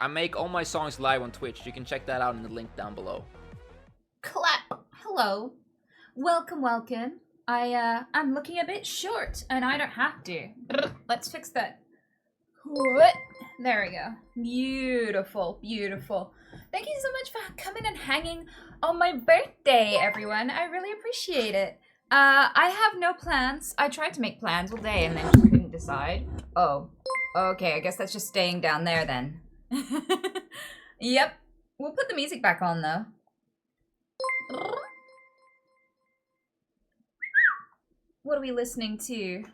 I make all my songs live on Twitch. You can check that out in the link down below. Clap. Hello. Welcome. I'm looking a bit short, and I don't have to. Let's fix that. What? There we go. Beautiful. Thank you so much for coming and hanging on my birthday, everyone. I really appreciate it. I have no plans. I tried to make plans all day and then just couldn't decide. Oh. Okay, I guess that's just staying down there then. Yep. We'll put the music back on though. What are we listening to?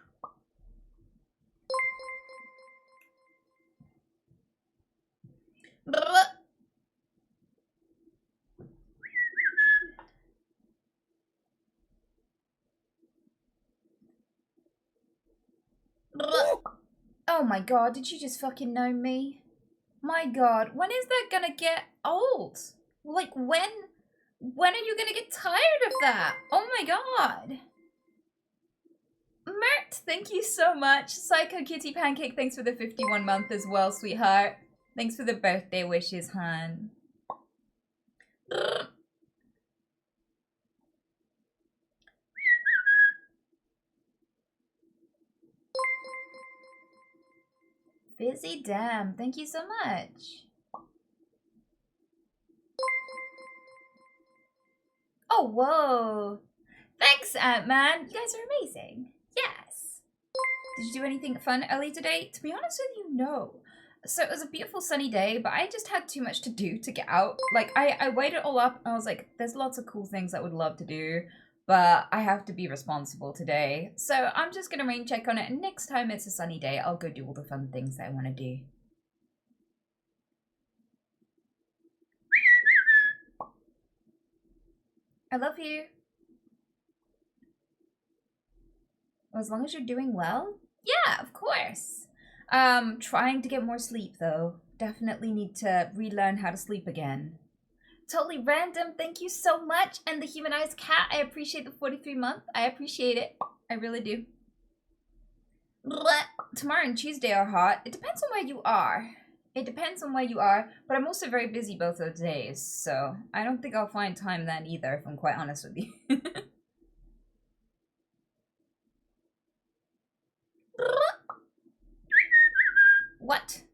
Oh my god, did you just fucking know me? My god, when is that gonna get old? Like, when are you gonna get tired of that? Oh my god. Mert, thank you so much. Psycho Kitty Pancake, thanks for the 51 month as well, sweetheart. Thanks for the birthday wishes, hon. Busy, damn. Thank you so much. Oh, whoa. Thanks, Ant-Man. You guys are amazing. Yes. Did you do anything fun early today? To be honest with you, no. So it was a beautiful sunny day, but I just had too much to do to get out. Like, I weighed it all up and I was like, there's lots of cool things I would love to do, but I have to be responsible today. So I'm just gonna rain check on it, and next time it's a sunny day, I'll go do all the fun things that I want to do. I love you. As long as you're doing well? Yeah, of course. Trying to get more sleep though. Definitely need to relearn how to sleep again. Totally random, thank you so much. And the humanized cat, I appreciate the 43 month. I appreciate it. I really do. Tomorrow and Tuesday are hot. It depends on where you are. But I'm also very busy both those days, so I don't think I'll find time then either, if I'm quite honest with you. What?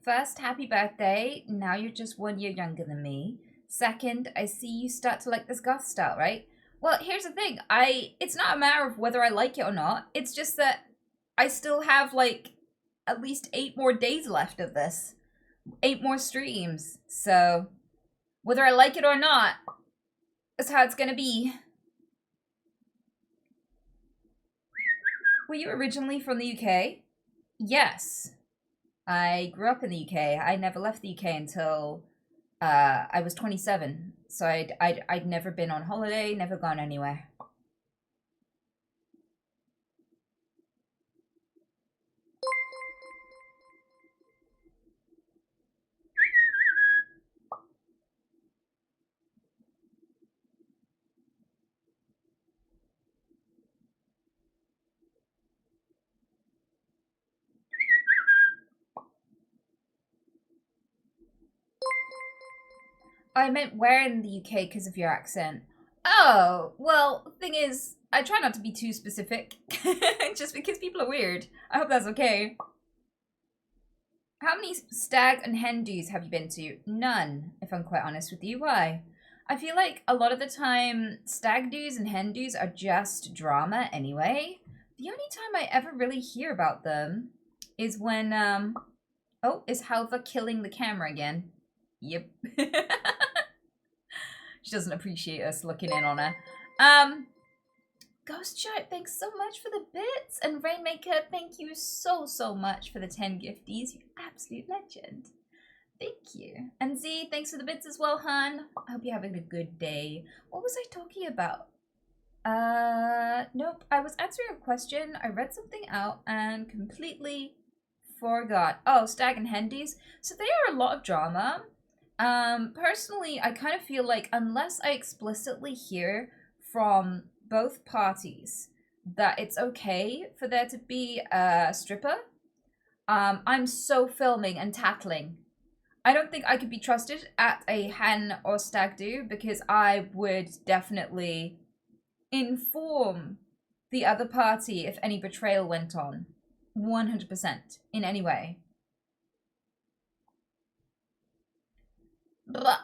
First, happy birthday. Now you're just 1 year younger than me. Second, I see you start to like this goth style, right? Well, here's the thing. It's not a matter of whether I like it or not. It's just that I still have like at least 8 more days left of this. 8 more streams. So whether I like it or not, that's how it's gonna be. Were you originally from the UK? Yes. I grew up in the UK. I never left the UK until I was 27. So I'd never been on holiday, never gone anywhere. I meant where in the UK because of your accent. Oh, well, the thing is, I try not to be too specific, just because people are weird. I hope that's okay. How many stag and hen do's have you been to? None, if I'm quite honest with you. Why? I feel like a lot of the time, stag do's and hen do's are just drama anyway. The only time I ever really hear about them is when, oh, is Halva killing the camera again? Yep. She doesn't appreciate us looking in on her. Ghost Shark, thanks so much for the bits. And Rainmaker, thank you so much for the 10 gifties. You absolute legend. Thank you. And Z, thanks for the bits as well, hun. I hope you're having a good day. What was I talking about? Nope. I was answering a question. I read something out and completely forgot. Oh, stag and hendies. So they are a lot of drama. Personally, I kind of feel like unless I explicitly hear from both parties that it's okay for there to be a stripper, I'm so filming and tattling. I don't think I could be trusted at a hen or stag do because I would definitely inform the other party if any betrayal went on. 100% in any way. Blah.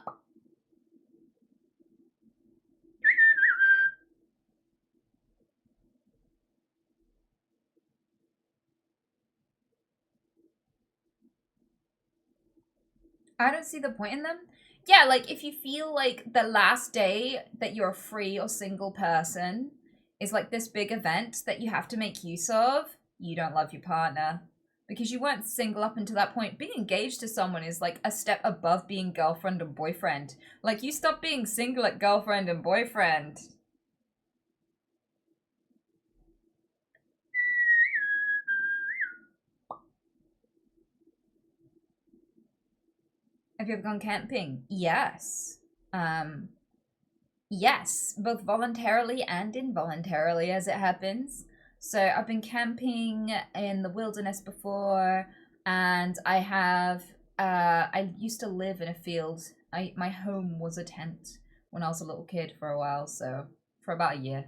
I don't see the point in them. Yeah, like if you feel like the last day that you're a free or single person is like this big event that you have to make use of, you don't love your partner. Because you weren't single up until that point. Being engaged to someone is like a step above being girlfriend and boyfriend. Like you stop being single at girlfriend and boyfriend. Have you ever gone camping? Yes. Yes, both voluntarily and involuntarily as it happens. So I've been camping in the wilderness before, and I used to live in a field. My home was a tent when I was a little kid for a while, so for about a year.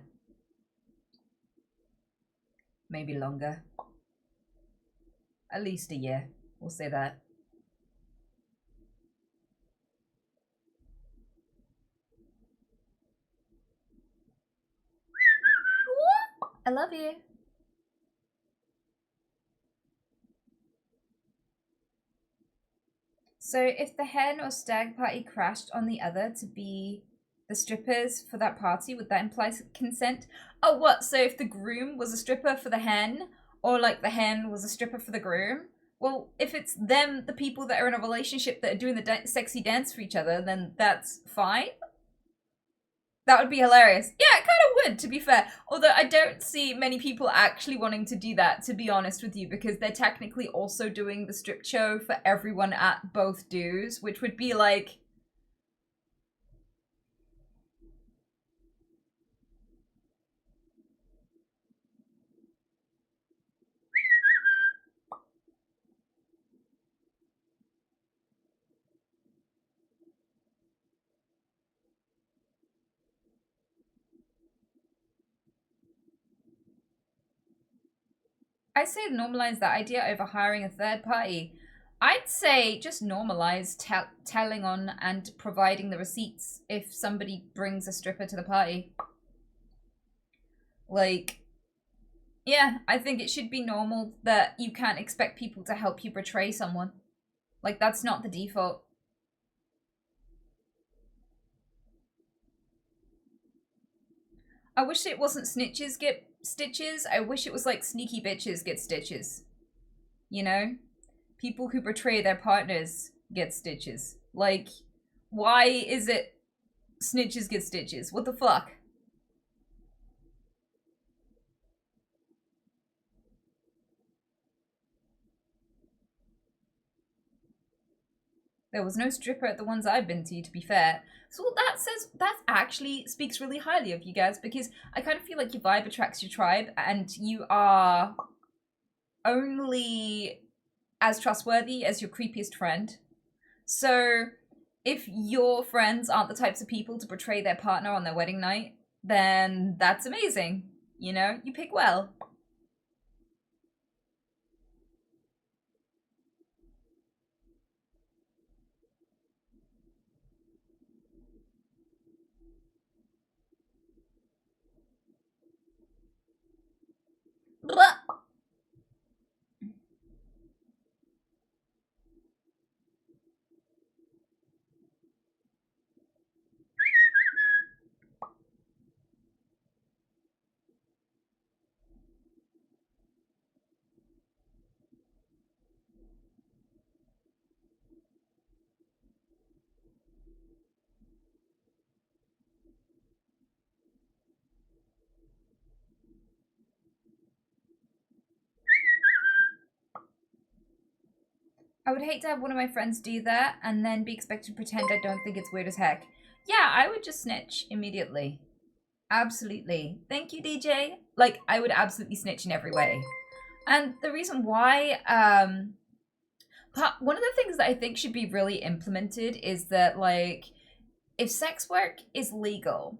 Maybe longer. At least a year. We'll say that. I love you. So if the hen or stag party crashed on the other to be the strippers for that party, would that imply consent? Oh, what? So if the groom was a stripper for the hen, or like the hen was a stripper for the groom? Well, if it's them, the people that are in a relationship that are doing the sexy dance for each other, then that's fine. That would be hilarious. Yeah, it kind of would, to be fair. Although I don't see many people actually wanting to do that, to be honest with you, because they're technically also doing the strip show for everyone at both dues, which would be like. I say normalize that idea over hiring a third party. I'd say just normalize telling on and providing the receipts if somebody brings a stripper to the party. Like, yeah, I think it should be normal that you can't expect people to help you betray someone. Like, that's not the default. I wish it wasn't snitches get stitches. I wish it was like sneaky bitches get stitches. You know? People who betray their partners get stitches. Like, why is it snitches get stitches? What the fuck? There was no stripper at the ones I've been to be fair. So what that says, that actually speaks really highly of you guys because I kind of feel like your vibe attracts your tribe and you are only as trustworthy as your creepiest friend. So if your friends aren't the types of people to betray their partner on their wedding night, then that's amazing. You know, you pick well. Blah. I would hate to have one of my friends do that and then be expected to pretend I don't think it's weird as heck. Yeah, I would just snitch immediately. Absolutely. Thank you, DJ. Like, I would absolutely snitch in every way. And the reason why, one of the things that I think should be really implemented is that, like, if sex work is legal,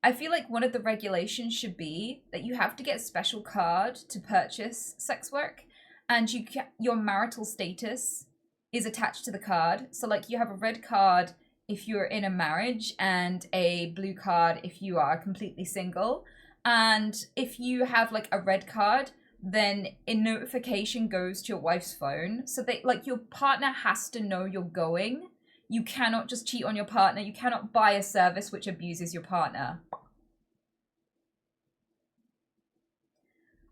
I feel like one of the regulations should be that you have to get a special card to purchase sex work, and your marital status is attached to the card. So, like, you have a red card if you're in a marriage and a blue card if you are completely single. And if you have, like, a red card, then a notification goes to your wife's phone. So they, like, your partner has to know you're going. You cannot just cheat on your partner. You cannot buy a service which abuses your partner.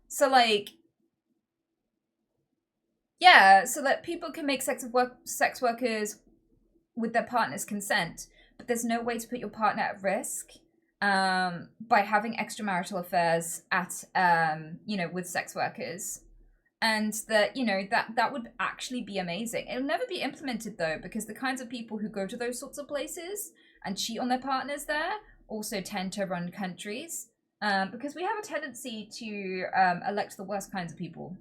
So, like, yeah, so that people can make sex workers with their partner's consent, but there's no way to put your partner at risk by having extramarital affairs at with sex workers. And that, that would actually be amazing. It'll never be implemented though, because the kinds of people who go to those sorts of places and cheat on their partners there also tend to run countries, because we have a tendency to elect the worst kinds of people.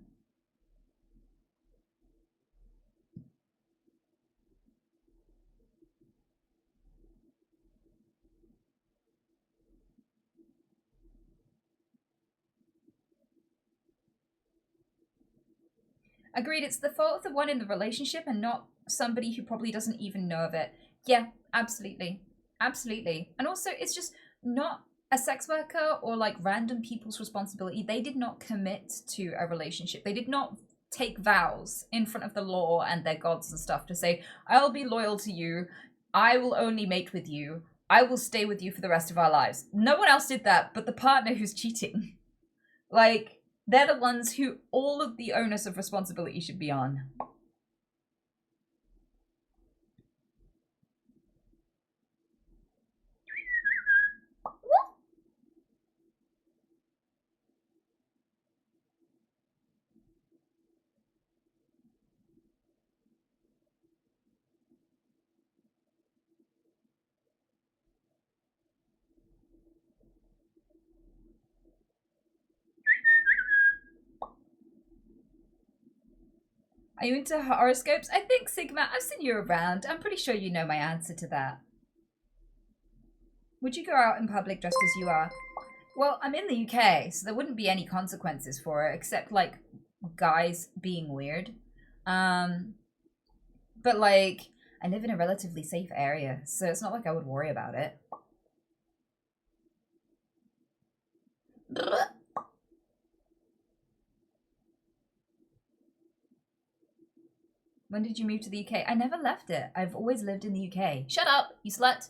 Agreed, it's the fault of the one in the relationship and not somebody who probably doesn't even know of it. Yeah, absolutely. Absolutely. And also, it's just not a sex worker or like random people's responsibility. They did not commit to a relationship. They did not take vows in front of the law and their gods and stuff to say, I'll be loyal to you. I will only mate with you. I will stay with you for the rest of our lives. No one else did that but the partner who's cheating. Like, they're the ones who all of the onus of responsibility should be on. Are you into horoscopes? I think, Sigma, I've seen you around. I'm pretty sure you know my answer to that. Would you go out in public dressed as you are? Well, I'm in the UK, so there wouldn't be any consequences for it, except, like, guys being weird. But, like, I live in a relatively safe area, so it's not like I would worry about it. When did you move to the UK? I never left it. I've always lived in the UK. Shut up, you slut.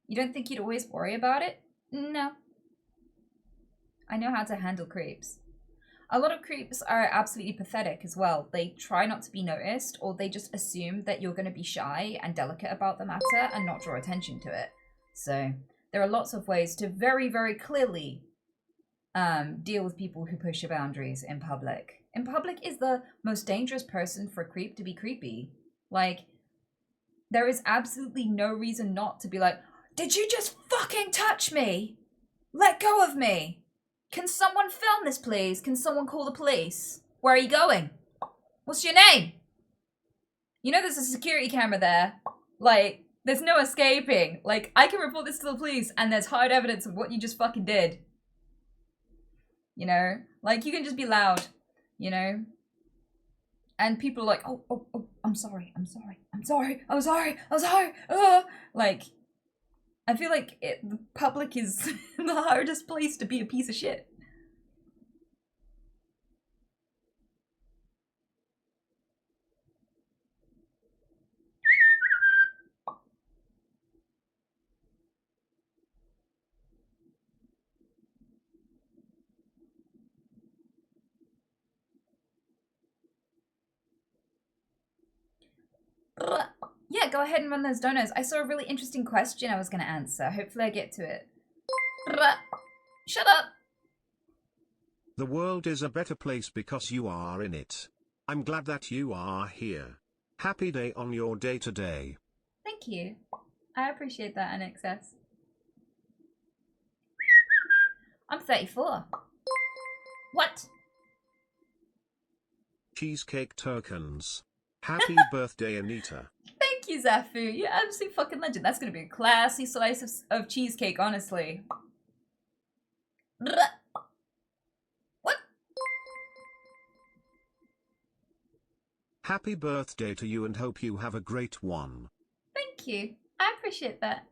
You don't think you'd always worry about it? No. I know how to handle creeps. A lot of creeps are absolutely pathetic as well. They try not to be noticed, or they just assume that you're going to be shy and delicate about the matter and not draw attention to it. So there are lots of ways to very, very clearly deal with people who push your boundaries in public. In public is the most dangerous person for a creep to be creepy. Like, there is absolutely no reason not to be like, did you just fucking touch me? Let go of me. Can someone film this, please? Can someone call the police? Where are you going? What's your name? You know there's a security camera there. Like, there's no escaping. Like, I can report this to the police and there's hard evidence of what you just fucking did. You know? Like, you can just be loud. You know? And people are like, oh, I'm sorry. Like, I feel like the public is the hardest place to be a piece of shit. Yeah, go ahead and run those donos. I saw a really interesting question I was going to answer. Hopefully I get to it. Shut up! The world is a better place because you are in it. I'm glad that you are here. Happy day on your day today. Thank you. I appreciate that, NXS. I'm 34. What? Cheesecake tokens. Happy birthday, Anita. Thank you, Zafu. You're absolute fucking legend. That's gonna be a classy slice of cheesecake, honestly. What? Happy birthday to you and hope you have a great one. Thank you. I appreciate that.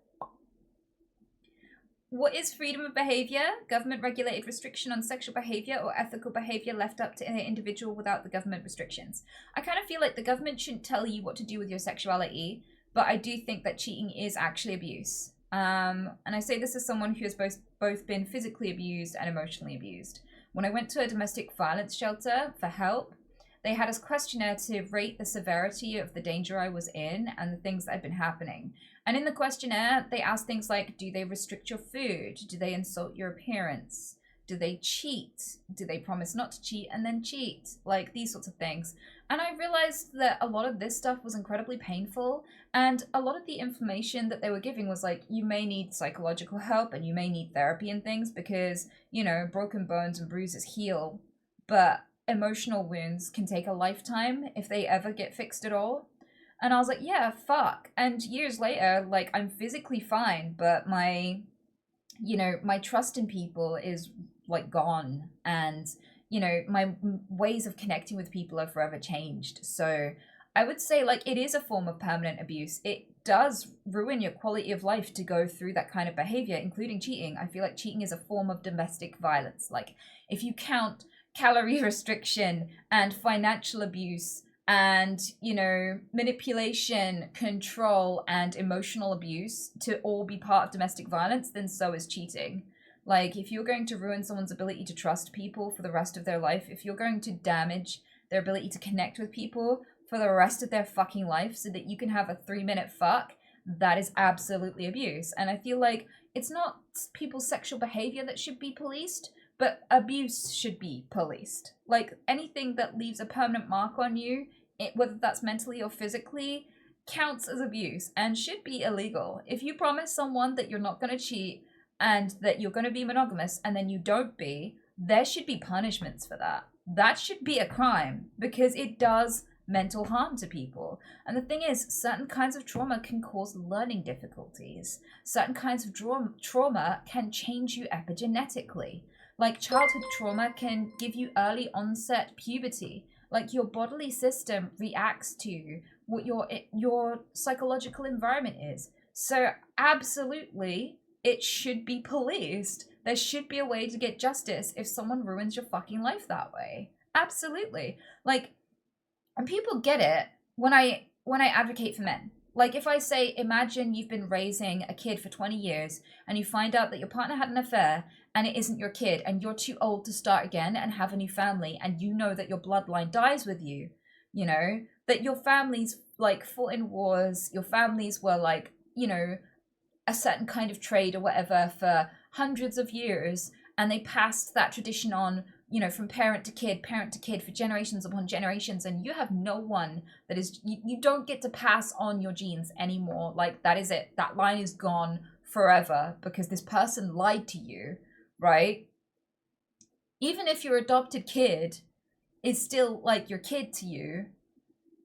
What is freedom of behavior? Government-regulated restriction on sexual behavior or ethical behavior left up to an individual without the government restrictions. I kind of feel like the government shouldn't tell you what to do with your sexuality, but I do think that cheating is actually abuse. And I say this as someone who has both been physically abused and emotionally abused. When I went to a domestic violence shelter for help, they had a questionnaire to rate the severity of the danger I was in and the things that had been happening. And in the questionnaire, they asked things like, do they restrict your food? Do they insult your appearance? Do they cheat? Do they promise not to cheat and then cheat? Like, these sorts of things. And I realized that a lot of this stuff was incredibly painful. And a lot of the information that they were giving was like, you may need psychological help and you may need therapy and things because, you know, broken bones and bruises heal. But emotional wounds can take a lifetime if they ever get fixed at all. And I was like, yeah, fuck. And years later, like, I'm physically fine, but my trust in people is, like, gone. And, you know, my ways of connecting with people are forever changed. So I would say, like, it is a form of permanent abuse. It does ruin your quality of life to go through that kind of behavior, including cheating. I feel like cheating is a form of domestic violence. Like, if you count calorie restriction and financial abuse and, you know, manipulation, control, and emotional abuse to all be part of domestic violence, then so is cheating. Like, if you're going to ruin someone's ability to trust people for the rest of their life, if you're going to damage their ability to connect with people for the rest of their fucking life so that you can have a 3-minute fuck, that is absolutely abuse. And I feel like it's not people's sexual behavior that should be policed, but abuse should be policed. Like, anything that leaves a permanent mark on you, whether that's mentally or physically, counts as abuse and should be illegal. If you promise someone that you're not going to cheat and that you're going to be monogamous and then you don't be, there should be punishments for that. That should be a crime because it does mental harm to people. And the thing is, certain kinds of trauma can cause learning difficulties. Certain kinds of trauma can change you epigenetically. Like, childhood trauma can give you early onset puberty. Like, your bodily system reacts to what your psychological environment is. So absolutely, it should be policed. There should be a way to get justice if someone ruins your fucking life that way. Absolutely. Like, and people get it when I advocate for men. Like, if I say, imagine you've been raising a kid for 20 years and you find out that your partner had an affair and it isn't your kid and you're too old to start again and have a new family and you know that your bloodline dies with you, you know, that your families, like, fought in wars, your families were, like, you know, a certain kind of trade or whatever for hundreds of years, and they passed that tradition on, you know, from parent to kid for generations upon generations, and you have no one that is, you don't get to pass on your genes anymore. Like, that is it. That line is gone forever because this person lied to you, right? Even if your adopted kid is still, like, your kid to you,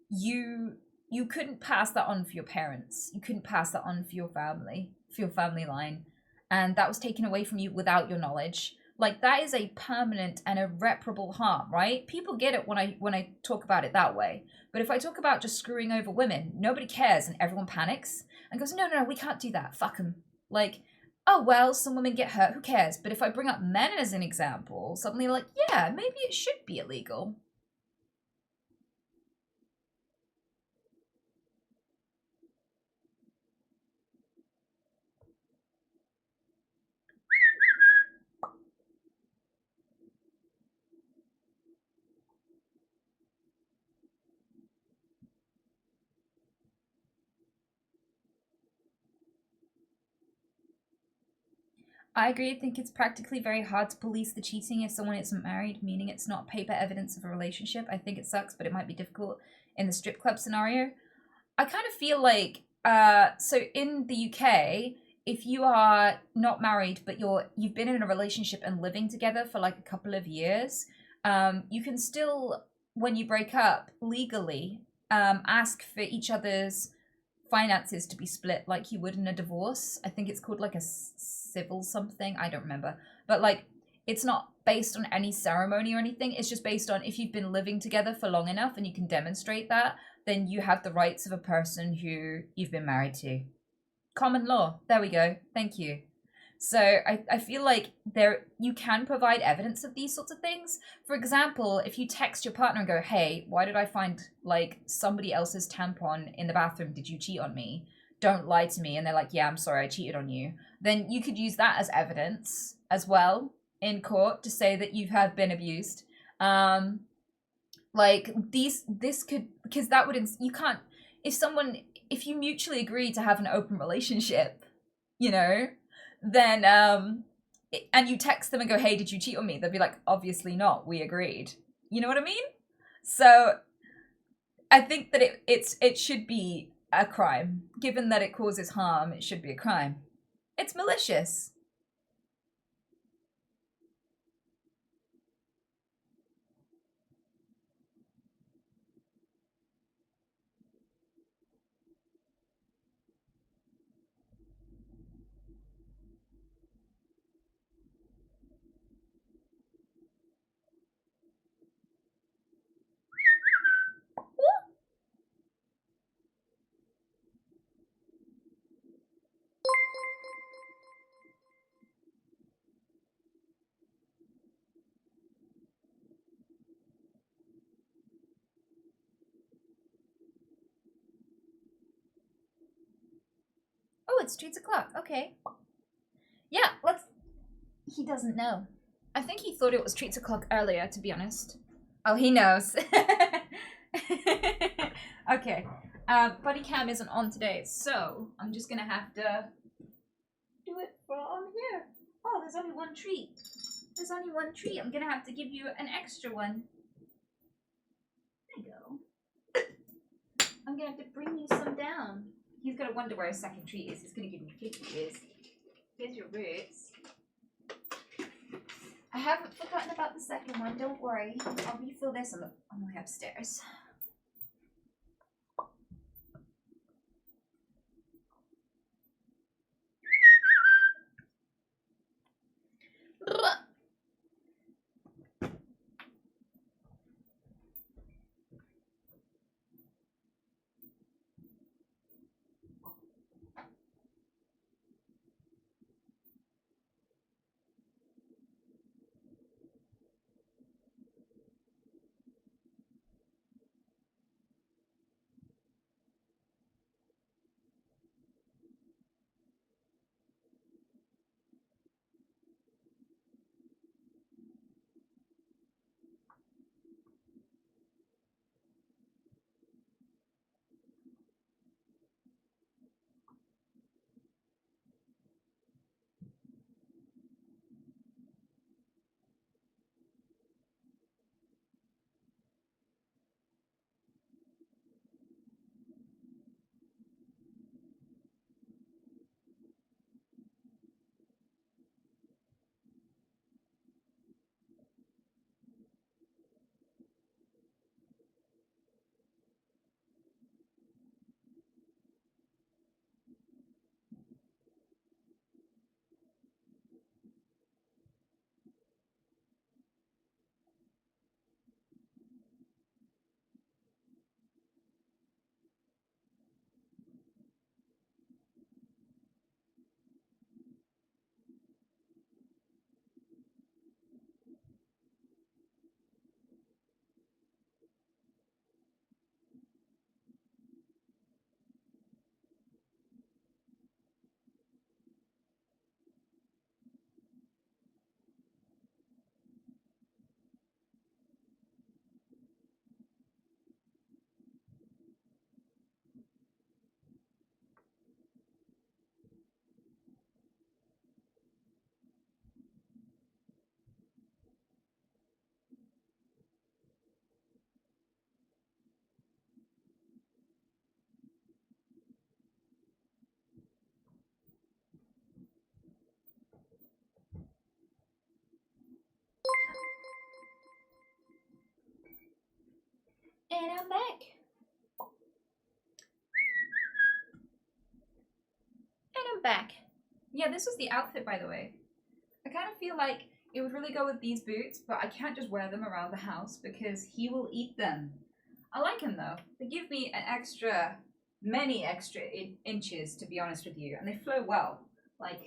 you couldn't pass that on for your parents. You couldn't pass that on for your family line. And that was taken away from you without your knowledge. Like, that is a permanent and irreparable harm, right? People get it when I talk about it that way. But if I talk about just screwing over women, nobody cares and everyone panics and goes, no, we can't do that. Fuck them. Like, oh, well, some women get hurt. Who cares? But if I bring up men as an example, suddenly like, yeah, maybe it should be illegal. I agree. I think it's practically very hard to police the cheating if someone isn't married, meaning it's not paper evidence of a relationship. I think it sucks, but it might be difficult in the strip club scenario. I kind of feel like, so in the UK, if you are not married but you've been in a relationship and living together for like a couple of years, you can still, when you break up legally, ask for each other's finances to be split like you would in a divorce. I think it's called like a civil something. I don't remember. But like, it's not based on any ceremony or anything. It's just based on if you've been living together for long enough and you can demonstrate that, then you have the rights of a person who you've been married to. Common law. There we go. Thank you. So I feel like you can provide evidence of these sorts of things. For example, if you text your partner and go, hey, why did I find like somebody else's tampon in the bathroom? Did you cheat on me? Don't lie to me. And they're like, yeah, I'm sorry, I cheated on you. Then you could use that as evidence as well in court to say that you have been abused. Like this could, because that would, you can't, if you mutually agree to have an open relationship, you know, then and you text them and go, hey, did you cheat on me? They'll be like, obviously not, we agreed. You know what I mean? So I think that it should be a crime. Given that it causes harm, it should be a crime. It's malicious. Oh, it's 2:00. Okay. Yeah, he doesn't know. I think he thought it was 2:00 earlier, to be honest. Oh, he knows. Okay. Buddy cam isn't on today, so I'm just gonna have to do it from here. Oh, there's only one treat. There's only one treat. I'm gonna have to give you an extra one. There you go. I'm gonna have to bring you some down. He's gonna wonder where his second treat is. He's gonna give me 50 years. Here's your roots. I haven't forgotten about the second one, don't worry. I'll refill this on the way upstairs. Yeah, this was the outfit, by the way. I kind of feel like it would really go with these boots, but I can't just wear them around the house because he will eat them. I like him though. They give me an extra, many extra inches, to be honest with you, and they flow well. Like,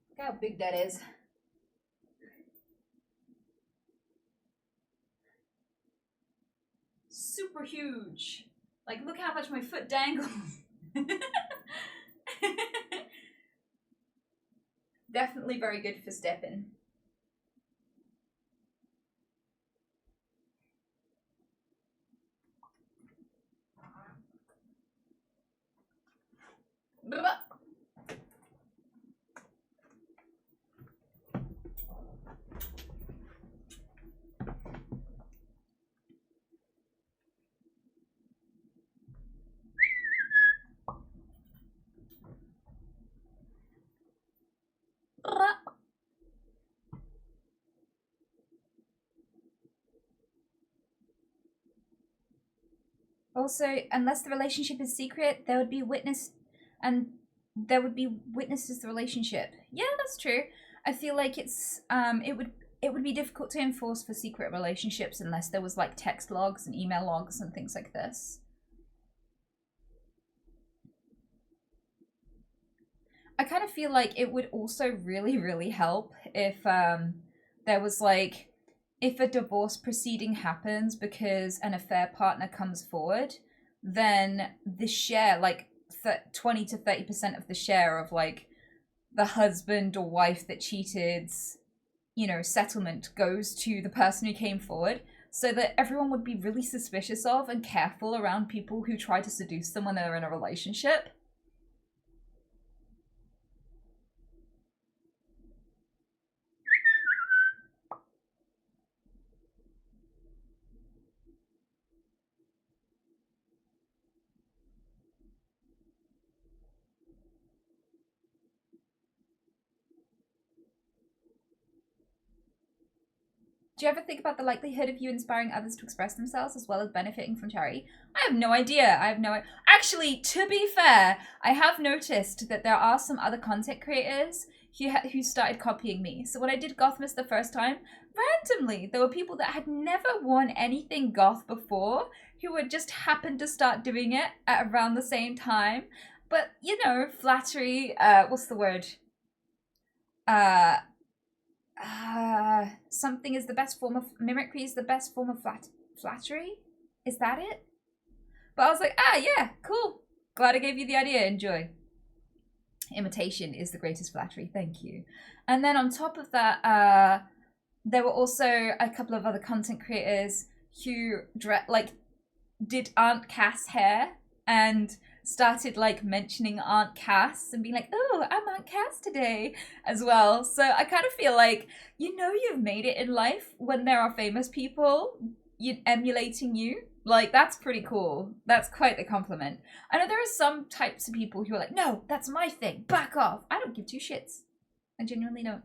look how big that is. Super huge. Like, look how much my foot dangles. Definitely very good for stepping. Also, unless the relationship is secret, there would be witness, and there would be witnesses to the relationship. Yeah, that's true. I feel like it would be difficult to enforce for secret relationships unless there was like text logs and email logs and things like this. I kind of feel like it would also really, really help if there was like, if a divorce proceeding happens because an affair partner comes forward, then the share, like 20 to 30% of the share of like the husband or wife that cheated's, you know, settlement goes to the person who came forward, so that everyone would be really suspicious of and careful around people who try to seduce them when they're in a relationship. Do you ever think about the likelihood of you inspiring others to express themselves as well as benefiting from charity? I have no idea. Actually, to be fair, I have noticed that there are some other content creators who started copying me. So when I did GOTHMAS the first time, randomly, there were people that had never worn anything goth before who would just happen to start doing it at around the same time. But, you know, flattery, what's the word? Something is the best form of mimicry is the best form of flattery. Is that it? But I was like, yeah, cool. Glad I gave you the idea. Enjoy. Imitation is the greatest flattery. Thank you. And then on top of that, there were also a couple of other content creators who did Aunt Cass hair and started like mentioning Aunt Cass and being like, oh, I'm Aunt Cass today as well. So I kind of feel like, you know, you've made it in life when there are famous people emulating you. Like, that's pretty cool. That's quite the compliment. I know there are some types of people who are like, no, that's my thing. Back off. I don't give two shits. I genuinely don't.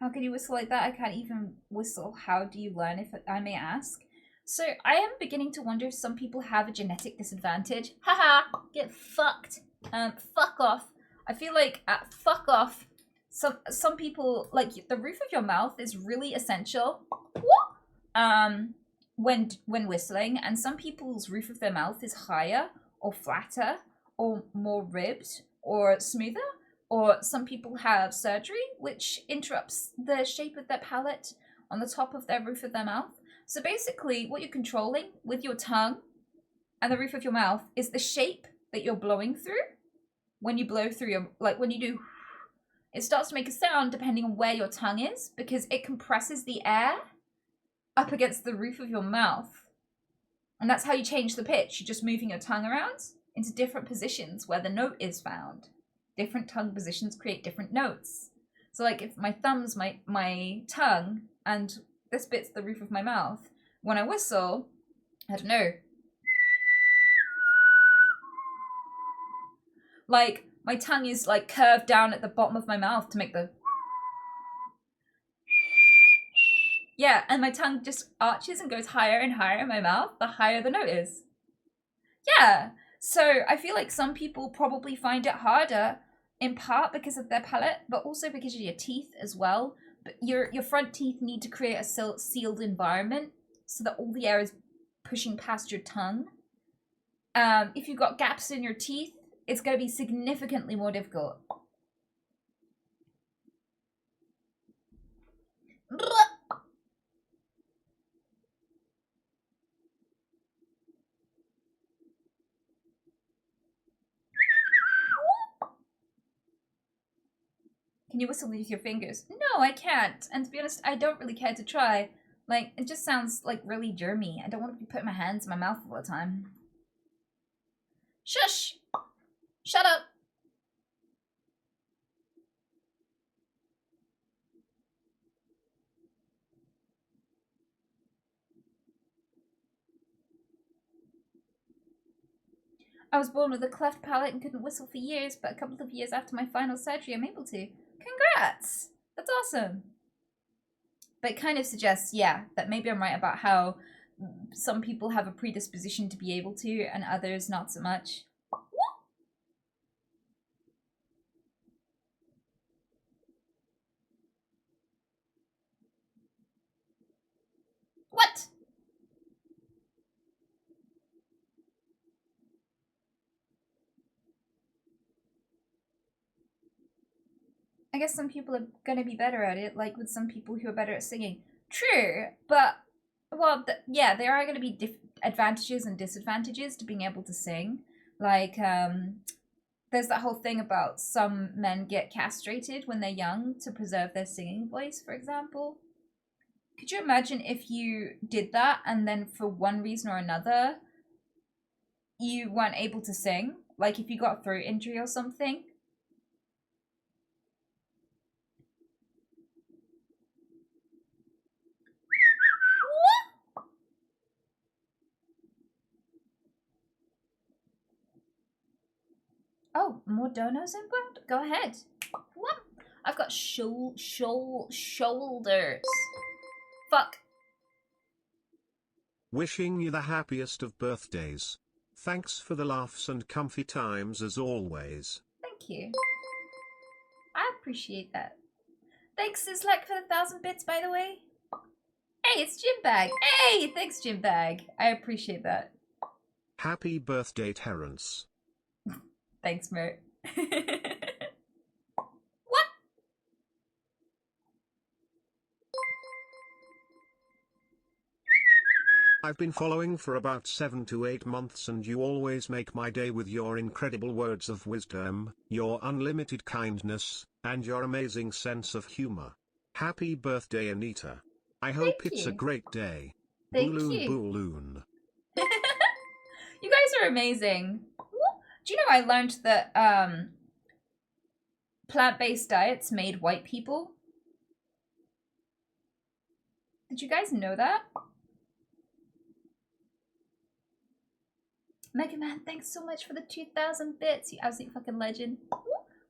How can you whistle like that? I can't even whistle. How do you learn, if I may ask? So I am beginning to wonder if some people have a genetic disadvantage. Haha, get fucked. Fuck off. I feel like fuck off. Some people, like, the roof of your mouth is really essential. When whistling, and some people's roof of their mouth is higher or flatter or more ribbed or smoother. Or some people have surgery, which interrupts the shape of their palate on the top of their roof of their mouth. So basically, what you're controlling with your tongue and the roof of your mouth is the shape that you're blowing through. when you blow through your, like when you do, it starts to make a sound depending on where your tongue is, because it compresses the air up against the roof of your mouth. And that's how you change the pitch. You're just moving your tongue around into different positions where the note is found. Different tongue positions create different notes. So like if my thumb's my tongue and this bit's the roof of my mouth, when I whistle, I don't know. Like my tongue is like curved down at the bottom of my mouth to make the... Yeah, and my tongue just arches and goes higher and higher in my mouth, the higher the note is. Yeah, so I feel like some people probably find it harder, in part because of their palate, but also because of your teeth as well. But your front teeth need to create a sealed environment so that all the air is pushing past your tongue. If you've got gaps in your teeth, it's going to be significantly more difficult. Can you whistle with your fingers? No, I can't. And to be honest, I don't really care to try. Like, it just sounds like really germy. I don't want to be putting my hands in my mouth all the time. Shush! Shut up! I was born with a cleft palate and couldn't whistle for years, but a couple of years after my final surgery, I'm able to. Congrats! That's awesome. But it kind of suggests, yeah, that maybe I'm right about how some people have a predisposition to be able to and others not so much. What? I guess some people are gonna be better at it, like with some people who are better at singing. True, but, well, yeah, there are gonna be advantages and disadvantages to being able to sing. Like, there's that whole thing about some men get castrated when they're young to preserve their singing voice, for example. Could you imagine if you did that and then for one reason or another, you weren't able to sing? Like if you got a throat injury or something? Oh, more donos inbound? Go ahead. What? I've got shoulders. Fuck. Wishing you the happiest of birthdays. Thanks for the laughs and comfy times as always. Thank you. I appreciate that. Thanks, Sislek, for the 1,000 bits, by the way. Hey, it's Jimbag. Hey, thanks, Jimbag. I appreciate that. Happy birthday, Terrence. Thanks, Mert. What? I've been following for about 7 to 8 months and you always make my day with your incredible words of wisdom, your unlimited kindness, and your amazing sense of humor. Happy birthday, Anita. I hope it's a great day. Thank Booloon you. booloon. You guys are amazing. Do you know I learned that plant-based diets made white people? Did you guys know that? Mega Man, thanks so much for the 2,000 bits, you absolute fucking legend.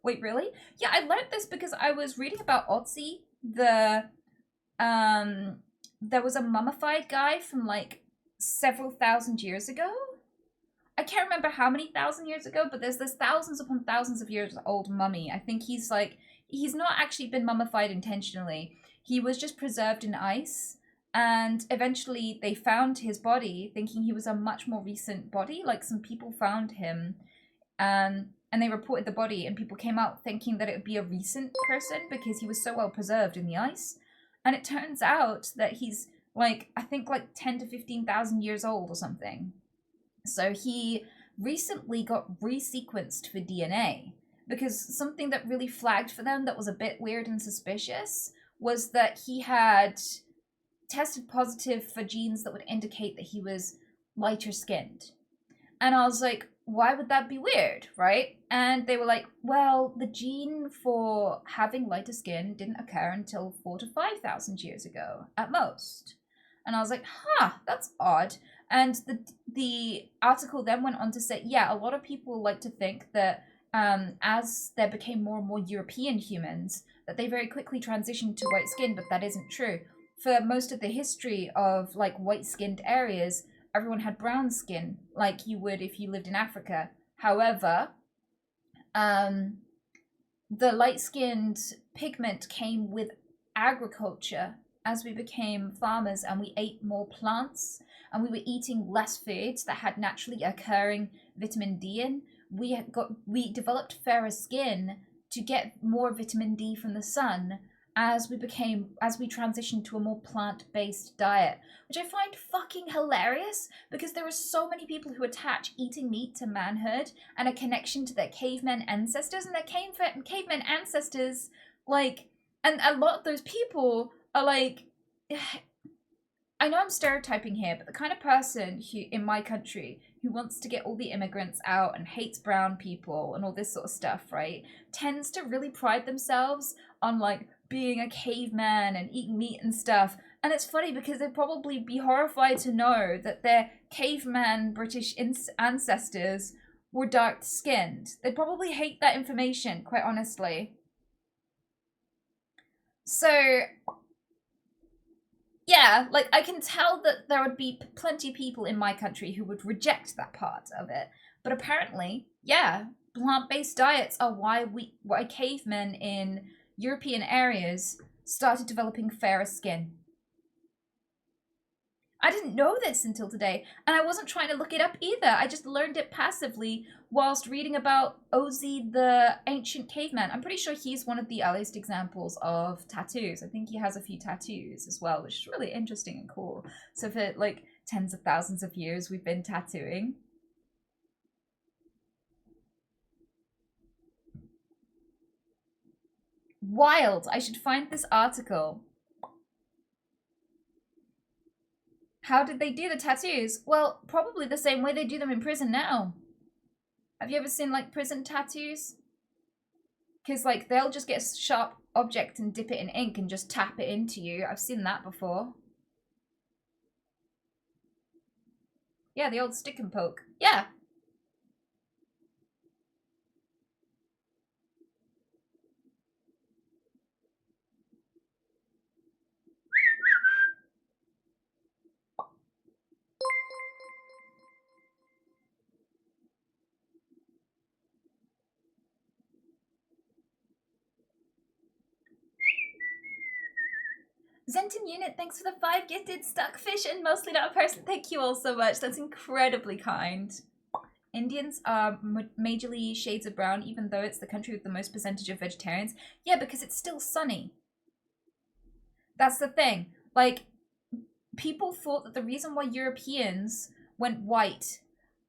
Wait, really? Yeah, I learned this because I was reading about Otzi, there was a mummified guy from like several thousand years ago. I can't remember how many thousand years ago, but there's this thousands upon thousands of years old mummy. I think he's not actually been mummified intentionally. He was just preserved in ice. And eventually they found his body thinking he was a much more recent body. Like some people found him and they reported the body and people came out thinking that it would be a recent person because he was so well preserved in the ice. And it turns out that he's like, I think like 10 to 15,000 years old or something. So he recently got resequenced for DNA. because something that really flagged for them that was a bit weird and suspicious was that he had tested positive for genes that would indicate that he was lighter skinned. And I was like, why would that be weird, right? And they were like, well, the gene for having lighter skin didn't occur until 4,000 to 5,000 years ago at most. And I was like, that's odd. And the article then went on to say, yeah, a lot of people like to think that as there became more and more European humans, that they very quickly transitioned to white skin, but that isn't true. For most of the history of like white-skinned areas, everyone had brown skin, like you would if you lived in Africa. However, the light-skinned pigment came with agriculture as we became farmers and we ate more plants and we were eating less foods that had naturally occurring vitamin D in. We developed fairer skin to get more vitamin D from the sun as we transitioned to a more plant-based diet, which I find fucking hilarious because there are so many people who attach eating meat to manhood and a connection to their cavemen ancestors, and their cavemen ancestors, like, and a lot of those people are like, I know I'm stereotyping here, but the kind of person who, in my country, who wants to get all the immigrants out and hates brown people and all this sort of stuff, right, tends to really pride themselves on, like, being a caveman and eating meat and stuff. And it's funny because they'd probably be horrified to know that their caveman British ancestors were dark-skinned. They'd probably hate that information, quite honestly. So, yeah, like, I can tell that there would be plenty of people in my country who would reject that part of it. But apparently, yeah, plant-based diets are why cavemen in European areas started developing fairer skin. I didn't know this until today, and I wasn't trying to look it up either. I just learned it passively whilst reading about Ozzy the ancient caveman. I'm pretty sure he's one of the earliest examples of tattoos. I think he has a few tattoos as well, which is really interesting and cool. So for like tens of thousands of years, we've been tattooing. Wild. I should find this article. How did they do the tattoos? Well, probably the same way they do them in prison now. Have you ever seen, like, prison tattoos? Because, like, they'll just get a sharp object and dip it in ink and just tap it into you. I've seen that before. Yeah, the old stick and poke. Yeah. Zenton Unit, thanks for the 5 gifted Stuckfish and Mostly Not a Person. Thank you all so much. That's incredibly kind. Indians are majorly shades of brown, even though it's the country with the most percentage of vegetarians. Yeah, because it's still sunny. That's the thing. Like, people thought that the reason why Europeans went white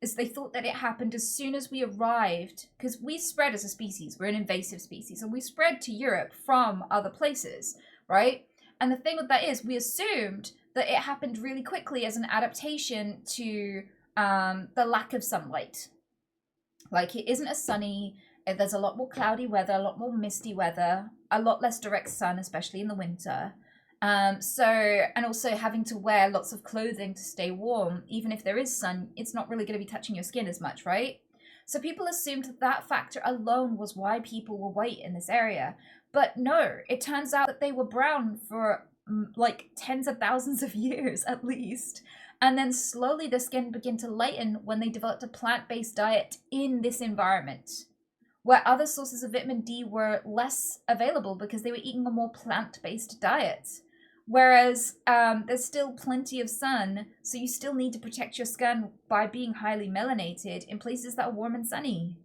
is they thought that it happened as soon as we arrived, because we spread as a species. We're an invasive species, and we spread to Europe from other places, right? And the thing with that is we assumed that it happened really quickly as an adaptation to the lack of sunlight. Like, it isn't as sunny, there's a lot more cloudy weather, a lot more misty weather, a lot less direct sun, especially in the winter. And also having to wear lots of clothing to stay warm, even if there is sun, it's not really going to be touching your skin as much, right? So people assumed that factor alone was why people were white in this area. But no, it turns out that they were brown for like tens of thousands of years at least. And then slowly the skin began to lighten when they developed a plant-based diet in this environment, where other sources of vitamin D were less available because they were eating a more plant-based diet. Whereas there's still plenty of sun, so you still need to protect your skin by being highly melanated in places that are warm and sunny.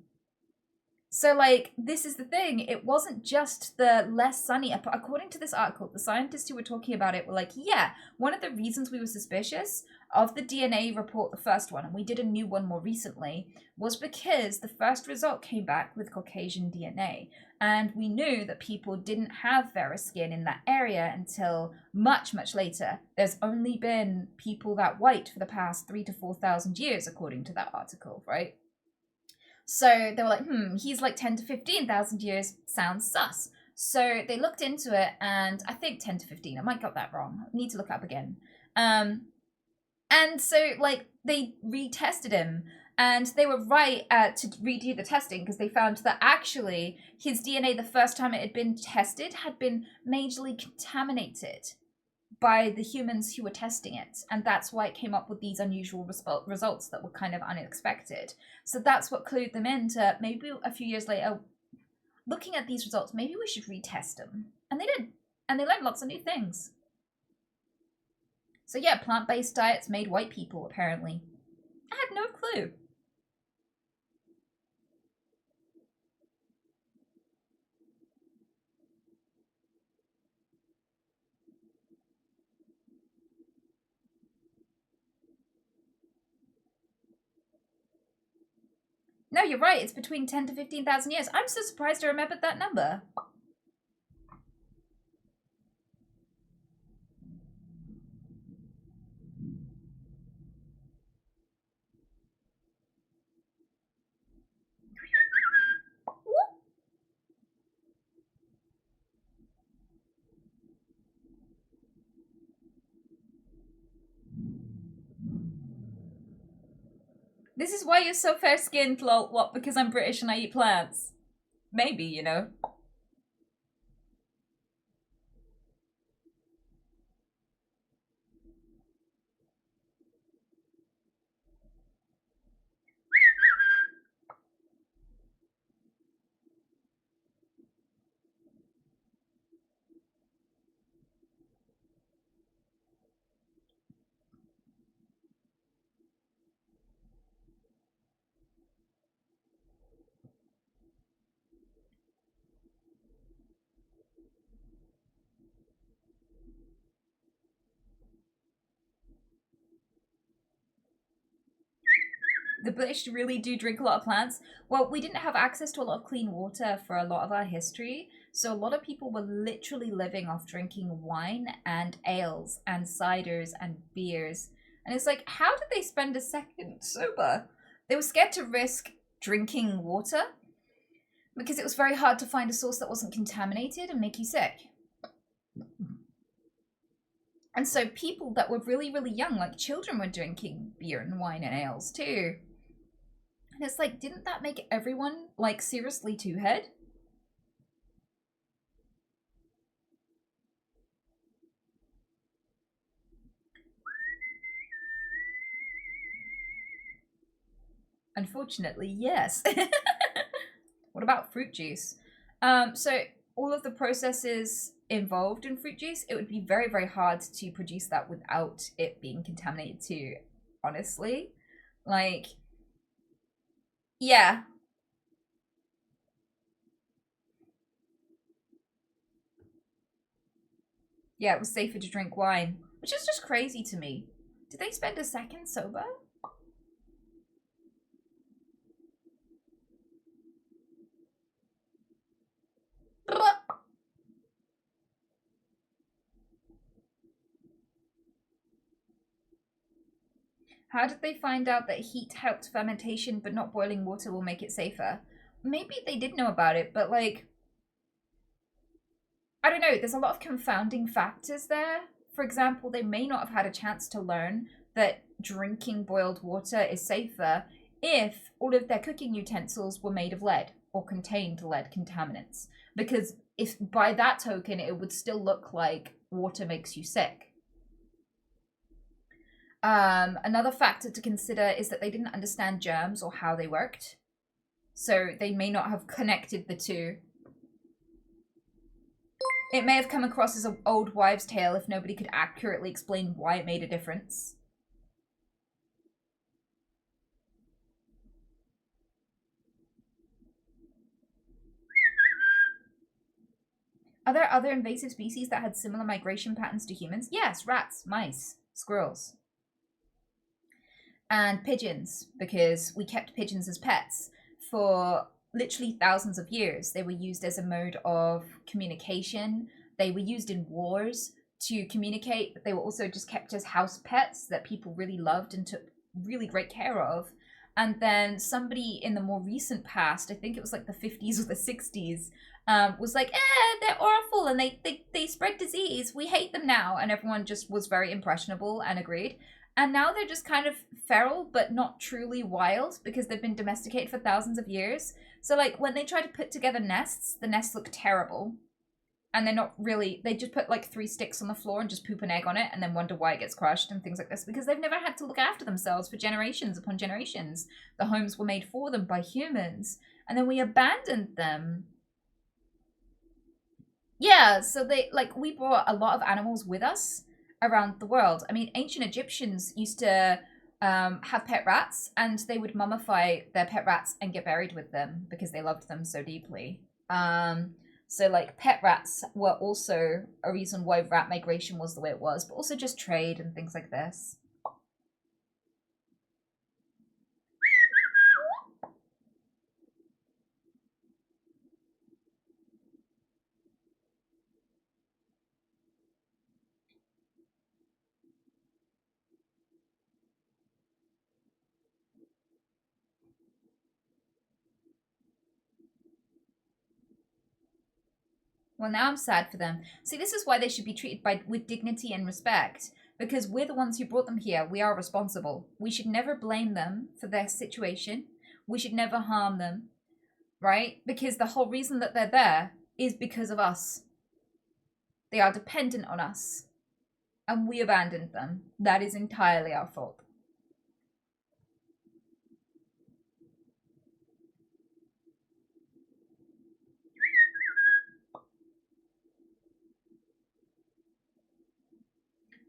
So, like, this is the thing. It wasn't just the less sunny. According to this article, the scientists who were talking about it were like, yeah, one of the reasons we were suspicious of the DNA report, the first one, and we did a new one more recently, was because the first result came back with Caucasian DNA. And we knew that people didn't have fairer skin in that area until much, much later. There's only been people that white for the past 3,000 to 4,000 years, according to that article, right? So they were like, he's like 10 to 15,000 years, sounds sus. So they looked into it, and I think 10 to 15, I might got that wrong. I need to look up again. And so, like, they retested him, and they were right to redo the testing because they found that actually his DNA, the first time it had been tested, had been majorly contaminated by the humans who were testing it, and that's why it came up with these unusual results that were kind of unexpected. So that's what clued them into maybe a few years later, looking at these results, maybe we should retest them. And they did, and they learned lots of new things. So yeah, plant-based diets made white people, apparently. I had no clue. No, you're right. It's between 10 to 15,000 years. I'm so surprised I remembered that number. This is why you're so fair-skinned, lol. What, because I'm British and I eat plants? Maybe, you know. The British really do drink a lot of plants. Well, we didn't have access to a lot of clean water for a lot of our history, so a lot of people were literally living off drinking wine and ales and ciders and beers. And it's like, how did they spend a second sober? They were scared to risk drinking water because it was very hard to find a source that wasn't contaminated and make you sick. And so people that were really, really young, like children, were drinking beer and wine and ales too. And it's like, didn't that make everyone, like, seriously two-head? Unfortunately, yes. What about fruit juice? So all of the processes involved in fruit juice, it would be very, very hard to produce that without it being contaminated too, honestly. Like, yeah. Yeah, it was safer to drink wine, which is just crazy to me. Did they spend a second sober? How did they find out that heat helped fermentation but not boiling water will make it safer? Maybe they did know about it, but like, I don't know, there's a lot of confounding factors there. For example, they may not have had a chance to learn that drinking boiled water is safer if all of their cooking utensils were made of lead or contained lead contaminants. Because if by that token, it would still look like water makes you sick. Another factor to consider is that they didn't understand germs or how they worked. So they may not have connected the two. It may have come across as an old wives' tale if nobody could accurately explain why it made a difference. Are there other invasive species that had similar migration patterns to humans? Yes, rats, mice, squirrels. And pigeons, because we kept pigeons as pets for literally thousands of years. They were used as a mode of communication. They were used in wars to communicate, but they were also just kept as house pets that people really loved and took really great care of. And then somebody in the more recent past, I think it was like the 50s or the 60s, was like, they're awful and they spread disease. We hate them now. And everyone just was very impressionable and agreed. And now they're just kind of feral, but not truly wild because they've been domesticated for thousands of years. So like when they try to put together nests, the nests look terrible. And they're not really, they just put like 3 sticks on the floor and just poop an egg on it and then wonder why it gets crushed and things like this because they've never had to look after themselves for generations upon generations. The homes were made for them by humans and then we abandoned them. Yeah, so we brought a lot of animals with us around the world. I mean, ancient Egyptians used to have pet rats and they would mummify their pet rats and get buried with them because they loved them so deeply. So like pet rats were also a reason why rat migration was the way it was, but also just trade and things like this. Well, now I'm sad for them. See, this is why they should be treated with dignity and respect. Because we're the ones who brought them here. We are responsible. We should never blame them for their situation. We should never harm them. Right? Because the whole reason that they're there is because of us. They are dependent on us. And we abandoned them. That is entirely our fault.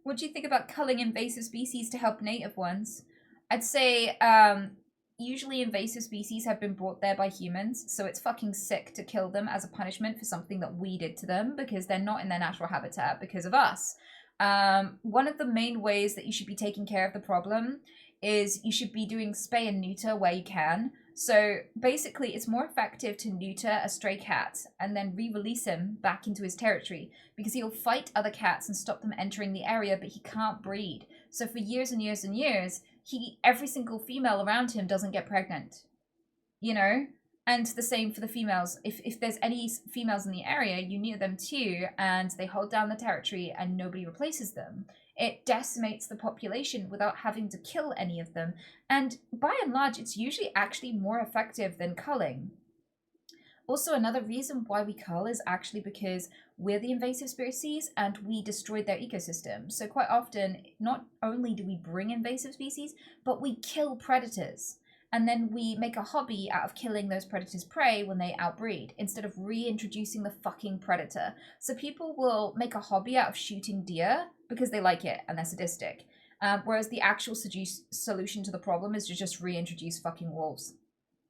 What do you think about culling invasive species to help native ones? I'd say usually invasive species have been brought there by humans, so it's fucking sick to kill them as a punishment for something that we did to them because they're not in their natural habitat because of us. One of the main ways that you should be taking care of the problem is you should be doing spay and neuter where you can. So basically, it's more effective to neuter a stray cat and then re-release him back into his territory because he'll fight other cats and stop them entering the area, but he can't breed. So for years and years and years, every single female around him doesn't get pregnant, you know? And the same for the females. If there's any females in the area, you neuter them too, and they hold down the territory and nobody replaces them. It decimates the population without having to kill any of them. And by and large, it's usually actually more effective than culling. Also, another reason why we cull is actually because we're the invasive species and we destroyed their ecosystem. So quite often, not only do we bring invasive species, but we kill predators. And then we make a hobby out of killing those predators' prey when they outbreed, instead of reintroducing the fucking predator. So people will make a hobby out of shooting deer because they like it and they're sadistic. Whereas the actual solution to the problem is to just reintroduce fucking wolves.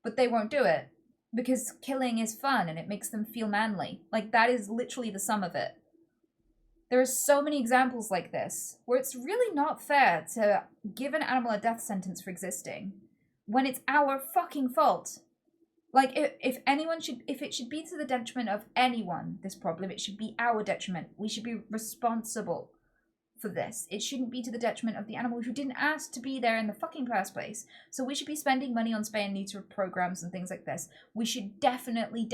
But they won't do it because killing is fun and it makes them feel manly. Like, that is literally the sum of it. There are so many examples like this where it's really not fair to give an animal a death sentence for existing when it's our fucking fault. Like, if it should be to the detriment of anyone, this problem, it should be our detriment. We should be responsible for this. It shouldn't be to the detriment of the animal who didn't ask to be there in the fucking first place. So we should be spending money on spay and neuter programs and things like this. We should definitely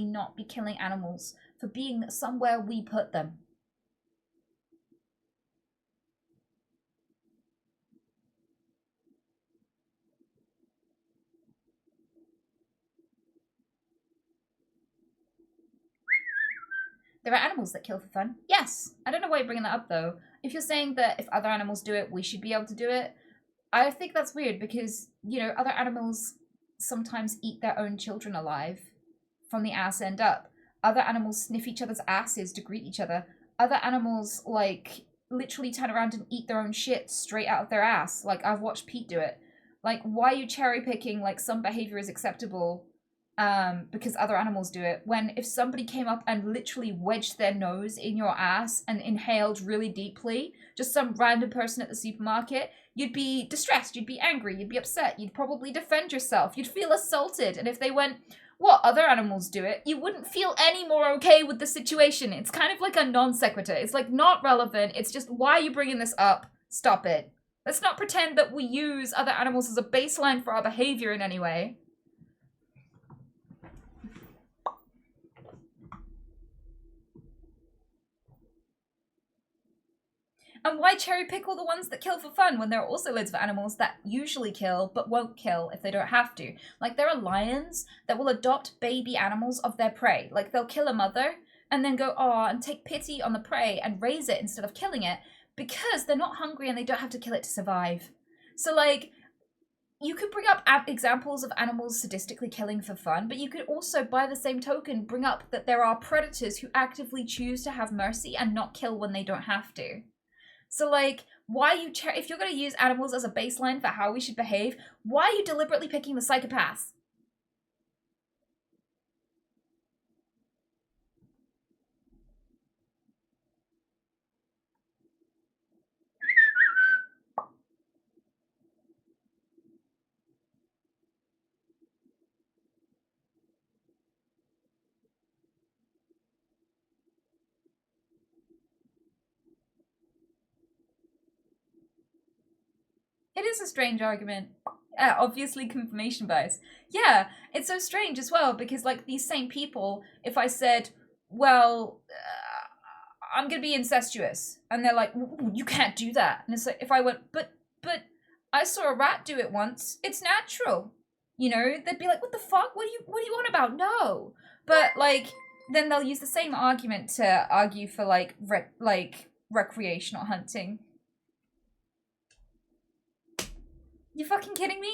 not be killing animals for being somewhere we put them. There are animals that kill for fun. Yes. I don't know why you're bringing that up, though. If you're saying that if other animals do it, we should be able to do it, I think that's weird because, you know, other animals sometimes eat their own children alive from the ass end up. Other animals sniff each other's asses to greet each other. Other animals, like, literally turn around and eat their own shit straight out of their ass. Like, I've watched Pete do it. Like, why are you cherry picking, like, some behavior is acceptable because other animals do it. When if somebody came up and literally wedged their nose in your ass and inhaled really deeply, just some random person at the supermarket, you'd be distressed, you'd be angry, you'd be upset, you'd probably defend yourself, you'd feel assaulted. And if they went, what, other animals do it, you wouldn't feel any more okay with the situation. It's kind of like a non sequitur. It's like not relevant. It's just, why are you bringing this up? Stop it. Let's not pretend that we use other animals as a baseline for our behavior in any way. And why cherry pick all the ones that kill for fun when there are also loads of animals that usually kill but won't kill if they don't have to? Like, there are lions that will adopt baby animals of their prey. Like, they'll kill a mother and then go, aw, and take pity on the prey and raise it instead of killing it because they're not hungry and they don't have to kill it to survive. So, like, you could bring up examples of animals sadistically killing for fun, but you could also, by the same token, bring up that there are predators who actively choose to have mercy and not kill when they don't have to. So, like, why you if you're going to use animals as a baseline for how we should behave, why are you deliberately picking the psychopaths? It is a strange argument. Obviously confirmation bias. Yeah, it's so strange as well because, like, these same people, if I said, well, I'm gonna be incestuous, and they're like, you can't do that. And it's like, if I went, but I saw a rat do it once. It's natural. You know, they'd be like, what the fuck? What do you want about? No. But, like, then they'll use the same argument to argue for, like, recreational hunting. You fucking kidding me?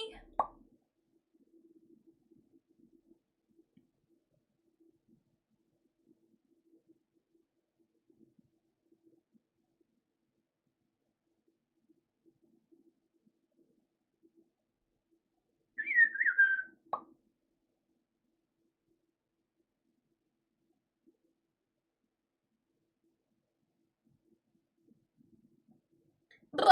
Blah.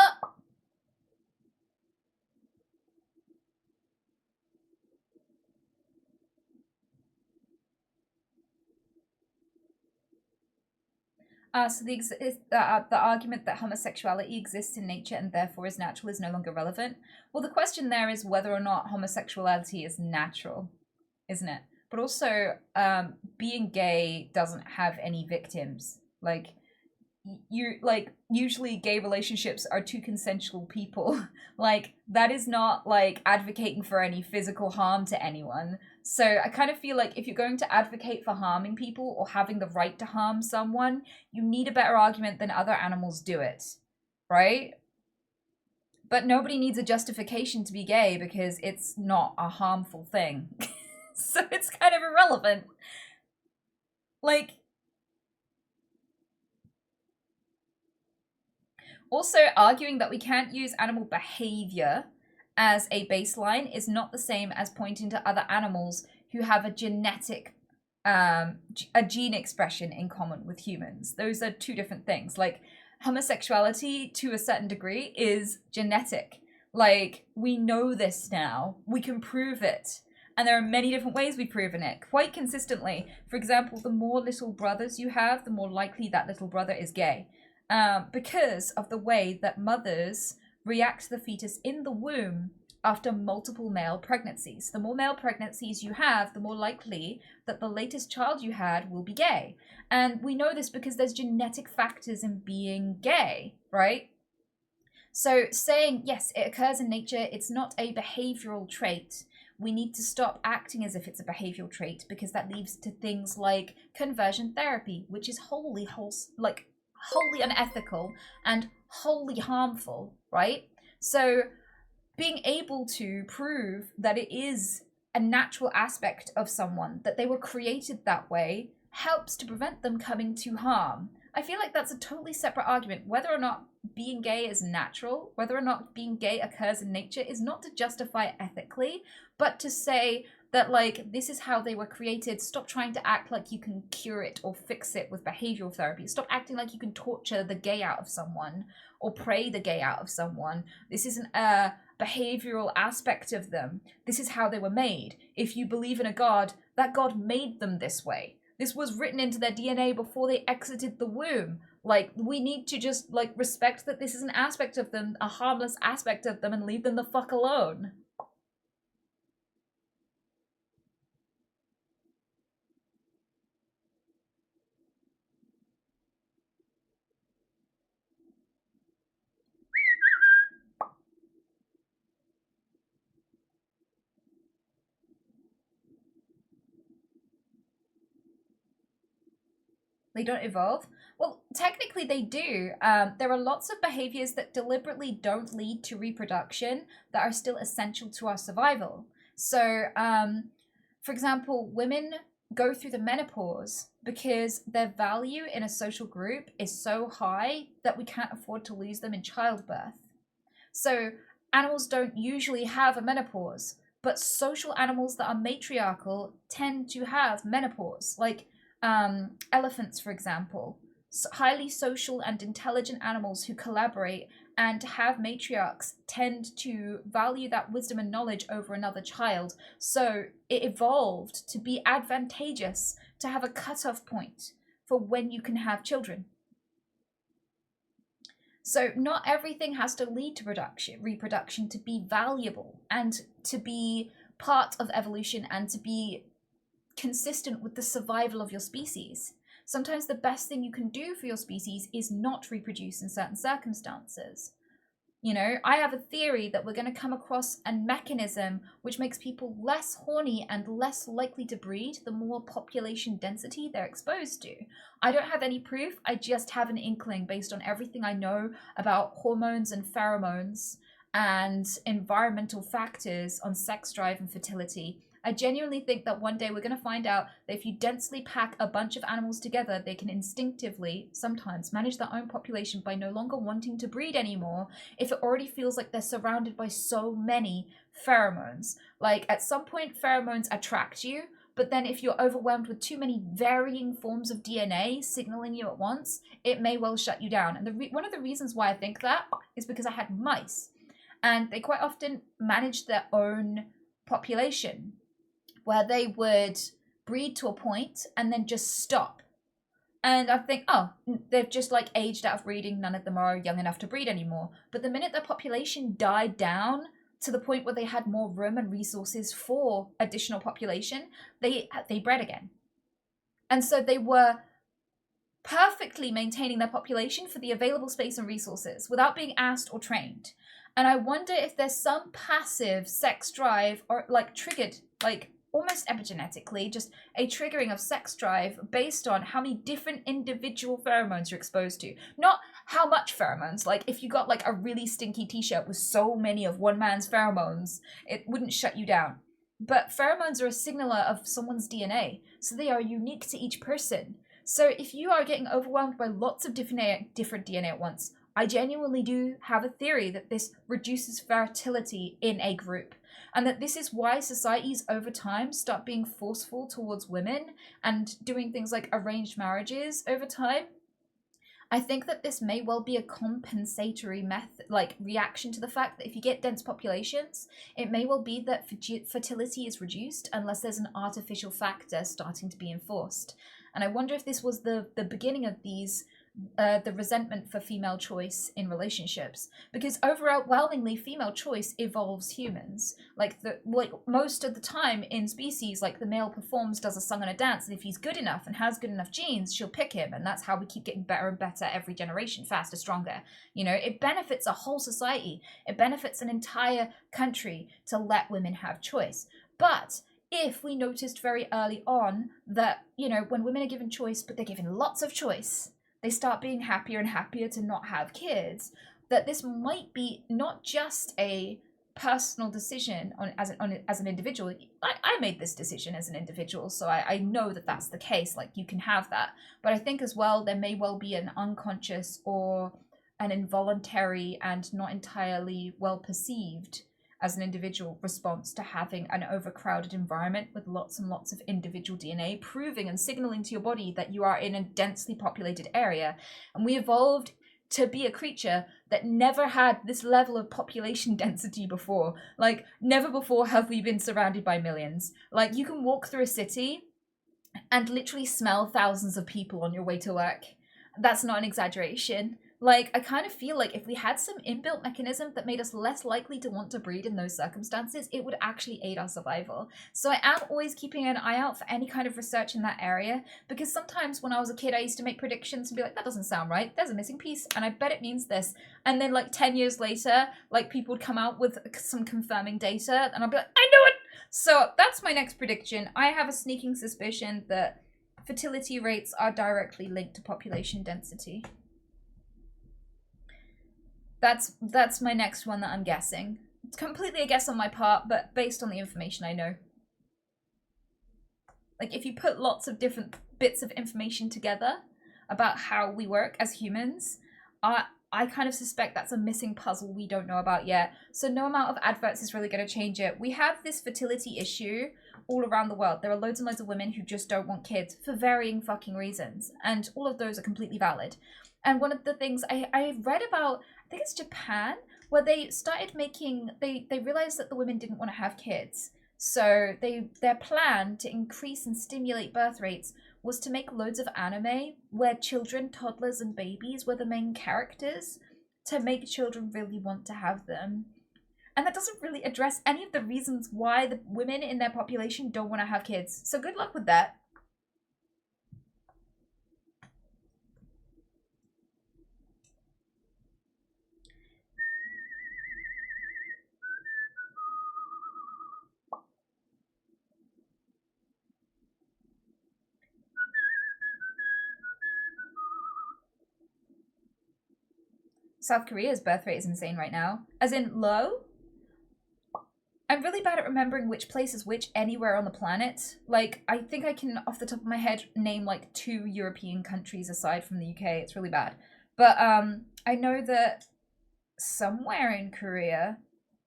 So the argument that homosexuality exists in nature and therefore is natural is no longer relevant. Well, the question there is whether or not homosexuality is natural, isn't it? But also, being gay doesn't have any victims. Like, usually gay relationships are two consensual people. Like, that is not, like, advocating for any physical harm to anyone. So I kind of feel like if you're going to advocate for harming people or having the right to harm someone, you need a better argument than other animals do it, right? But nobody needs a justification to be gay because it's not a harmful thing. So it's kind of irrelevant. Like, also arguing that we can't use animal behavior as a baseline is not the same as pointing to other animals who have a genetic a gene expression in common with humans. Those are two different things. Like, homosexuality to a certain degree is genetic. Like, we know this now. We can prove it. And there are many different ways we've proven it quite consistently. For example, the more little brothers you have, the more likely that little brother is gay. Because of the way that mothers react to the fetus in the womb after multiple male pregnancies. The more male pregnancies you have, the more likely that the latest child you had will be gay. And we know this because there's genetic factors in being gay, right? So saying, yes, it occurs in nature, it's not a behavioral trait. We need to stop acting as if it's a behavioral trait because that leads to things like conversion therapy, which is wholly unethical and wholly harmful, right? So being able to prove that it is a natural aspect of someone, that they were created that way, helps to prevent them coming to harm. I feel like that's a totally separate argument. Whether or not being gay is natural, whether or not being gay occurs in nature, is not to justify it ethically, but to say that like this is how they were created. Stop trying to act like you can cure it or fix it with behavioral therapy. Stop acting like you can torture the gay out of someone or pray the gay out of someone. This isn't a behavioral aspect of them. This is how they were made. If you believe in a god, that god made them this way. This was written into their DNA before they exited the womb. Like, we need to just, like, respect that this is an aspect of them, a harmless aspect of them, and leave them the fuck alone. They don't evolve? Well, technically they do. There are lots of behaviors that deliberately don't lead to reproduction that are still essential to our survival. So, for example, women go through the menopause because their value in a social group is so high that we can't afford to lose them in childbirth. So, animals don't usually have a menopause, but social animals that are matriarchal tend to have menopause. Like, elephants, for example, highly social and intelligent animals who collaborate and have matriarchs tend to value that wisdom and knowledge over another child. So it evolved to be advantageous to have a cutoff point for when you can have children. So not everything has to lead to reproduction to be valuable and to be part of evolution and to be consistent with the survival of your species. Sometimes the best thing you can do for your species is not reproduce in certain circumstances. You know, I have a theory that we're going to come across a mechanism which makes people less horny and less likely to breed the more population density they're exposed to. I don't have any proof, I just have an inkling based on everything I know about hormones and pheromones and environmental factors on sex drive and fertility. I genuinely think that one day we're going to find out that if you densely pack a bunch of animals together, they can instinctively sometimes manage their own population by no longer wanting to breed anymore if it already feels like they're surrounded by so many pheromones. Like, at some point, pheromones attract you, but then if you're overwhelmed with too many varying forms of DNA signaling you at once, it may well shut you down. And one of the reasons why I think that is because I had mice, and they quite often managed their own population, where they would breed to a point and then just stop. And I think, oh, they've just like aged out of breeding. None of them are young enough to breed anymore. But the minute their population died down to the point where they had more room and resources for additional population, they bred again. And so they were perfectly maintaining their population for the available space and resources without being asked or trained. And I wonder if there's some passive sex drive or like triggered, like almost epigenetically, just a triggering of sex drive based on how many different individual pheromones you're exposed to. Not how much pheromones. Like, if you got like a really stinky t-shirt with so many of one man's pheromones, it wouldn't shut you down. But pheromones are a signaler of someone's DNA, so they are unique to each person. So if you are getting overwhelmed by lots of different DNA at once, I genuinely do have a theory that this reduces fertility in a group. And that this is why societies over time start being forceful towards women and doing things like arranged marriages over time. I think that this may well be a compensatory method, like reaction to the fact that if you get dense populations, it may well be that fertility is reduced unless there's an artificial factor starting to be enforced. And I wonder if this was the beginning of these the resentment for female choice in relationships, because overwhelmingly female choice evolves humans. Like most of the time in species, like the male performs, does a song and a dance, and if he's good enough and has good enough genes, she'll pick him, and that's how we keep getting better and better every generation, faster, stronger. You know, it benefits a whole society. It benefits an entire country to let women have choice. But if we noticed very early on that, you know, when women are given choice, but they're given lots of choice, they start being happier and happier to not have kids, that this might be not just a personal decision as an individual. I made this decision as an individual, so I know that that's the case, like you can have that. But I think as well, there may well be an unconscious or an involuntary and not entirely well perceived as an individual response to having an overcrowded environment with lots and lots of individual DNA, proving and signaling to your body that you are in a densely populated area. And we evolved to be a creature that never had this level of population density before. Like, never before have we been surrounded by millions. Like, you can walk through a city and literally smell thousands of people on your way to work. That's not an exaggeration. Like, I kind of feel like if we had some inbuilt mechanism that made us less likely to want to breed in those circumstances, it would actually aid our survival. So I am always keeping an eye out for any kind of research in that area, because sometimes when I was a kid, I used to make predictions and be like, that doesn't sound right, there's a missing piece, and I bet it means this. And then like 10 years later, like people would come out with some confirming data, and I'll be like, I knew it! So that's my next prediction. I have a sneaking suspicion that fertility rates are directly linked to population density. That's my next one that I'm guessing. It's completely a guess on my part, but based on the information I know. Like, if you put lots of different bits of information together about how we work as humans, I kind of suspect that's a missing puzzle we don't know about yet. So no amount of adverts is really going to change it. We have this fertility issue all around the world. There are loads and loads of women who just don't want kids for varying fucking reasons. And all of those are completely valid. And one of the things I read about, I think it's Japan, where they started making, they realized that the women didn't want to have kids. So their plan to increase and stimulate birth rates was to make loads of anime where children, toddlers, and babies were the main characters to make children really want to have them. And that doesn't really address any of the reasons why the women in their population don't want to have kids. So good luck with that. South Korea's birth rate is insane right now. As in low? I'm really bad at remembering which place is which anywhere on the planet. Like, I think I can, off the top of my head, name like 2 European countries aside from the UK. It's really bad. But I know that somewhere in Korea,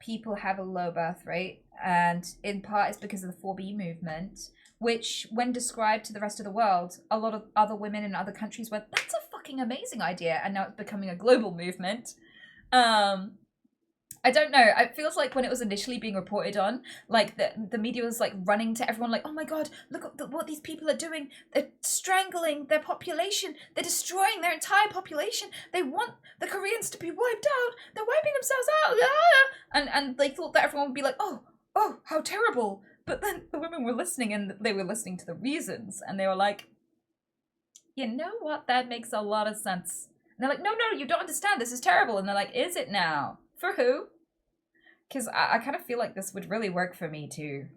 people have a low birth rate. And in part it's because of the 4B movement, which, when described to the rest of the world, a lot of other women in other countries went, that's a fucking amazing idea, and now it's becoming a global movement. I don't know, it feels like when it was initially being reported on, like the media was like running to everyone like, oh my god, look at what these people are doing, they're strangling their population, they're destroying their entire population, they want the Koreans to be wiped out, they're wiping themselves out, and they thought that everyone would be like, oh, how terrible. But then the women were listening, and they were listening to the reasons, and they were like, you know what, that makes a lot of sense. And they're like, no, you don't understand, this is terrible. And they're like, is it now? For who? Because I kind of feel like this would really work for me too.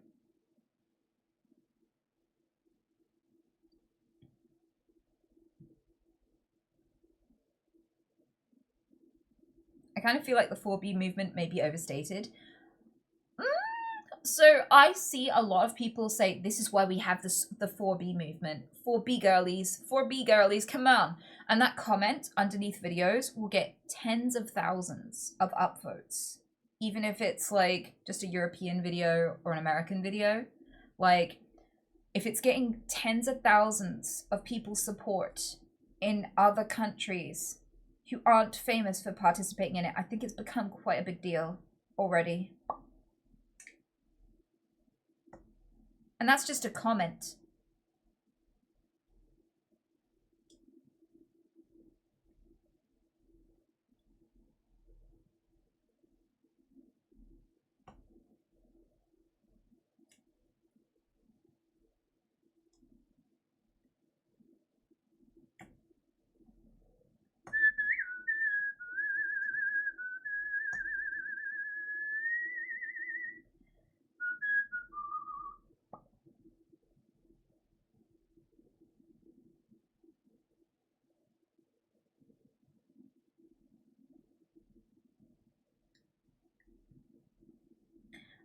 I kind of feel like the 4B movement may be overstated. So I see a lot of people say this is why we have the 4B movement. 4B girlies, come on. And that comment underneath videos will get tens of thousands of upvotes. Even if it's like just a European video or an American video. Like, if it's getting tens of thousands of people's support in other countries who aren't famous for participating in it, I think it's become quite a big deal already. And that's just a comment.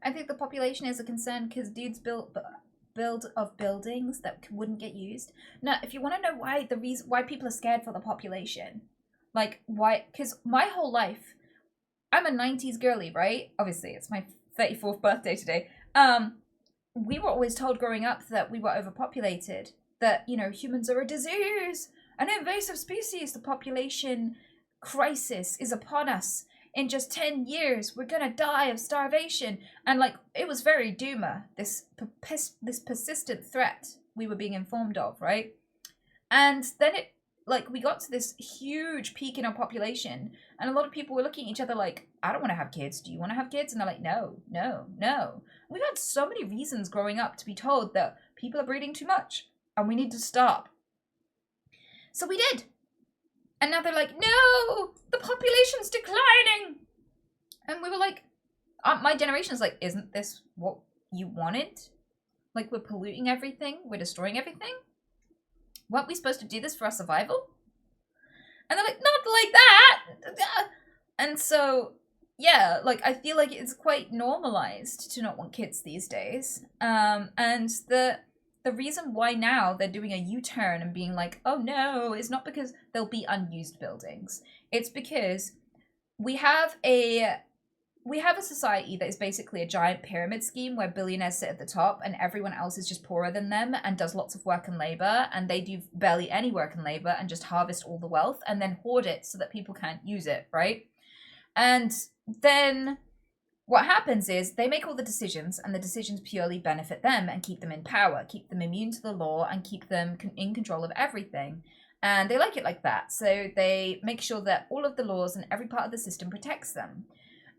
I think the population is a concern because dudes build of buildings that wouldn't get used. Now, if you want to know why why people are scared for the population, like why? Because my whole life, I'm a '90s girly, right? Obviously, it's my 34th birthday today. We were always told growing up that we were overpopulated, that, you know, humans are a disease, an invasive species, the population crisis is upon us. In just 10 years, we're gonna die of starvation. And, like, it was very doomer, this persistent threat we were being informed of, right? And then it, like, we got to this huge peak in our population, and a lot of people were looking at each other like, I don't want to have kids. Do you want to have kids? And they're like, no, no, no. We've had so many reasons growing up to be told that people are breeding too much, and we need to stop. So we did. And now they're like, no, the population's declining. And we were like, my generation's like, isn't this what you wanted? Like, we're polluting everything. We're destroying everything. Weren't we supposed to do this for our survival? And they're like, not like that. And so, yeah, like, I feel like it's quite normalized to not want kids these days. And the reason why now they're doing a U-turn and being like, oh no, is not because there'll be unused buildings. It's because we have a society that is basically a giant pyramid scheme where billionaires sit at the top and everyone else is just poorer than them and does lots of work and labor, and they do barely any work and labor and just harvest all the wealth and then hoard it so that people can't use it, right? And then what happens is they make all the decisions, and the decisions purely benefit them and keep them in power, keep them immune to the law, and keep them in control of everything. And they like it like that. So they make sure that all of the laws and every part of the system protects them.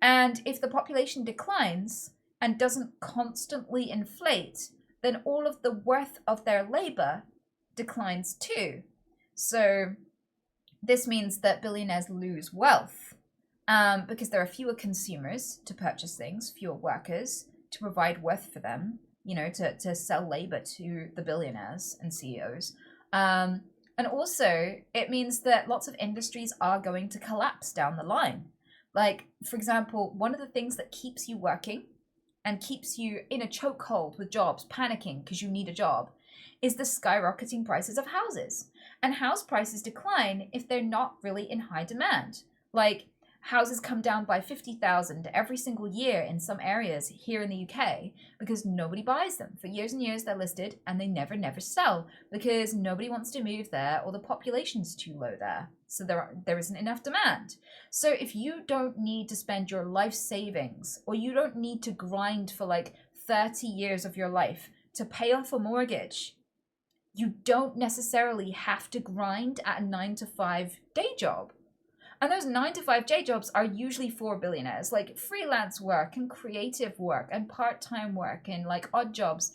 And if the population declines and doesn't constantly inflate, then all of the worth of their labor declines too. So this means that billionaires lose wealth. Because there are fewer consumers to purchase things, fewer workers to provide worth for them, you know, to sell labor to the billionaires and CEOs. And also, it means that lots of industries are going to collapse down the line. Like, for example, one of the things that keeps you working and keeps you in a chokehold with jobs, panicking because you need a job, is the skyrocketing prices of houses. And house prices decline if they're not really in high demand. Like, houses come down by 50,000 every single year in some areas here in the UK because nobody buys them. For years and years they're listed and they never sell because nobody wants to move there or the population's too low there. So there isn't enough demand. So if you don't need to spend your life savings, or you don't need to grind for like 30 years of your life to pay off a mortgage, you don't necessarily have to grind at a 9-to-5 day job. And those 9-to-5 day jobs are usually for billionaires, like freelance work and creative work and part-time work and like odd jobs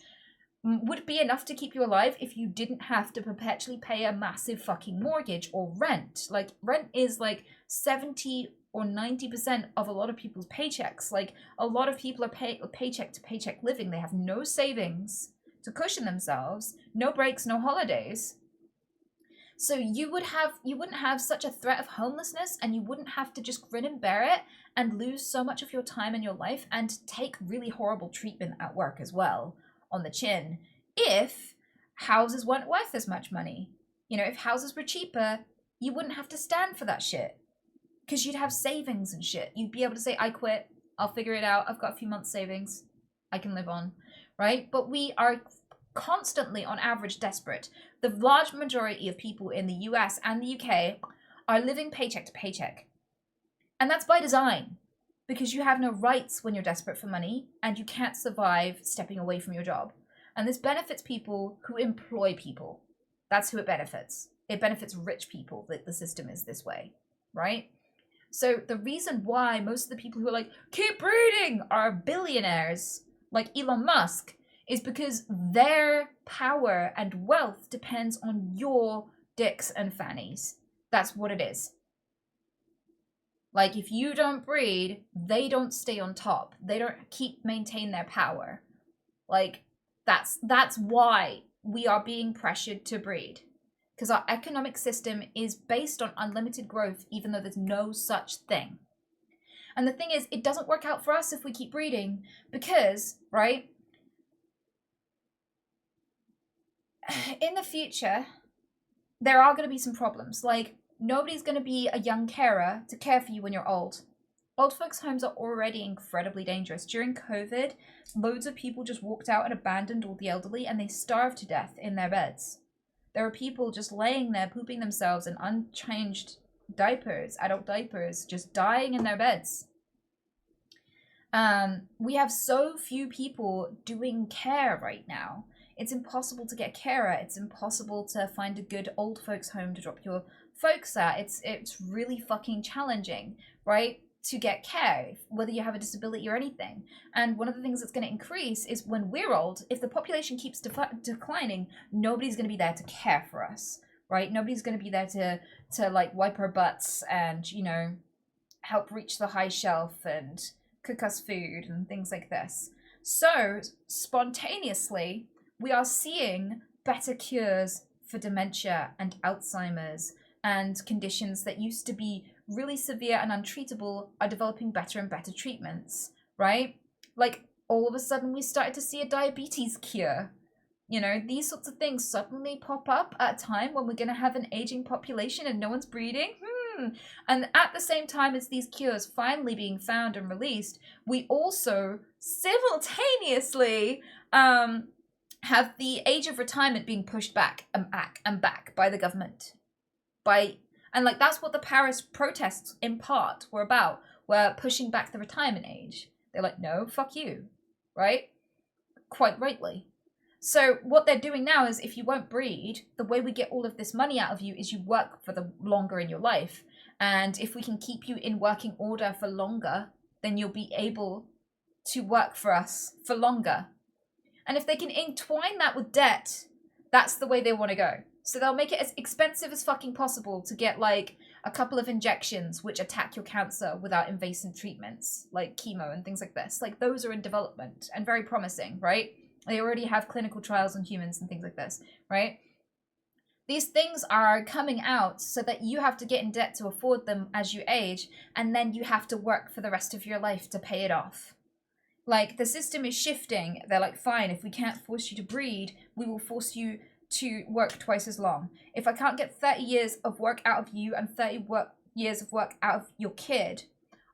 would be enough to keep you alive if you didn't have to perpetually pay a massive fucking mortgage or rent. Like, rent is like 70 or 90% of a lot of people's paychecks. Like, a lot of people are paycheck to paycheck living. They have no savings to cushion themselves, no breaks, no holidays. So you wouldn't have such a threat of homelessness, and you wouldn't have to just grin and bear it and lose so much of your time in your life and take really horrible treatment at work as well on the chin if houses weren't worth as much money. You know, if houses were cheaper, you wouldn't have to stand for that shit because you'd have savings and shit. You'd be able to say, I quit, I'll figure it out, I've got a few months savings, I can live on, right? But we are constantly, on average, desperate. The large majority of people in the US and the UK are living paycheck to paycheck. And that's by design, because you have no rights when you're desperate for money, and you can't survive stepping away from your job. And this benefits people who employ people. That's who it benefits. It benefits rich people that the system is this way, right? So the reason why most of the people who are like, keep breeding, are billionaires, like Elon Musk, is because their power and wealth depends on your dicks and fannies. That's what it is. Like, if you don't breed, they don't stay on top. They don't maintain their power. Like, that's why we are being pressured to breed. Because our economic system is based on unlimited growth, even though there's no such thing. And the thing is, it doesn't work out for us if we keep breeding, because, right, in the future, there are going to be some problems. Like, nobody's going to be a young carer to care for you when you're old. Old folks' homes are already incredibly dangerous. During COVID, loads of people just walked out and abandoned all the elderly, and they starved to death in their beds. There are people just laying there, pooping themselves in unchanged diapers, adult diapers, just dying in their beds. We have so few people doing care right now. It's impossible to get carer. It's impossible to find a good old folks home to drop your folks at. It's really fucking challenging, right? To get care, whether you have a disability or anything. And one of the things that's going to increase is when we're old, if the population keeps declining, nobody's going to be there to care for us, right? Nobody's going to be there to like wipe our butts and, you know, help reach the high shelf and cook us food and things like this. So spontaneously, we are seeing better cures for dementia and Alzheimer's, and conditions that used to be really severe and untreatable are developing better and better treatments, right? Like, all of a sudden we started to see a diabetes cure. You know, these sorts of things suddenly pop up at a time when we're going to have an aging population and no one's breeding. And at the same time as these cures finally being found and released, we also simultaneously have the age of retirement being pushed back and back by the government. And like, that's what the Paris protests in part were about, were pushing back the retirement age. They're like, no, fuck you, right? Quite rightly. So what they're doing now is, if you won't breed, the way we get all of this money out of you is you work for the longer in your life. And if we can keep you in working order for longer, then you'll be able to work for us for longer. And if they can entwine that with debt, that's the way they want to go. So they'll make it as expensive as fucking possible to get like a couple of injections which attack your cancer without invasive treatments, like chemo and things like this. Like, those are in development and very promising, right? They already have clinical trials on humans and things like this, right? These things are coming out so that you have to get in debt to afford them as you age, and then you have to work for the rest of your life to pay it off. Like, the system is shifting. They're like, fine, if we can't force you to breed, we will force you to work twice as long. If I can't get 30 years of work out of you and 30 years of work out of your kid,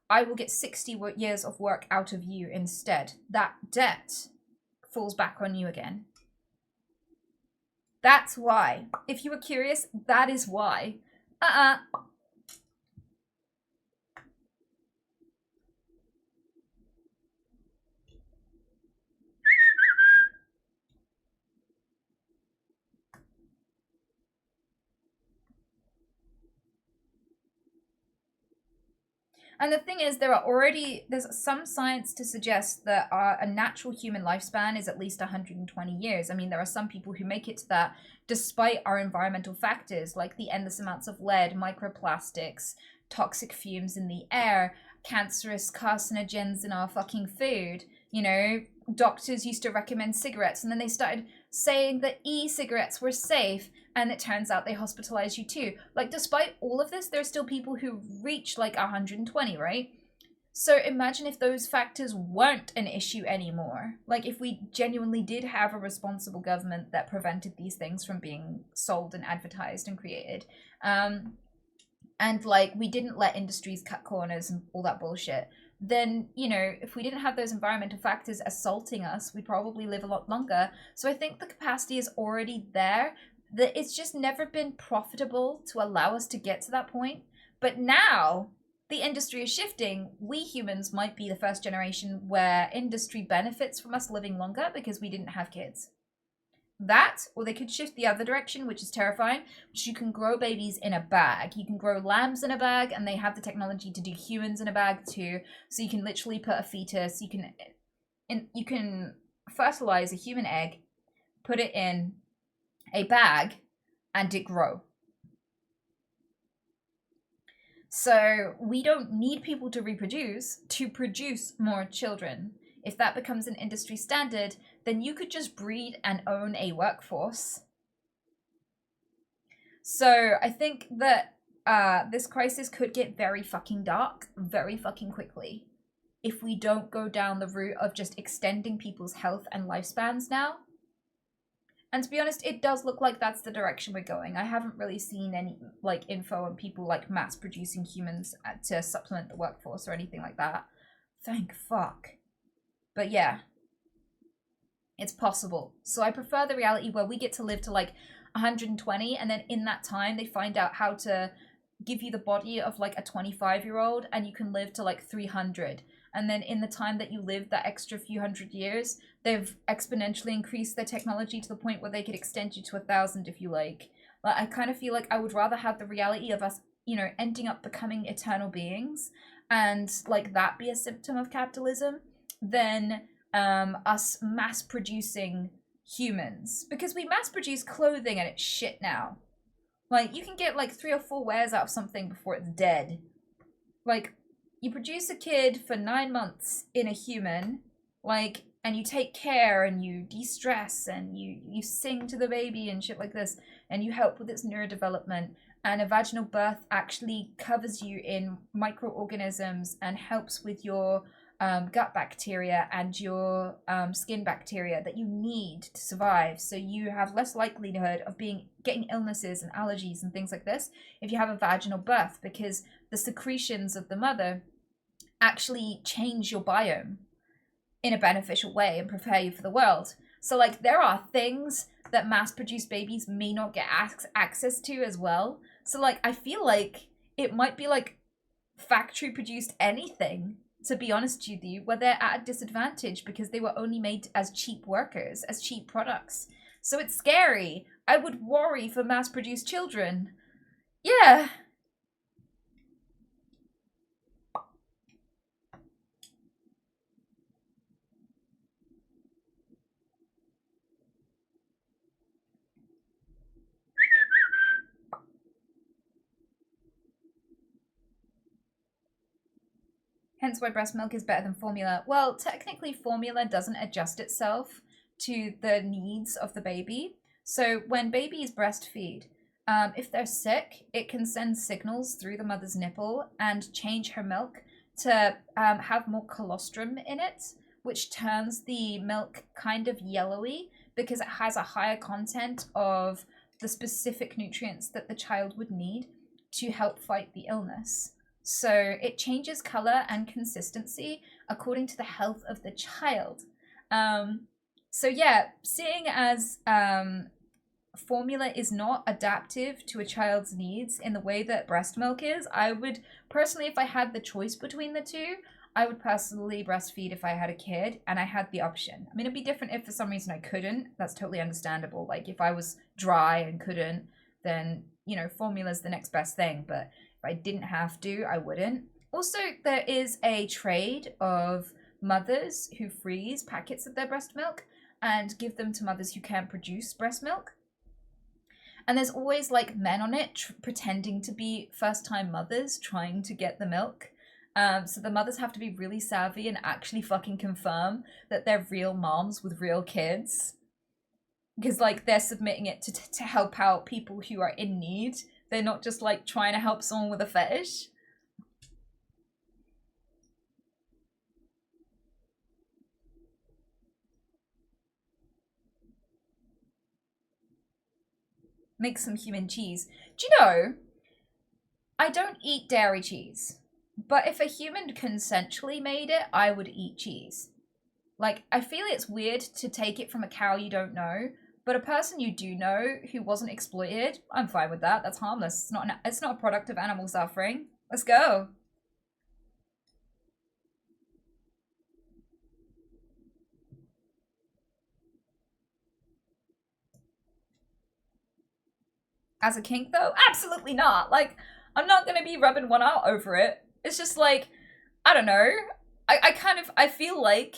I will get 60 years of work out of you instead. That debt falls back on you again. That's why. If you were curious, that is why. And the thing is, there's some science to suggest that a natural human lifespan is at least 120 years. I mean, there are some people who make it to that despite our environmental factors, like the endless amounts of lead, microplastics, toxic fumes in the air, cancerous carcinogens in our fucking food. You know, doctors used to recommend cigarettes, and then they started saying that e-cigarettes were safe, and it turns out they hospitalize you too. Like, despite all of this, there are still people who reach like 120, right? So imagine if those factors weren't an issue anymore. Like, if we genuinely did have a responsible government that prevented these things from being sold and advertised and created. And like, we didn't let industries cut corners and all that bullshit. Then, you know, if we didn't have those environmental factors assaulting us, we'd probably live a lot longer. So I think the capacity is already there. That it's just never been profitable to allow us to get to that point. But now the industry is shifting. We humans might be the first generation where industry benefits from us living longer because we didn't have kids. That, or they could shift the other direction, which is terrifying, which you can grow babies in a bag. You can grow lambs in a bag, and they have the technology to do humans in a bag too. So you can literally put a fetus, you can fertilize a human egg, put it in a bag, and it grow. So we don't need people to reproduce to produce more children. If that becomes an industry standard, then you could just breed and own a workforce. So I think that this crisis could get very fucking dark very fucking quickly if we don't go down the route of just extending people's health and lifespans now. And to be honest, it does look like that's the direction we're going. I haven't really seen any like info on people like mass producing humans to supplement the workforce or anything like that. Thank fuck. But yeah, it's possible. So I prefer the reality where we get to live to like 120, and then in that time they find out how to give you the body of like a 25-year-old, and you can live to like 300. And then in the time that you live, that extra few hundred years, they've exponentially increased their technology to the point where they could extend you to 1,000 if you like. Like, I kind of feel like I would rather have the reality of us, you know, ending up becoming eternal beings, and like that be a symptom of capitalism, than us mass producing humans. Because we mass produce clothing and it's shit now. Like, you can get like 3 or 4 wears out of something before it's dead. Like, you produce a kid for 9 months in a human, like, and you take care and you de-stress and you sing to the baby and shit like this, and you help with its neurodevelopment, and a vaginal birth actually covers you in microorganisms and helps with your gut bacteria and your skin bacteria that you need to survive, so you have less likelihood of getting illnesses and allergies and things like this if you have a vaginal birth, because the secretions of the mother actually change your biome in a beneficial way and prepare you for the world. So like, there are things that mass-produced babies may not get access to as well. So like, I feel like it might be like factory-produced anything, to be honest with you, where they're at a disadvantage because they were only made as cheap workers, as cheap products. So it's scary. I would worry for mass-produced children. Yeah. Hence why breast milk is better than formula. Well, technically formula doesn't adjust itself to the needs of the baby. So when babies breastfeed, if they're sick, it can send signals through the mother's nipple and change her milk to have more colostrum in it, which turns the milk kind of yellowy because it has a higher content of the specific nutrients that the child would need to help fight the illness. So it changes color and consistency according to the health of the child. So yeah, seeing as formula is not adaptive to a child's needs in the way that breast milk is, I would personally, if I had the choice between the two, I would personally breastfeed if I had a kid and I had the option. I mean, it'd be different if for some reason I couldn't. That's totally understandable. Like, if I was dry and couldn't, then, you know, formula's the next best thing. But I didn't have to, I wouldn't. Also, there is a trade of mothers who freeze packets of their breast milk and give them to mothers who can't produce breast milk. And there's always like men on it pretending to be first-time mothers trying to get the milk. So the mothers have to be really savvy and actually fucking confirm that they're real moms with real kids. Because like, they're submitting it to help out people who are in need. They're not just like trying to help someone with a fetish. Make some human cheese. Do you know, I don't eat dairy cheese, but if a human consensually made it, I would eat cheese. Like, I feel it's weird to take it from a cow you don't know, but a person you do know who wasn't exploited, I'm fine with that. That's harmless. It's not a product of animal suffering. Let's go. As a kink, though? Absolutely not. Like, I'm not gonna be rubbing one out over it. It's just like, I don't know. I feel like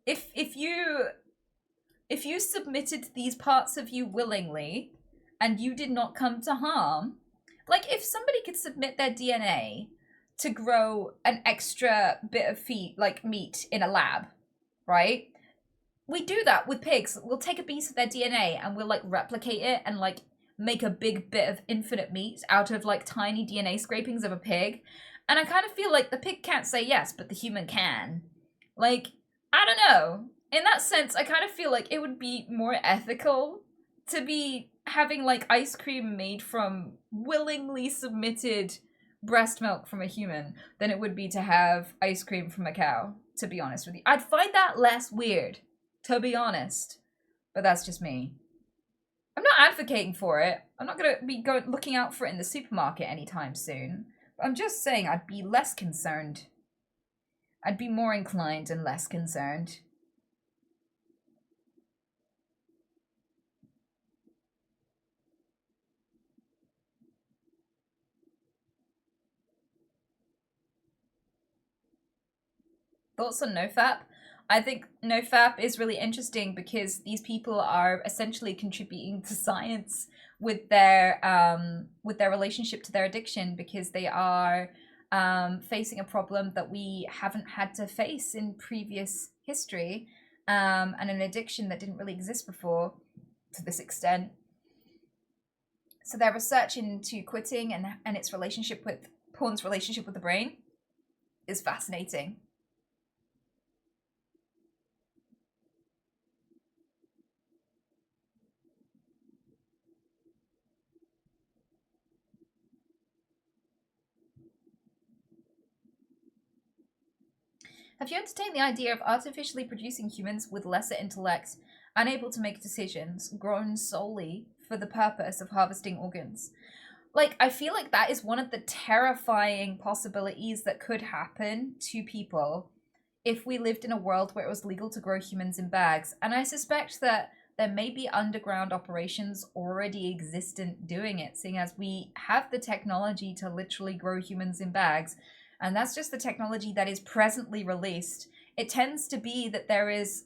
if you submitted these parts of you willingly and you did not come to harm, like, if somebody could submit their DNA to grow an extra bit of meat in a lab, right? We do that with pigs. We'll take a piece of their DNA and we'll like replicate it and like make a big bit of infinite meat out of like tiny DNA scrapings of a pig. And I kind of feel like the pig can't say yes, but the human can. Like, I don't know. In that sense, I kind of feel like it would be more ethical to be having like ice cream made from willingly submitted breast milk from a human than it would be to have ice cream from a cow, to be honest with you. I'd find that less weird, to be honest. But that's just me. I'm not advocating for it. I'm not going to be looking out for it in the supermarket anytime soon. But I'm just saying I'd be less concerned. I'd be more inclined and less concerned. Thoughts on NoFap? I think NoFap is really interesting because these people are essentially contributing to science with their relationship to their addiction, because they are facing a problem that we haven't had to face in previous history, and an addiction that didn't really exist before to this extent. So their research into quitting and its relationship with porn's relationship with the brain is fascinating. Have you entertained the idea of artificially producing humans with lesser intellect, unable to make decisions, grown solely for the purpose of harvesting organs? Like, I feel like that is one of the terrifying possibilities that could happen to people if we lived in a world where it was legal to grow humans in bags. And I suspect that there may be underground operations already existent doing it, seeing as we have the technology to literally grow humans in bags. And that's just the technology that is presently released. It tends to be that there is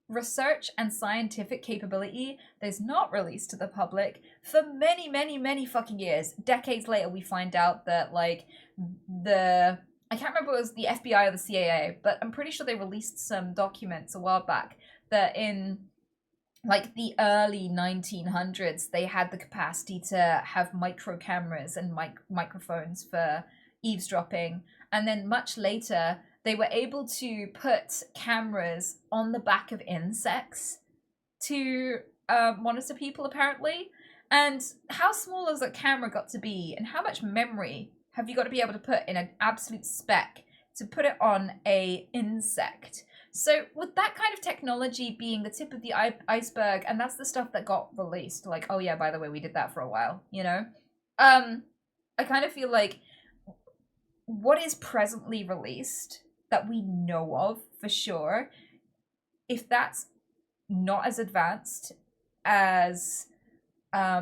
research and scientific capability that is not released to the public for many, many, many fucking years. Decades later, we find out that, like, I can't remember if it was the FBI or the CIA, but I'm pretty sure they released some documents a while back that in, like, the early 1900s, they had the capacity to have micro cameras and microphones for eavesdropping. And then much later, they were able to put cameras on the back of insects to monitor people, apparently. And how small has a camera got to be? And how much memory have you got to be able to put in an absolute speck to put it on a insect? So with that kind of technology being the tip of the iceberg, and that's the stuff that got released, like, oh yeah, by the way, we did that for a while, you know? I kind of feel like what is presently released that we know of for sure, if that's not as advanced as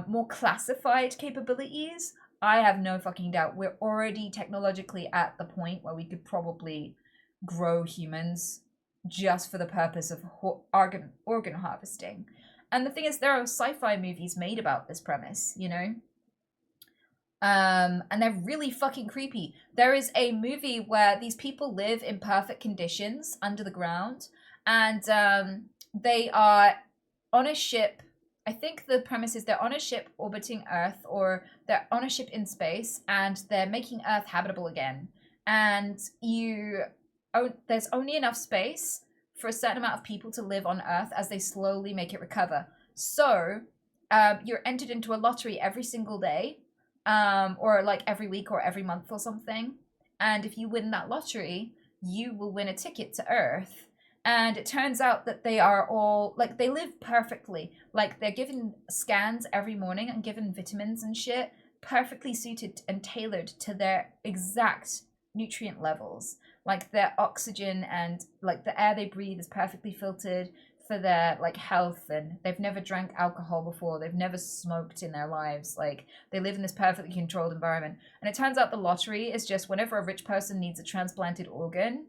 more classified capabilities, I have no fucking doubt we're already technologically at the point where we could probably grow humans just for the purpose of organ harvesting. And the thing is, there are sci-fi movies made about this premise, you know? And they're really fucking creepy. There is a movie where these people live in perfect conditions under the ground, and they are on a ship. I think the premise is they're on a ship orbiting Earth, or they're on a ship in space, and they're making Earth habitable again. And there's only enough space for a certain amount of people to live on Earth as they slowly make it recover. So you're entered into a lottery every single day, or like every week or every month or something. And if you win that lottery, you will win a ticket to Earth. And it turns out that they are all, like, they live perfectly. Like, they're given scans every morning and given vitamins and shit, perfectly suited and tailored to their exact nutrient levels. Like, their oxygen and, like, the air they breathe is perfectly filtered for their, like, health, and they've never drank alcohol before, they've never smoked in their lives. Like, they live in this perfectly controlled environment. And it turns out the lottery is just whenever a rich person needs a transplanted organ,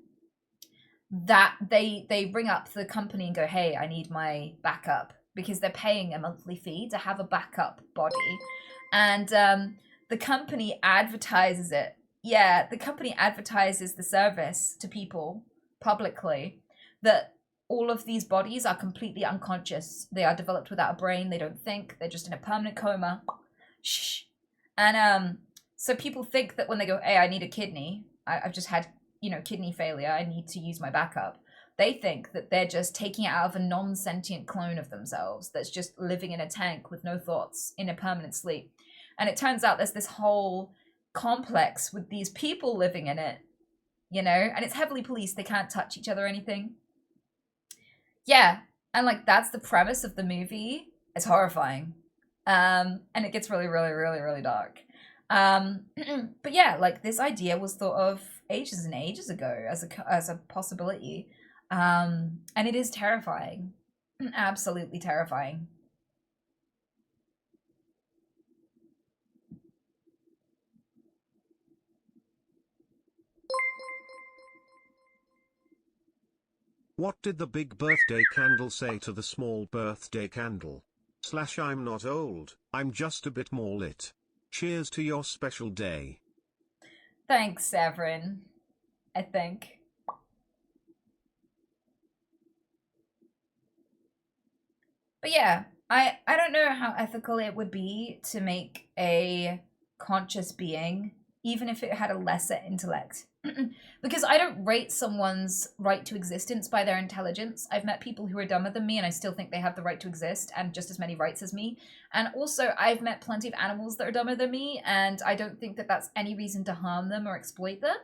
that they ring up the company and go, hey, I need my backup, because they're paying a monthly fee to have a backup body. And the company advertises it. Yeah, the company advertises the service to people publicly, that all of these bodies are completely unconscious. They are developed without a brain. They don't think. They're just in a permanent coma. Shh. And so people think that when they go, hey, I need a kidney, I've just had, kidney failure, I need to use my backup. They think that they're just taking it out of a non-sentient clone of themselves that's just living in a tank with no thoughts in a permanent sleep. And it turns out there's this whole complex with these people living in it, you know, and it's heavily policed. They can't touch each other or anything. Yeah, and like that's the premise of the movie. It's horrifying. And it gets really, really, really, really dark. But yeah, like this idea was thought of ages and ages ago as a possibility. And it is terrifying. Absolutely terrifying. What did the big birthday candle say to the small birthday candle? / I'm not old, I'm just a bit more lit. Cheers to your special day. Thanks, Severin. I think. But yeah, I don't know how ethical it would be to make a conscious being, even if it had a lesser intellect. Because I don't rate someone's right to existence by their intelligence. I've met people who are dumber than me and I still think they have the right to exist and just as many rights as me. And also I've met plenty of animals that are dumber than me and I don't think that that's any reason to harm them or exploit them.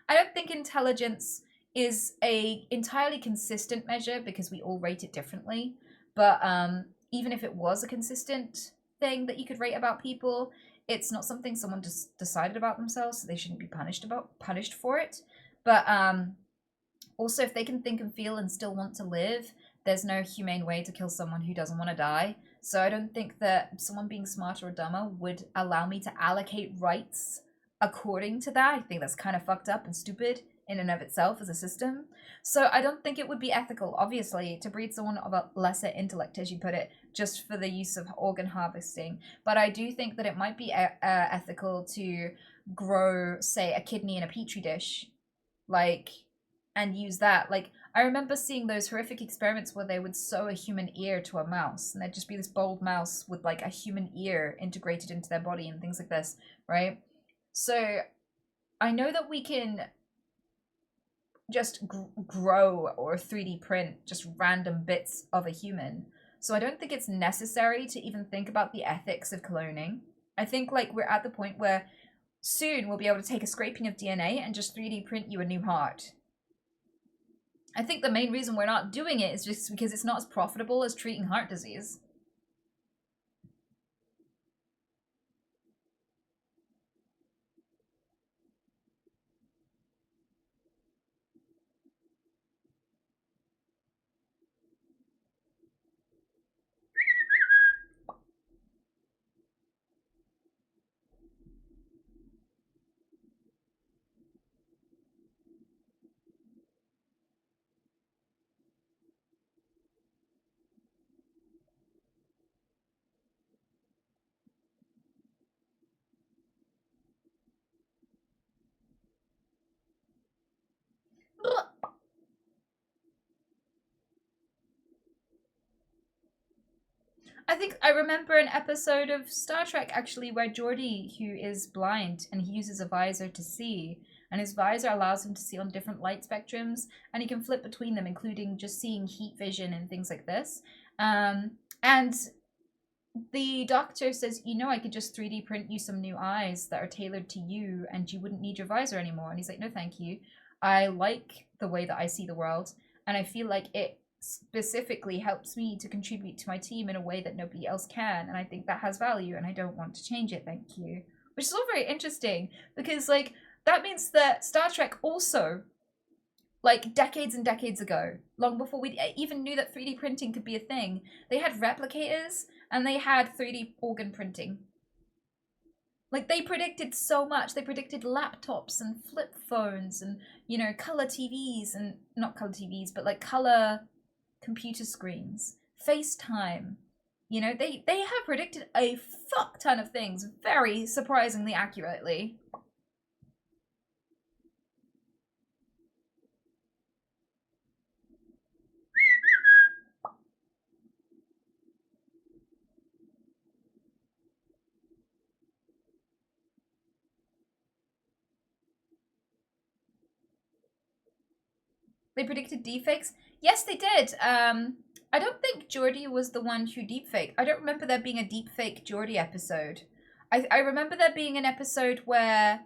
I don't think intelligence is a entirely consistent measure because we all rate it differently. But even if it was a consistent thing that you could rate about people, it's not something someone just decided about themselves, so they shouldn't be punished for it. But also, if they can think and feel and still want to live, there's no humane way to kill someone who doesn't want to die. So I don't think that someone being smarter or dumber would allow me to allocate rights according to that. I think that's kind of fucked up and stupid in and of itself as a system. So I don't think it would be ethical, obviously, to breed someone of a lesser intellect, as you put it, just for the use of organ harvesting. But I do think that it might be ethical to grow, say, a kidney in a petri dish, like, and use that. Like, I remember seeing those horrific experiments where they would sew a human ear to a mouse, and there'd just be this bald mouse with, like, a human ear integrated into their body and things like this, right? So I know that we can just grow or 3D print just random bits of a human. So I don't think it's necessary to even think about the ethics of cloning. I think like we're at the point where soon we'll be able to take a scraping of DNA and just 3D print you a new heart. I think the main reason we're not doing it is just because it's not as profitable as treating heart disease. I think I remember an episode of Star Trek actually where Geordi, who is blind and he uses a visor to see, and his visor allows him to see on different light spectrums, and he can flip between them, including just seeing heat vision and things like this. And the doctor says, you know, I could just 3D print you some new eyes that are tailored to you and you wouldn't need your visor anymore. And he's like, no, thank you. I like the way that I see the world. And I feel like it specifically helps me to contribute to my team in a way that nobody else can. And I think that has value and I don't want to change it. Thank you. Which is all very interesting because like that means that Star Trek also, like decades and decades ago, long before we even knew that 3D printing could be a thing, they had replicators and they had 3D organ printing. Like they predicted so much. They predicted laptops and flip phones and, you know, color TVs and not color TVs, but like color computer screens, FaceTime. You know, they have predicted a fuck ton of things very surprisingly accurately. They predicted deepfakes? Yes, they did. I don't think Geordie was the one who deepfaked. I don't remember there being a deepfake Geordie episode. I remember there being an episode where,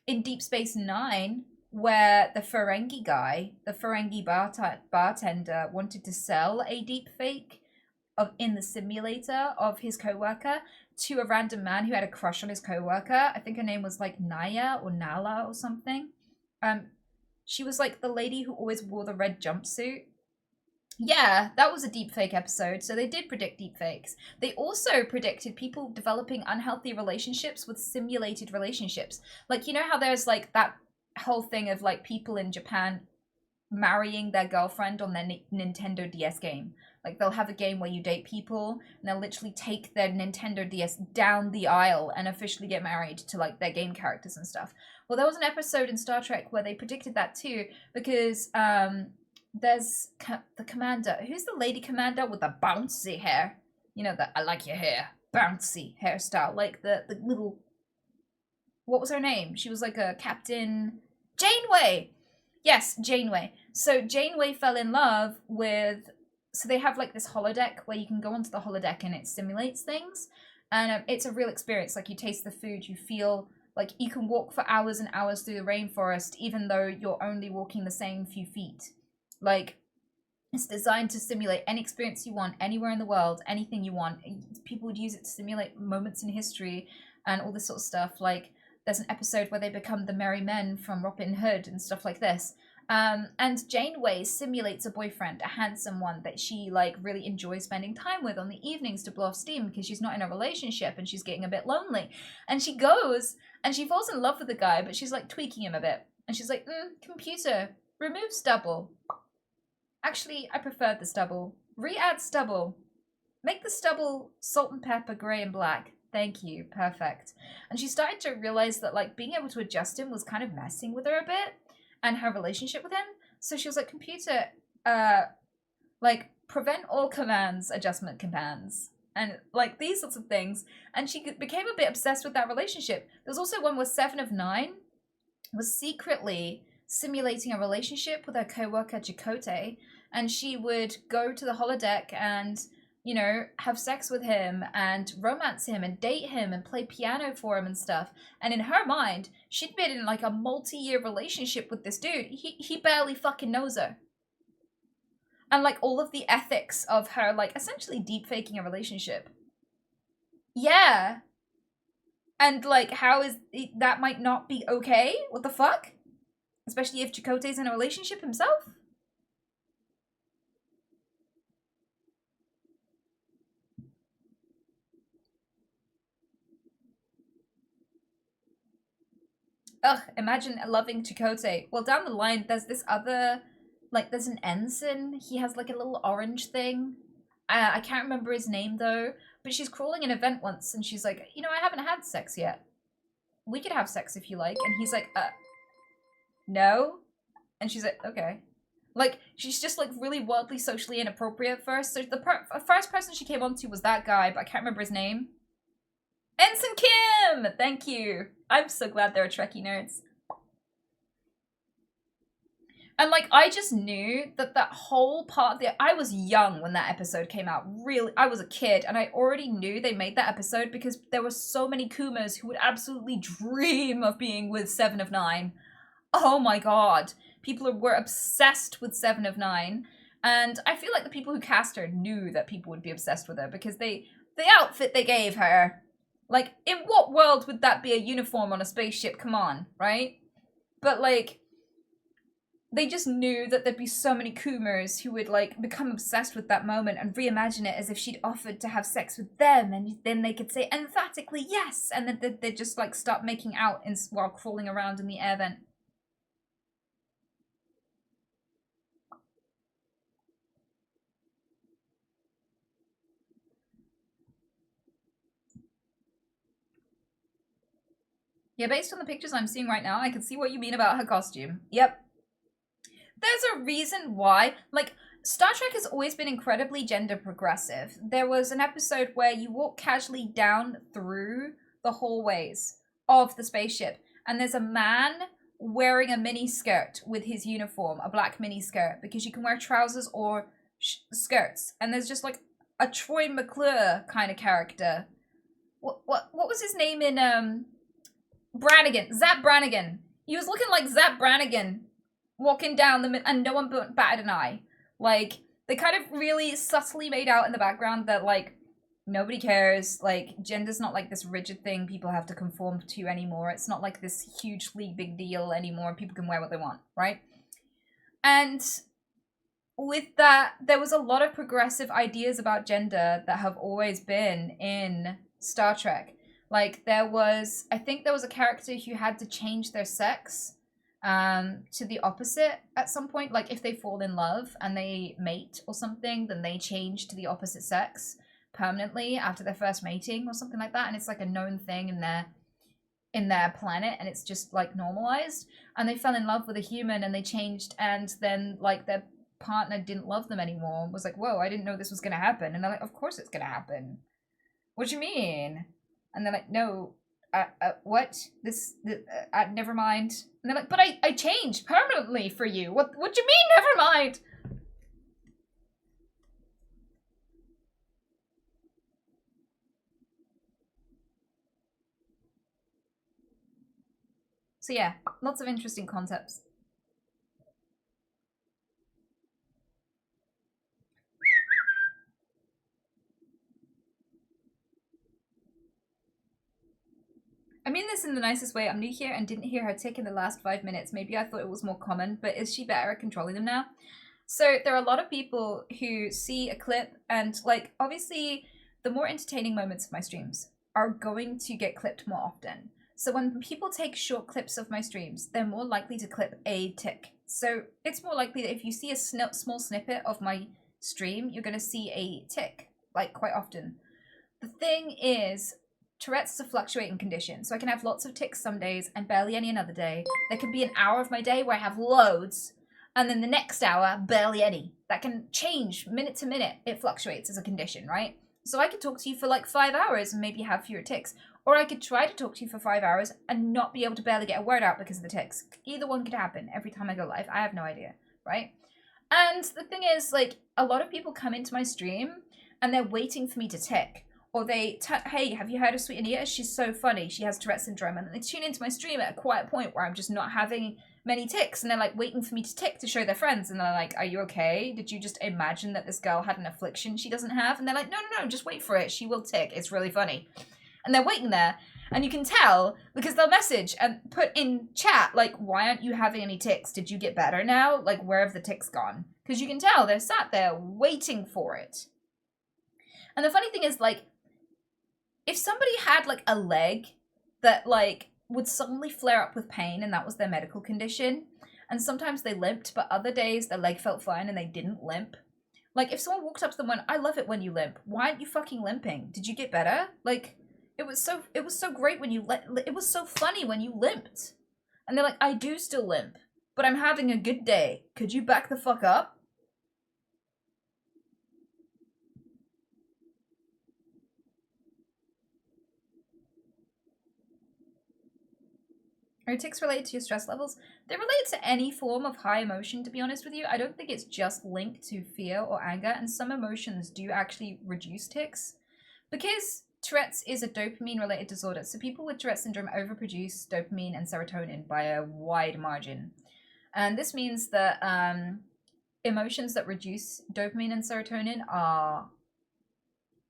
in Deep Space Nine, where the Ferengi guy, the Ferengi bartender, wanted to sell a deepfake in the simulator of his coworker to a random man who had a crush on his coworker. I think her name was like Naya or Nala or something. She was like the lady who always wore the red jumpsuit. Yeah, that was a deepfake episode, so they did predict deepfakes. They also predicted people developing unhealthy relationships with simulated relationships. Like, you know how there's like that whole thing of like people in Japan marrying their girlfriend on their Nintendo DS game. Like, they'll have a game where you date people, and they'll literally take their Nintendo DS down the aisle and officially get married to like their game characters and stuff. Well, there was an episode in Star Trek where they predicted that too, because there's the commander. Who's the lady commander with the bouncy hair? You know, that I like your hair. Bouncy hairstyle. Like the little... What was her name? She was like a Captain... Janeway! Yes, Janeway. So Janeway fell in love with... So they have like this holodeck where you can go onto the holodeck and it simulates things. And it's a real experience. Like, you taste the food, you feel... Like, you can walk for hours and hours through the rainforest even though you're only walking the same few feet. Like, it's designed to simulate any experience you want, anywhere in the world, anything you want. People would use it to simulate moments in history and all this sort of stuff. Like, there's an episode where they become the merry men from Robin Hood and stuff like this. And Janeway simulates a boyfriend, a handsome one that she, like, really enjoys spending time with on the evenings to blow off steam because she's not in a relationship and she's getting a bit lonely. And she goes and she falls in love with the guy, but she's, like, tweaking him a bit. And she's like, computer, remove stubble. Actually, I preferred the stubble. Re-add stubble. Make the stubble salt and pepper, grey and black. Thank you. Perfect. And she started to realize that, like, being able to adjust him was kind of messing with her a bit and her relationship with him. So she was like, computer, like, prevent all commands, adjustment commands. And, like, these sorts of things. And she became a bit obsessed with that relationship. There's also one where 7 of 9 was secretly simulating a relationship with her co-worker Chakotay, and she would go to the holodeck and, you know, have sex with him and romance him and date him and play piano for him and stuff. And in her mind, she'd been in like a multi-year relationship with this dude. He barely fucking knows her. And like all of the ethics of her, like, essentially deep faking a relationship. Yeah. And like, how is that might not be okay? What the fuck? Especially if Chakotay's in a relationship himself? Ugh, imagine loving Chakotay. Well, down the line, there's this other... Like, there's an ensign. He has, like, a little orange thing. I can't remember his name, though. But she's crawling an event once, and she's like, you know, I haven't had sex yet. We could have sex if you like. And he's like, no? And she's like, okay. Like, she's just, like, really wildly socially inappropriate at first. So the first person she came on to was that guy, but I can't remember his name. Ensign Kim! Thank you. I'm so glad there are Trekkie nerds. And, like, I just knew that that whole part... I was young when that episode came out. Really, I was a kid, and I already knew they made that episode because there were so many Kumas who would absolutely dream of being with 7 of 9. Oh my god. People were obsessed with 7 of 9. And I feel like the people who cast her knew that people would be obsessed with her because the outfit they gave her... Like, in what world would that be a uniform on a spaceship? Come on, right? But, like, they just knew that there'd be so many Kumars who would, like, become obsessed with that moment and reimagine it as if she'd offered to have sex with them, and then they could say emphatically yes, and then they'd just, like, start making out while crawling around in the air vent. Yeah, based on the pictures I'm seeing right now, I can see what you mean about her costume. Yep. There's a reason why. Like, Star Trek has always been incredibly gender progressive. There was an episode where you walk casually down through the hallways of the spaceship, and there's a man wearing a mini skirt with his uniform, a black mini skirt, because you can wear trousers or skirts. And there's just like a Troy McClure kind of character. What was his name in Brannigan? Zap Brannigan. He was looking like Zap Brannigan walking down and no one batted an eye. Like, they kind of really subtly made out in the background that, like, nobody cares. Like, gender's not like this rigid thing people have to conform to anymore. It's not like this hugely big deal anymore. People can wear what they want, right? And with that, there was a lot of progressive ideas about gender that have always been in Star Trek. Like, I think there was a character who had to change their sex to the opposite at some point. Like, if they fall in love and they mate or something, then they change to the opposite sex permanently after their first mating or something like that. And it's like a known thing in their planet, and it's just like normalized. And they fell in love with a human and they changed, and then like their partner didn't love them anymore and was like, whoa, I didn't know this was gonna happen. And they're like, of course it's gonna happen. What do you mean? And they're like, no, what? Never mind. And they're like, but I changed permanently for you. What do you mean, never mind? So yeah, lots of interesting concepts. I mean this in the nicest way. I'm new here and didn't hear her tick in the last 5 minutes. Maybe I thought it was more common, but is she better at controlling them now? So there are a lot of people who see a clip and, like, obviously the more entertaining moments of my streams are going to get clipped more often. So when people take short clips of my streams, they're more likely to clip a tick. So it's more likely that if you see a small snippet of my stream, you're going to see a tick, like, quite often. The thing is, Tourette's is a fluctuating condition, so I can have lots of tics some days and barely any another day. There can be an hour of my day where I have loads, and then the next hour, barely any. That can change minute to minute. It fluctuates as a condition, right? So I could talk to you for like 5 hours and maybe have fewer tics. Or I could try to talk to you for 5 hours and not be able to barely get a word out because of the tics. Either one could happen every time I go live. I have no idea, right? And the thing is, like, a lot of people come into my stream and they're waiting for me to tick. Or they, hey, have you heard of Sweet Anita? She's so funny. She has Tourette syndrome. And then they tune into my stream at a quiet point where I'm just not having many tics. And they're like waiting for me to tick to show their friends. And they're like, are you okay? Did you just imagine that this girl had an affliction she doesn't have? And they're like, no, just wait for it. She will tick. It's really funny. And they're waiting there. And you can tell because they'll message and put in chat, like, why aren't you having any tics? Did you get better now? Like, where have the tics gone? Because you can tell they're sat there waiting for it. And the funny thing is, like, if somebody had, like, a leg that, like, would suddenly flare up with pain and that was their medical condition, and sometimes they limped, but other days their leg felt fine and they didn't limp. Like, if someone walked up to them and went, I love it when you limp. Why aren't you fucking limping? Did you get better? Like, it was so great when you it was so funny when you limped. And they're like, I do still limp, but I'm having a good day. Could you back the fuck up? Are tics related to your stress levels? They're related to any form of high emotion, to be honest with you. I don't think it's just linked to fear or anger, and some emotions do actually reduce tics. Because Tourette's is a dopamine-related disorder, so people with Tourette syndrome overproduce dopamine and serotonin by a wide margin. And this means that emotions that reduce dopamine and serotonin are,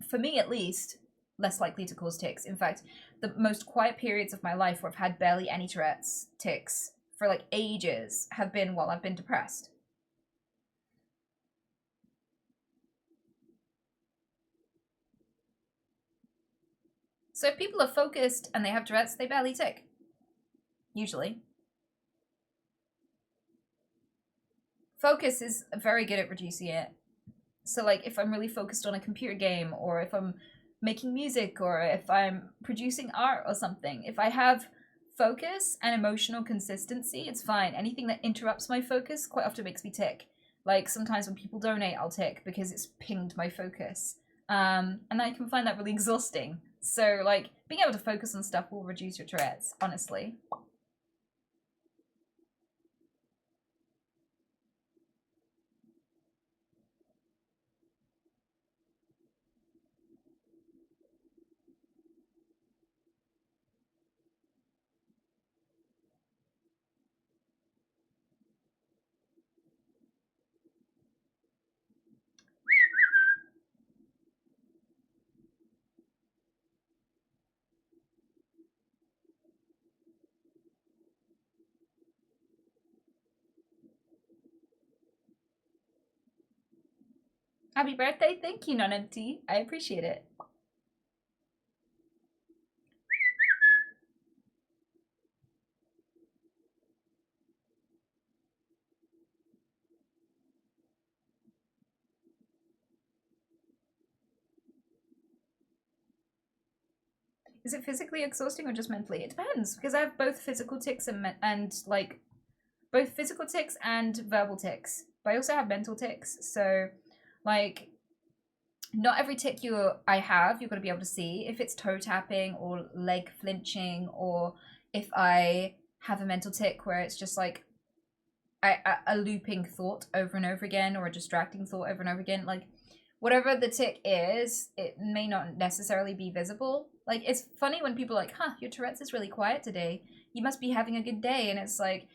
for me at least, less likely to cause tics. In fact, the most quiet periods of my life where I've had barely any Tourette's tics for like ages have been while I've been depressed. So if people are focused and they have Tourette's, they barely tic. Usually. Focus is very good at reducing it. So like if I'm really focused on a computer game, or if I'm making music, or if I'm producing art or something, if I have focus and emotional consistency, it's fine. Anything that interrupts my focus quite often makes me tick. Like sometimes when people donate, I'll tick because it's pinged my focus. And I can find that really exhausting. So like being able to focus on stuff will reduce your Tourette's, honestly. Happy birthday. Thank you, non-empty. I appreciate it. Is it physically exhausting or just mentally? It depends, because I have both physical tics and like both physical tics and verbal tics. But I also have mental tics, so like not every tic I have you're gonna be able to see. If it's toe tapping or leg flinching, or if I have a mental tic where it's just like a looping thought over and over again, or a distracting thought over and over again, like whatever the tic is, it may not necessarily be visible. Like, it's funny when people are like, huh, your Tourette's is really quiet today. You must be having a good day. And it's like,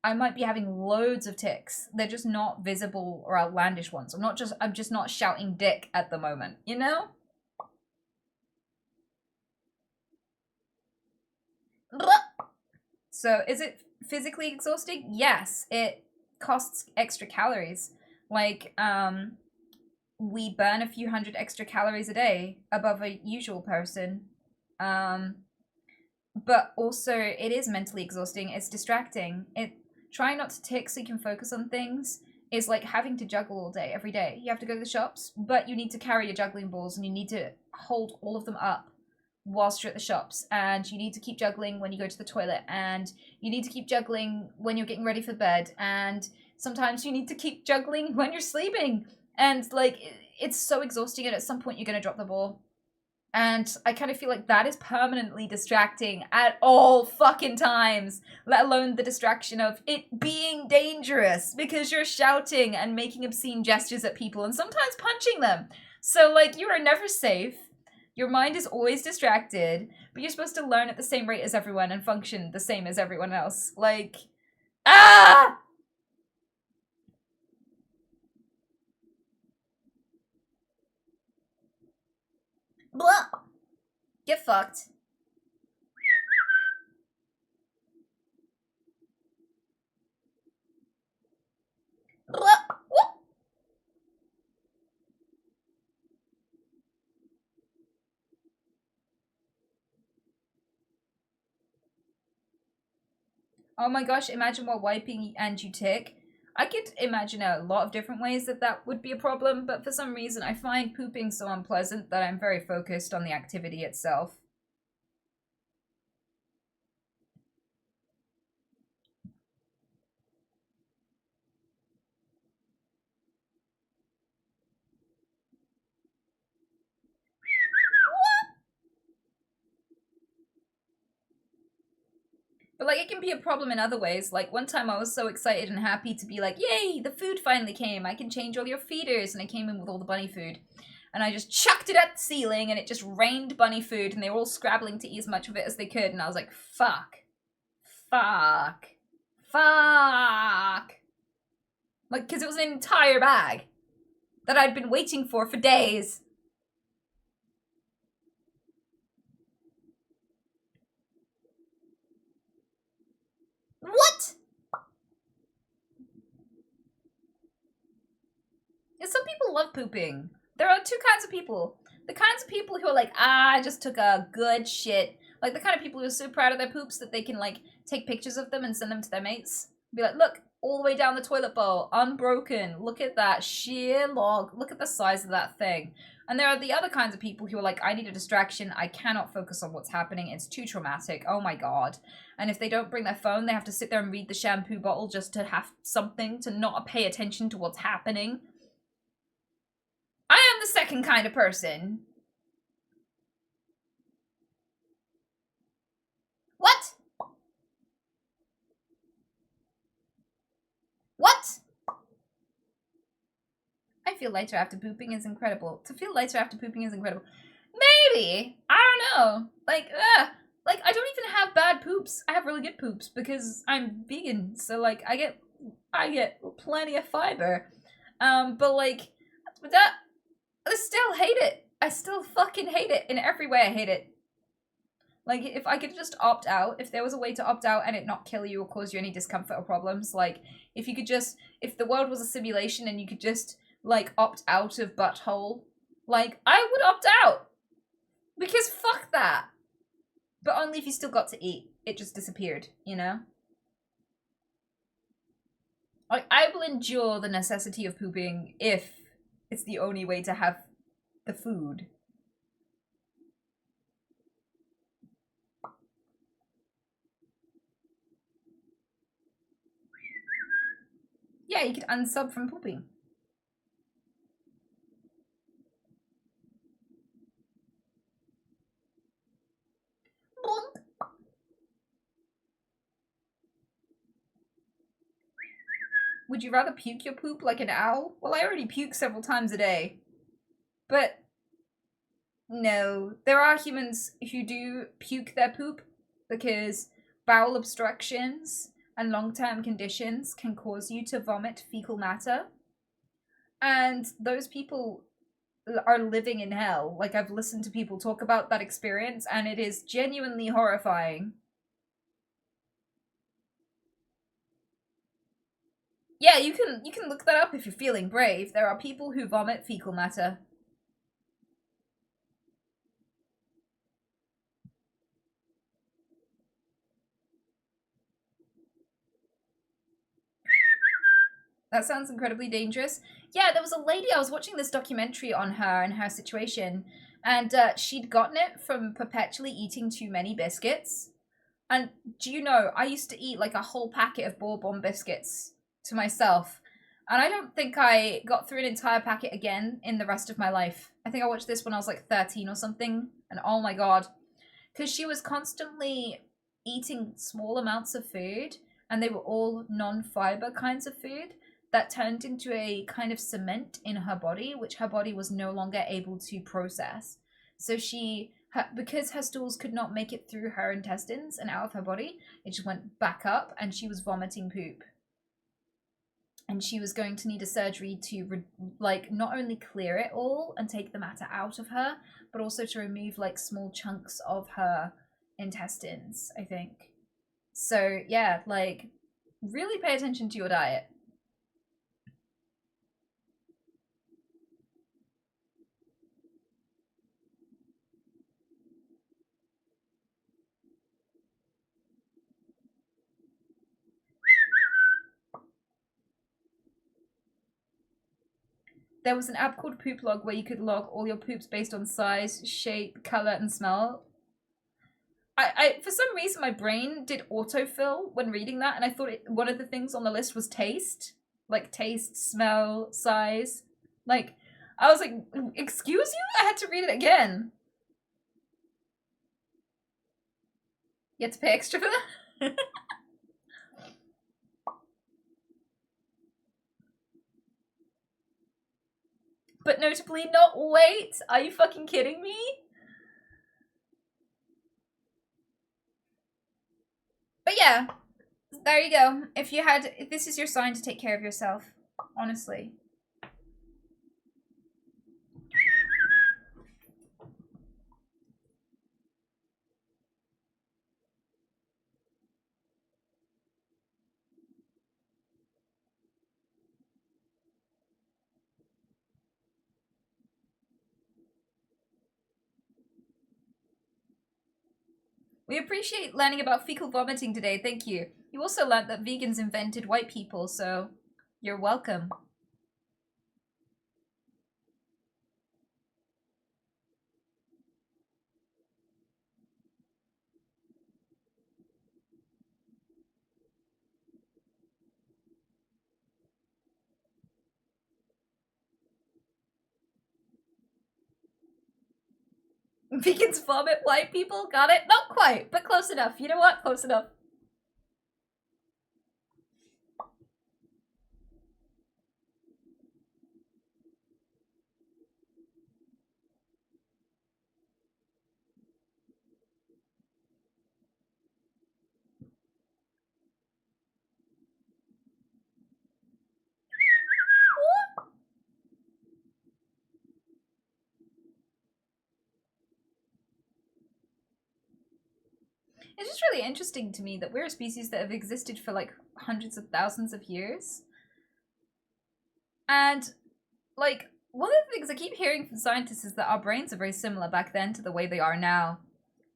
I might be having loads of tics. They're just not visible or outlandish ones. I'm just not shouting dick at the moment, you know? So, is it physically exhausting? Yes, it costs extra calories. Like, we burn a few hundred extra calories a day above a usual person. But also it is mentally exhausting. It's distracting. Trying not to tick so you can focus on things is like having to juggle all day, every day. You have to go to the shops, but you need to carry your juggling balls and you need to hold all of them up whilst you're at the shops, and you need to keep juggling when you go to the toilet, and you need to keep juggling when you're getting ready for bed, and sometimes you need to keep juggling when you're sleeping. And like, it's so exhausting, and at some point you're gonna drop the ball. And I kind of feel like that is permanently distracting at all fucking times, let alone the distraction of it being dangerous because you're shouting and making obscene gestures at people and sometimes punching them. So like, you are never safe. Your mind is always distracted, but you're supposed to learn at the same rate as everyone and function the same as everyone else. Like, ah! Blah! Get fucked. Blah! Whoop! Oh my gosh, imagine while wiping and you tick. I could imagine a lot of different ways that would be a problem, but for some reason I find pooping so unpleasant that I'm very focused on the activity itself. But like, it can be a problem in other ways. Like, one time I was so excited and happy to be like, yay, the food finally came. I can change all your feeders. And I came in with all the bunny food. And I just chucked it at the ceiling and it just rained bunny food. And they were all scrabbling to eat as much of it as they could. And I was like, fuck. Fuck. Fuck. Like, because it was an entire bag that I'd been waiting for days. What? Yeah, some people love pooping. There are two kinds of people. The kinds of people who are like, I just took a good shit. Like, the kind of people who are so proud of their poops that they can, like, take pictures of them and send them to their mates. Be like, look, all the way down the toilet bowl, unbroken. Look at that sheer log. Look at the size of that thing. And there are the other kinds of people who are like, I need a distraction. I cannot focus on what's happening. It's too traumatic. Oh my god. And if they don't bring their phone, they have to sit there and read the shampoo bottle just to have something to not pay attention to what's happening. I am the second kind of person. What? What? I feel lighter after pooping is incredible. To feel lighter after pooping is incredible. Maybe. I don't know. Like, I don't even have bad poops. I have really good poops because I'm vegan. So, like, I get plenty of fiber. But, like, that... I still hate it. I still fucking hate it. In every way, I hate it. Like, if I could just opt out, if there was a way to opt out and it not kill you or cause you any discomfort or problems, like, if you could just, if the world was a simulation and you could just like, opt out of butthole. Like, I would opt out. Because fuck that. But only if you still got to eat. It just disappeared, you know? Like, I will endure the necessity of pooping if it's the only way to have the food. Yeah, you could unsub from pooping. Would you rather puke your poop like an owl? Well, I already puke several times a day. But no, there are humans who do puke their poop because bowel obstructions and long-term conditions can cause you to vomit fecal matter. And those people are living in hell. Like, I've listened to people talk about that experience and it is genuinely horrifying. Yeah, you can look that up if you're feeling brave. There are people who vomit fecal matter. That sounds incredibly dangerous. Yeah, there was a lady, I was watching this documentary on her and her situation, and she'd gotten it from perpetually eating too many biscuits. And do you know, I used to eat like a whole packet of Bourbon biscuits to myself. And I don't think I got through an entire packet again in the rest of my life. I think I watched this when I was like 13 or something. And oh my god. Because she was constantly eating small amounts of food, and they were all non-fiber kinds of food that turned into a kind of cement in her body, which her body was no longer able to process. So because her stools could not make it through her intestines and out of her body, it just went back up and she was vomiting poop. And she was going to need a surgery to, like, not only clear it all and take the matter out of her, but also to remove, like, small chunks of her intestines, I think. So, yeah, like, really pay attention to your diet. There was an app called Poop Log where you could log all your poops based on size, shape, color, and smell. I for some reason my brain did autofill when reading that, and I thought one of the things on the list was taste, like taste, smell, size. Like, I was like, excuse you? I had to read it again. You had to pay extra for that? But notably not weight. Are you fucking kidding me? But yeah, there you go. If this is your sign to take care of yourself, honestly. We appreciate learning about fecal vomiting today, thank you. You also learned that vegans invented white people, so you're welcome. Vegans vomit white people? Got it? Not quite, but close enough. You know what? Close enough. It's just really interesting to me that we're a species that have existed for like hundreds of thousands of years. And like, one of the things I keep hearing from scientists is that our brains are very similar back then to the way they are now.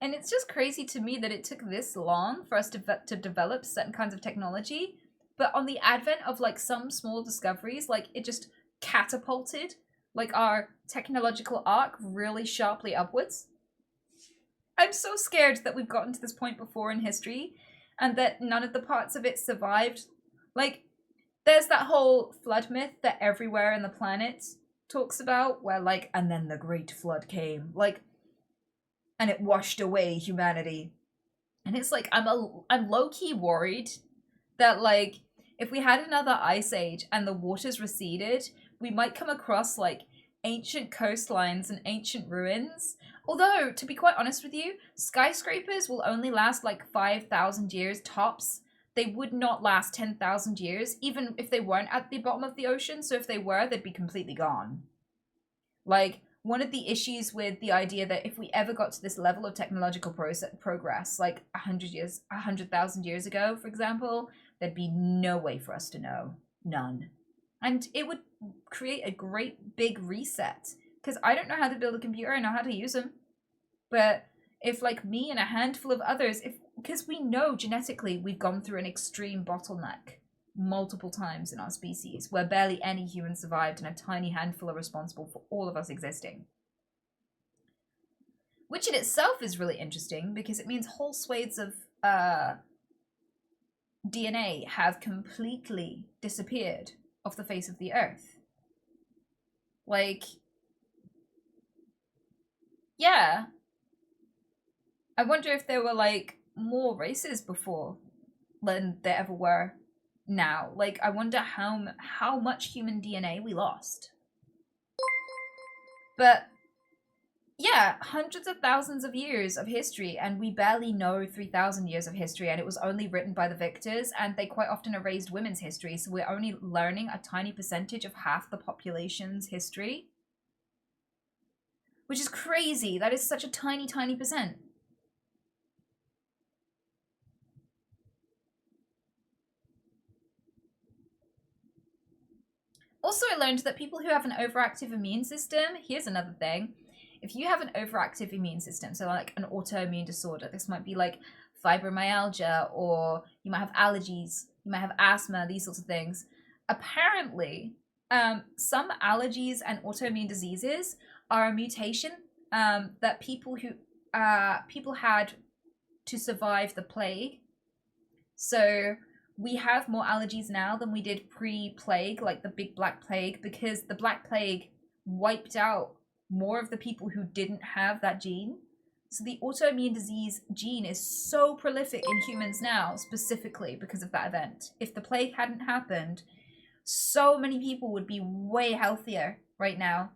And it's just crazy to me that it took this long for us to develop certain kinds of technology. But on the advent of, like, some small discoveries, like, it just catapulted, like, our technological arc really sharply upwards. I'm so scared that we've gotten to this point before in history and that none of the parts of it survived. Like, there's that whole flood myth that everywhere in the planet talks about where, like, and then the great flood came, like, and it washed away humanity. And it's like, I'm low-key worried that, like, if we had another ice age and the waters receded, we might come across, like, ancient coastlines and ancient ruins. Although, to be quite honest with you, skyscrapers will only last like 5,000 years tops. They would not last 10,000 years, even if they weren't at the bottom of the ocean. So if they were, they'd be completely gone. Like, one of the issues with the idea that if we ever got to this level of technological progress, like 100,000 years ago, for example, there'd be no way for us to know. None. And it would create a great big reset. Because I don't know how to build a computer, I know how to use them. But if, like, me and a handful of others, because we know genetically we've gone through an extreme bottleneck multiple times in our species, where barely any humans survived and a tiny handful are responsible for all of us existing. Which in itself is really interesting, because it means whole swathes of DNA have completely disappeared off the face of the earth. Like, yeah. I wonder if there were, like, more races before than there ever were now. Like, I wonder how much human DNA we lost. But, yeah, hundreds of thousands of years of history, and we barely know 3,000 years of history, and it was only written by the victors, and they quite often erased women's history, so we're only learning a tiny percentage of half the population's history. Which is crazy. That is such a tiny, tiny percent. Also, I learned that people who have an overactive immune system, here's another thing. If you have an overactive immune system, so like an autoimmune disorder, this might be like fibromyalgia, or you might have allergies, you might have asthma, these sorts of things. Apparently, some allergies and autoimmune diseases are a mutation that people had to survive the plague. So we have more allergies now than we did pre-plague, like the big black plague, because the black plague wiped out more of the people who didn't have that gene. So the autoimmune disease gene is so prolific in humans now, specifically because of that event. If the plague hadn't happened, so many people would be way healthier right now.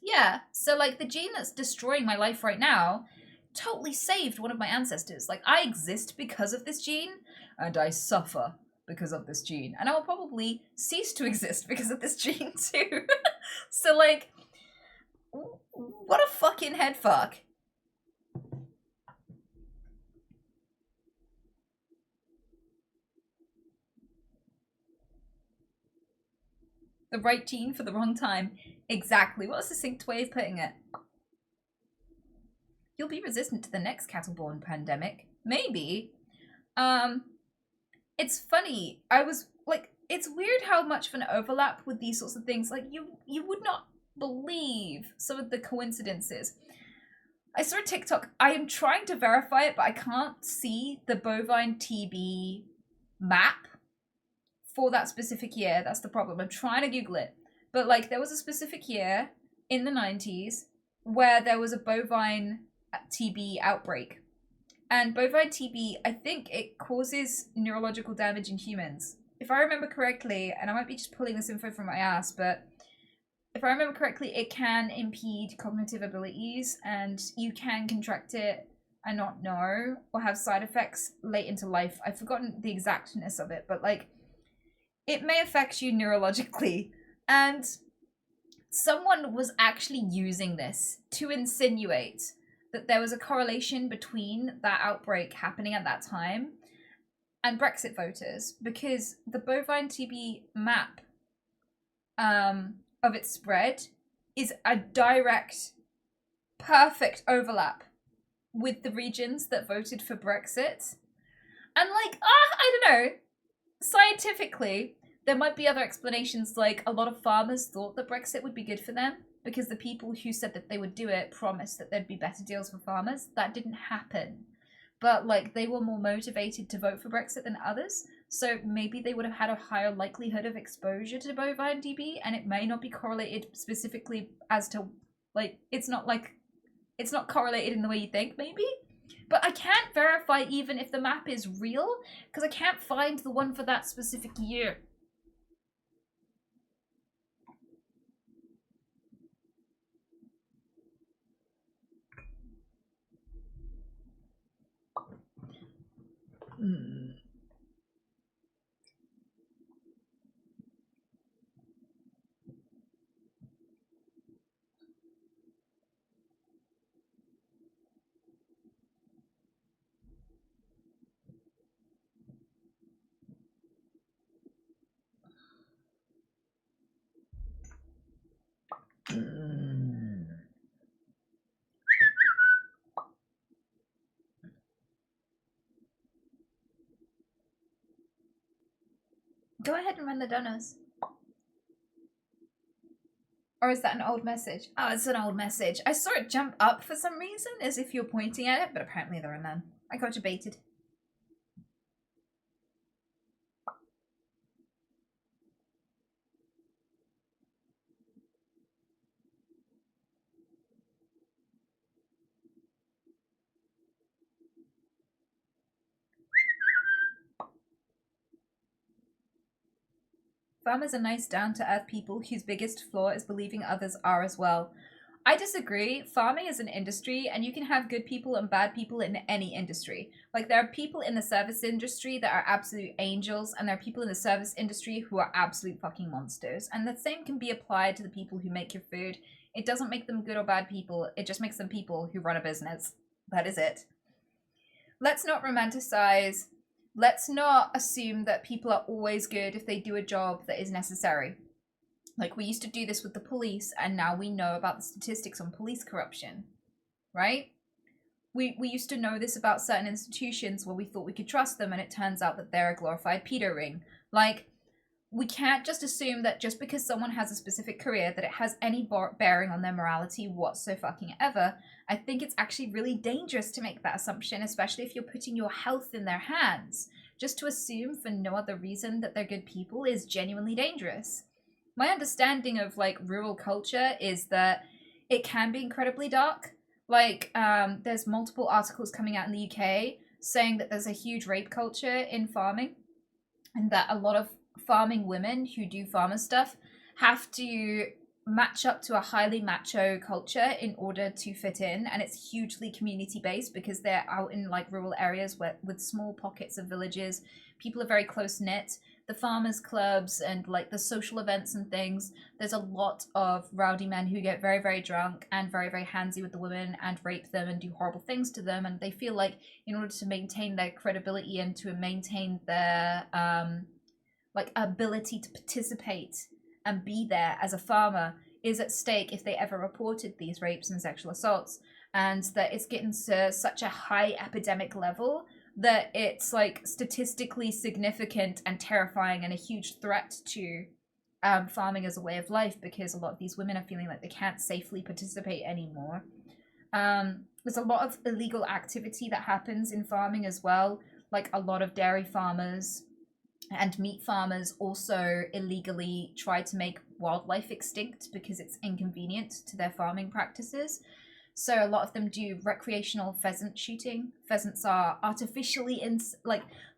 Yeah, so like the gene that's destroying my life right now totally saved one of my ancestors. Like, I exist because of this gene, and I suffer because of this gene. And I will probably cease to exist because of this gene too. So, like, what a fucking head fuck. The right gene for the wrong time. Exactly. What a succinct way of putting it. You'll be resistant to the next cattle-borne pandemic. Maybe. It's funny. I was like, it's weird how much of an overlap with these sorts of things. Like, you would not believe some of the coincidences. I saw a TikTok. I am trying to verify it, but I can't see the bovine TB map for that specific year. That's the problem. I'm trying to Google it. But, like, there was a specific year in the 90s where there was a bovine TB outbreak. And bovine TB, I think it causes neurological damage in humans. If I remember correctly, and I might be just pulling this info from my ass, but if I remember correctly, it can impede cognitive abilities, and you can contract it and not know, or have side effects late into life. I've forgotten the exactness of it, but, like, it may affect you neurologically. And someone was actually using this to insinuate that there was a correlation between that outbreak happening at that time and Brexit voters, because the bovine TB map of its spread is a direct, perfect overlap with the regions that voted for Brexit. And like, I don't know, scientifically, there might be other explanations, like a lot of farmers thought that Brexit would be good for them because the people who said that they would do it promised that there'd be better deals for farmers. That didn't happen. But like, they were more motivated to vote for Brexit than others, so maybe they would have had a higher likelihood of exposure to bovine TB, and it may not be correlated specifically as to, like, it's not correlated in the way you think, maybe? But I can't verify even if the map is real, because I can't find the one for that specific year. Go ahead and run the donuts. Or is that an old message? Oh, it's an old message. I saw it jump up for some reason, as if you're pointing at it, but apparently there are none. I got you baited. Farmers are nice, down-to-earth people whose biggest flaw is believing others are as well. I disagree. Farming is an industry, and you can have good people and bad people in any industry. Like, there are people in the service industry that are absolute angels, and there are people in the service industry who are absolute fucking monsters. And the same can be applied to the people who make your food. It doesn't make them good or bad people. It just makes them people who run a business. That is it. Let's not romanticize. Let's not assume that people are always good if they do a job that is necessary. Like, we used to do this with the police, and now we know about the statistics on police corruption, right? We used to know this about certain institutions where we thought we could trust them, and it turns out that they're a glorified pedo ring. Like, we can't just assume that just because someone has a specific career that it has any bearing on their morality whatsoever. I think it's actually really dangerous to make that assumption, especially if you're putting your health in their hands. Just to assume for no other reason that they're good people is genuinely dangerous. My understanding of like rural culture is that it can be incredibly dark. Like, there's multiple articles coming out in the UK saying that there's a huge rape culture in farming, and that a lot of farming women who do farmer stuff have to match up to a highly macho culture in order to fit in, and it's hugely community based because they're out in like rural areas with small pockets of villages. People are very close knit. The farmers clubs and like the social events and things, there's a lot of rowdy men who get very, very drunk and very, very handsy with the women and rape them and do horrible things to them, and they feel like in order to maintain their credibility and to maintain their like ability to participate and be there as a farmer is at stake if they ever reported these rapes and sexual assaults, and that it's getting to such a high epidemic level that it's like statistically significant and terrifying and a huge threat to farming as a way of life, because a lot of these women are feeling like they can't safely participate anymore. There's a lot of illegal activity that happens in farming as well. Like, a lot of dairy farmers and meat farmers also illegally try to make wildlife extinct because it's inconvenient to their farming practices. So a lot of them do recreational pheasant shooting. Pheasants are artificially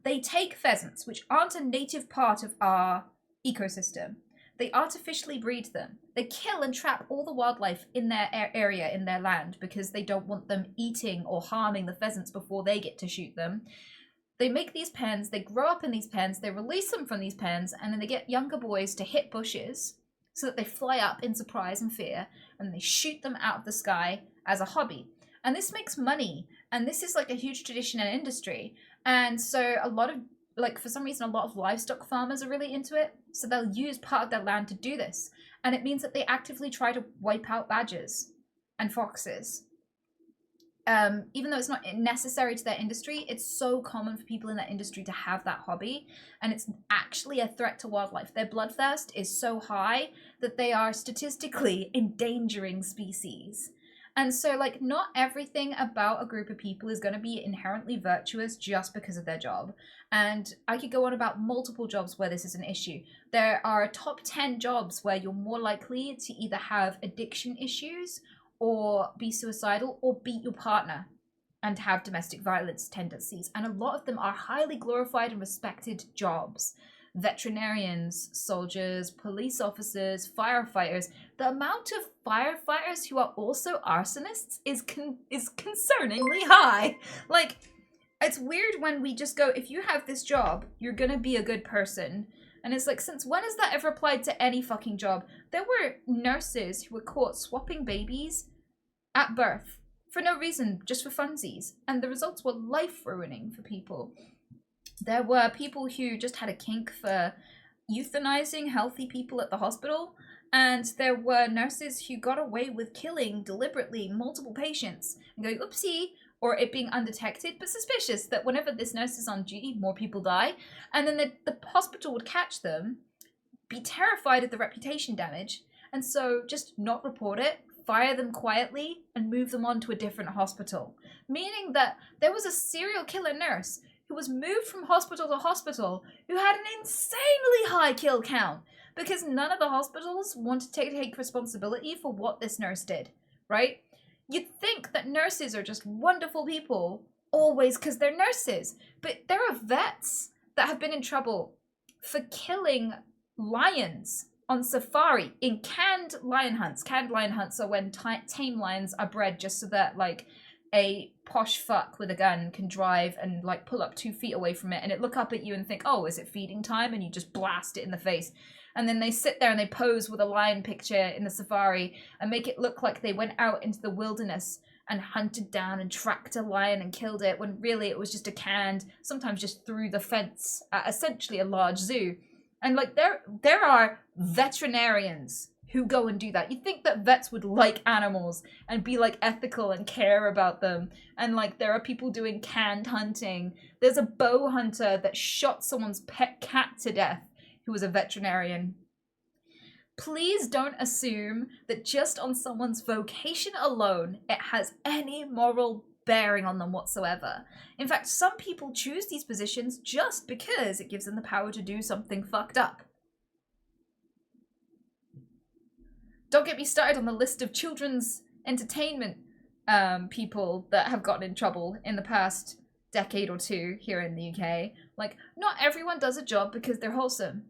they take pheasants, which aren't a native part of our ecosystem. They artificially breed them. They kill and trap all the wildlife in their area, in their land, because they don't want them eating or harming the pheasants before they get to shoot them. They make these pens, they grow up in these pens, they release them from these pens, and then they get younger boys to hit bushes so that they fly up in surprise and fear, and they shoot them out of the sky as a hobby. And this makes money, and this is like a huge tradition and industry. And so a lot of like, for some reason, a lot of livestock farmers are really into it. So they'll use part of their land to do this. And it means that they actively try to wipe out badgers and foxes. Even though it's not necessary to their industry, it's so common for people in that industry to have that hobby, and it's actually a threat to wildlife. Their bloodthirst is so high that they are statistically endangering species. And so, like, not everything about a group of people is going to be inherently virtuous just because of their job. And I could go on about multiple jobs where this is an issue. There are top 10 jobs where you're more likely to either have addiction issues or be suicidal or beat your partner and have domestic violence tendencies. And a lot of them are highly glorified and respected jobs. Veterinarians, soldiers, police officers, firefighters. The amount of firefighters who are also arsonists is concerningly high. Like, it's weird when we just go, if you have this job, you're gonna be a good person. And it's like, since when has that ever applied to any fucking job? There were nurses who were caught swapping babies at birth for no reason, just for funsies. And the results were life-ruining for people. There were people who just had a kink for euthanizing healthy people at the hospital. And there were nurses who got away with killing deliberately multiple patients and going, oopsie, or it being undetected, but suspicious that whenever this nurse is on duty, more people die. And then the hospital would catch them, be terrified of the reputation damage, and so just not report it, fire them quietly, and move them on to a different hospital. Meaning that there was a serial killer nurse who was moved from hospital to hospital who had an insanely high kill count because none of the hospitals wanted to take responsibility for what this nurse did, right? You'd think that nurses are just wonderful people, always because they're nurses. But there are vets that have been in trouble for killing lions on safari in canned lion hunts. Canned lion hunts are when tame lions are bred just so that, like, a posh fuck with a gun can drive and, like, pull up 2 feet away from it and it look up at you and think, oh, is it feeding time? And you just blast it in the face. And then they sit there and they pose with a lion picture in the safari and make it look like they went out into the wilderness and hunted down and tracked a lion and killed it, when really it was just a canned, sometimes just through the fence, essentially a large zoo. And, like, there are veterinarians who go and do that. You'd think that vets would like animals and be, like, ethical and care about them. And, like, there are people doing canned hunting. There's a bow hunter that shot someone's pet cat to death who was a veterinarian. Please don't assume that just on someone's vocation alone, it has any moral bearing on them whatsoever. In fact, some people choose these positions just because it gives them the power to do something fucked up. Don't get me started on the list of children's entertainment people that have gotten in trouble in the past decade or two here in the UK. Like, not everyone does a job because they're wholesome.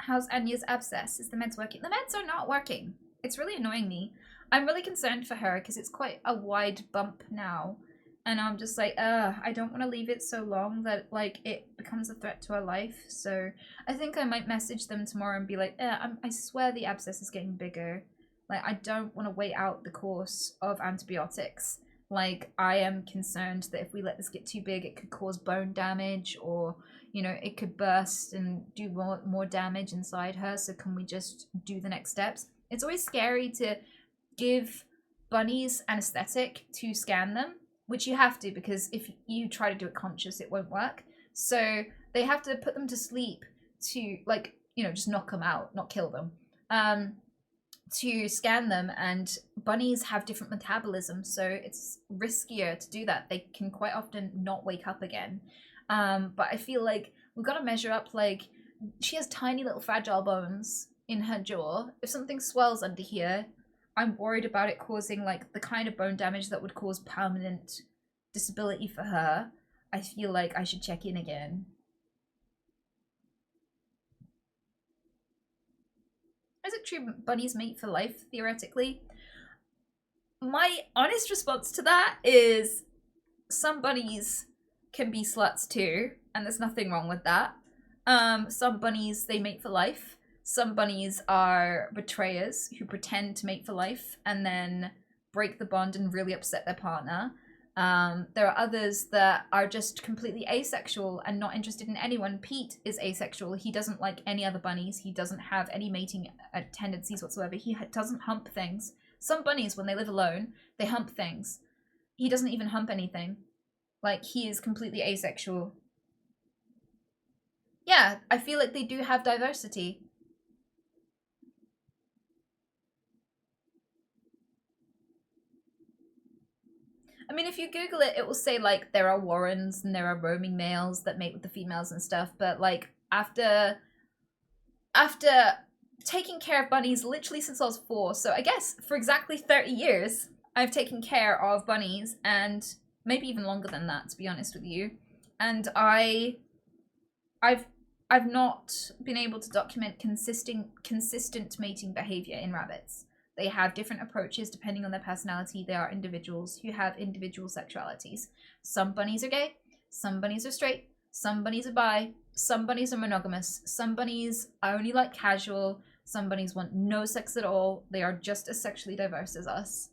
How's Anya's abscess? Is the meds working? The meds are not working. It's really annoying me. I'm really concerned for her because it's quite a wide bump now. And I'm just like, I don't want to leave it so long that, like, it becomes a threat to her life. So I think I might message them tomorrow and be like, I swear the abscess is getting bigger. Like, I don't want to wait out the course of antibiotics. Like, I am concerned that if we let this get too big, it could cause bone damage, or, you know, it could burst and do more damage inside her. So can we just do the next steps? It's always scary to give bunnies anesthetic to scan them, which you have to, because if you try to do it conscious, it won't work. So they have to put them to sleep to, like, you know, just knock them out, not kill them, to scan them. And bunnies have different metabolism, so it's riskier to do that. They can quite often not wake up again. But I feel like we've got to measure up. Like, she has tiny little fragile bones in her jaw. If something swells under here, I'm worried about it causing, like, the kind of bone damage that would cause permanent disability for her. I feel like I should check in again. Is it true bunnies mate for life, theoretically? My honest response to that is some bunnies can be sluts too. and there's nothing wrong with that. Some bunnies, they mate for life. Some bunnies are betrayers who pretend to mate for life and then break the bond and really upset their partner. There are others that are just completely asexual and not interested in anyone. Pete is asexual. He doesn't like any other bunnies. He doesn't have any mating tendencies whatsoever. He doesn't hump things. Some bunnies, when they live alone, they hump things. He doesn't even hump anything. Like, he is completely asexual. Yeah, I feel like they do have diversity. I mean, if you Google it, it will say, like, there are warrens and there are roaming males that mate with the females and stuff. But, like, after taking care of bunnies literally since I was 4, so I guess for exactly 30 years, I've taken care of bunnies, and maybe even longer than that, to be honest with you. And I've not been able to document consistent mating behavior in rabbits. They have different approaches depending on their personality. They are individuals who have individual sexualities. Some bunnies are gay, some bunnies are straight, some bunnies are bi, some bunnies are monogamous, some bunnies only like casual, some bunnies want no sex at all. They are just as sexually diverse as us.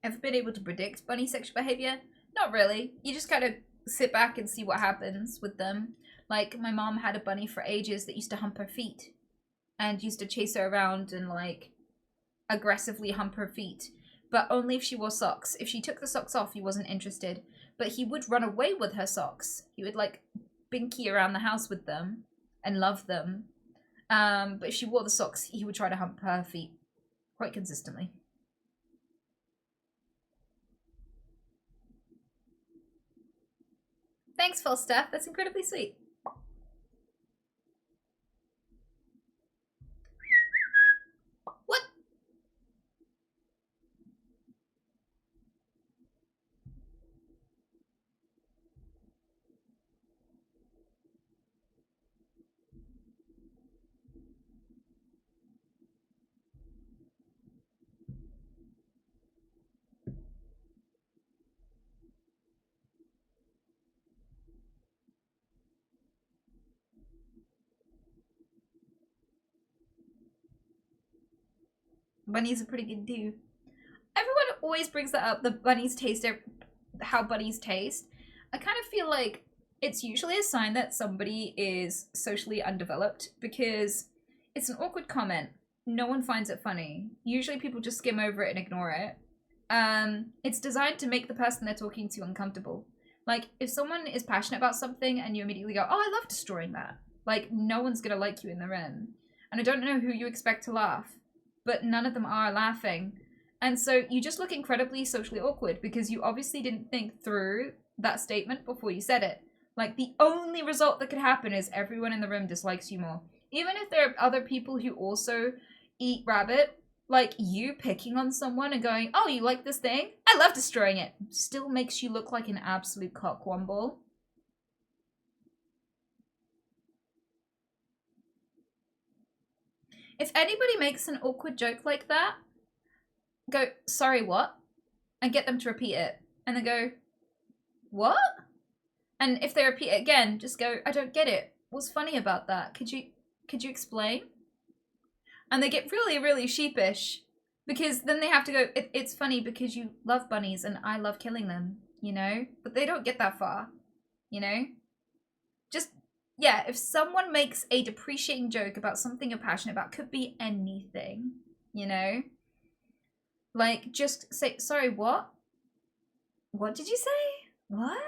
Ever been able to predict bunny sexual behavior? Not really. You just kind of sit back and see what happens with them. Like, my mom had a bunny for ages that used to hump her feet and used to chase her around and, like, aggressively hump her feet. But only if she wore socks. If she took the socks off, he wasn't interested. But he would run away with her socks. He would, like, binky around the house with them and love them. But if she wore the socks, he would try to hump her feet quite consistently. Thanks, Falstaff. That's incredibly sweet. What? Bunnies are pretty good too. Everyone always brings that up, the bunnies taste, how bunnies taste. I kind of feel like it's usually a sign that somebody is socially undeveloped because it's an awkward comment. No one finds it funny. Usually people just skim over it and ignore it. It's designed to make the person they're talking to uncomfortable. Like, if someone is passionate about something and you immediately go, oh, I love destroying that. Like, no one's gonna like you in the room. And I don't know who you expect to laugh, but none of them are laughing. And so you just look incredibly socially awkward because you obviously didn't think through that statement before you said it. Like, the only result that could happen is everyone in the room dislikes you more. Even if there are other people who also eat rabbit, like, you picking on someone and going, oh, you like this thing? I love destroying it. Still makes you look like an absolute cockwomble. If anybody makes an awkward joke like that, go, sorry, what? And get them to repeat it. And then go, what? And if they repeat it again, just go, I don't get it. What's funny about that? Could you explain? And they get really, really sheepish. Because then they have to go, it's funny because you love bunnies and I love killing them, you know? But they don't get that far, you know? Just, yeah, if someone makes a depreciating joke about something you're passionate about, could be anything, you know? Like, just say, sorry, what? What did you say? What?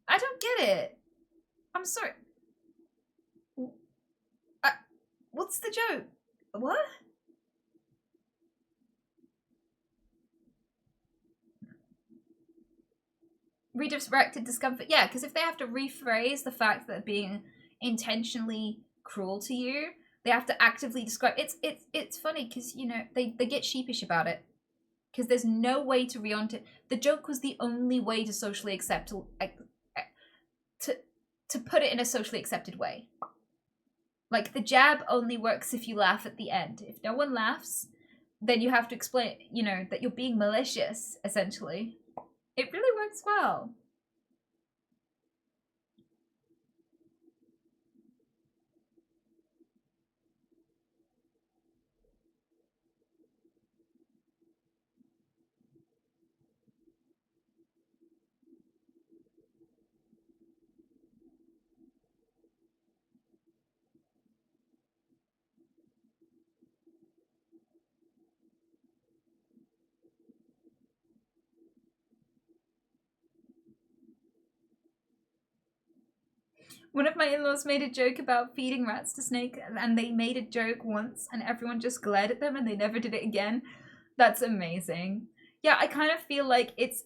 I don't get it. I'm sorry. What's the joke? What? Redirected discomfort. Yeah, because if they have to rephrase the fact that being intentionally cruel to you, they have to actively describe. It's funny because you know they get sheepish about it because there's no way to reont it. The joke was the only way to socially accept to put it in a socially accepted way. Like the jab only works if you laugh at the end. If no one laughs, then you have to explain, you know, that you're being malicious, essentially. It really works well. One of my in-laws made a joke about feeding rats to snake, and they made a joke once, and everyone just glared at them, and they never did it again. That's amazing. Yeah, I kind of feel like it's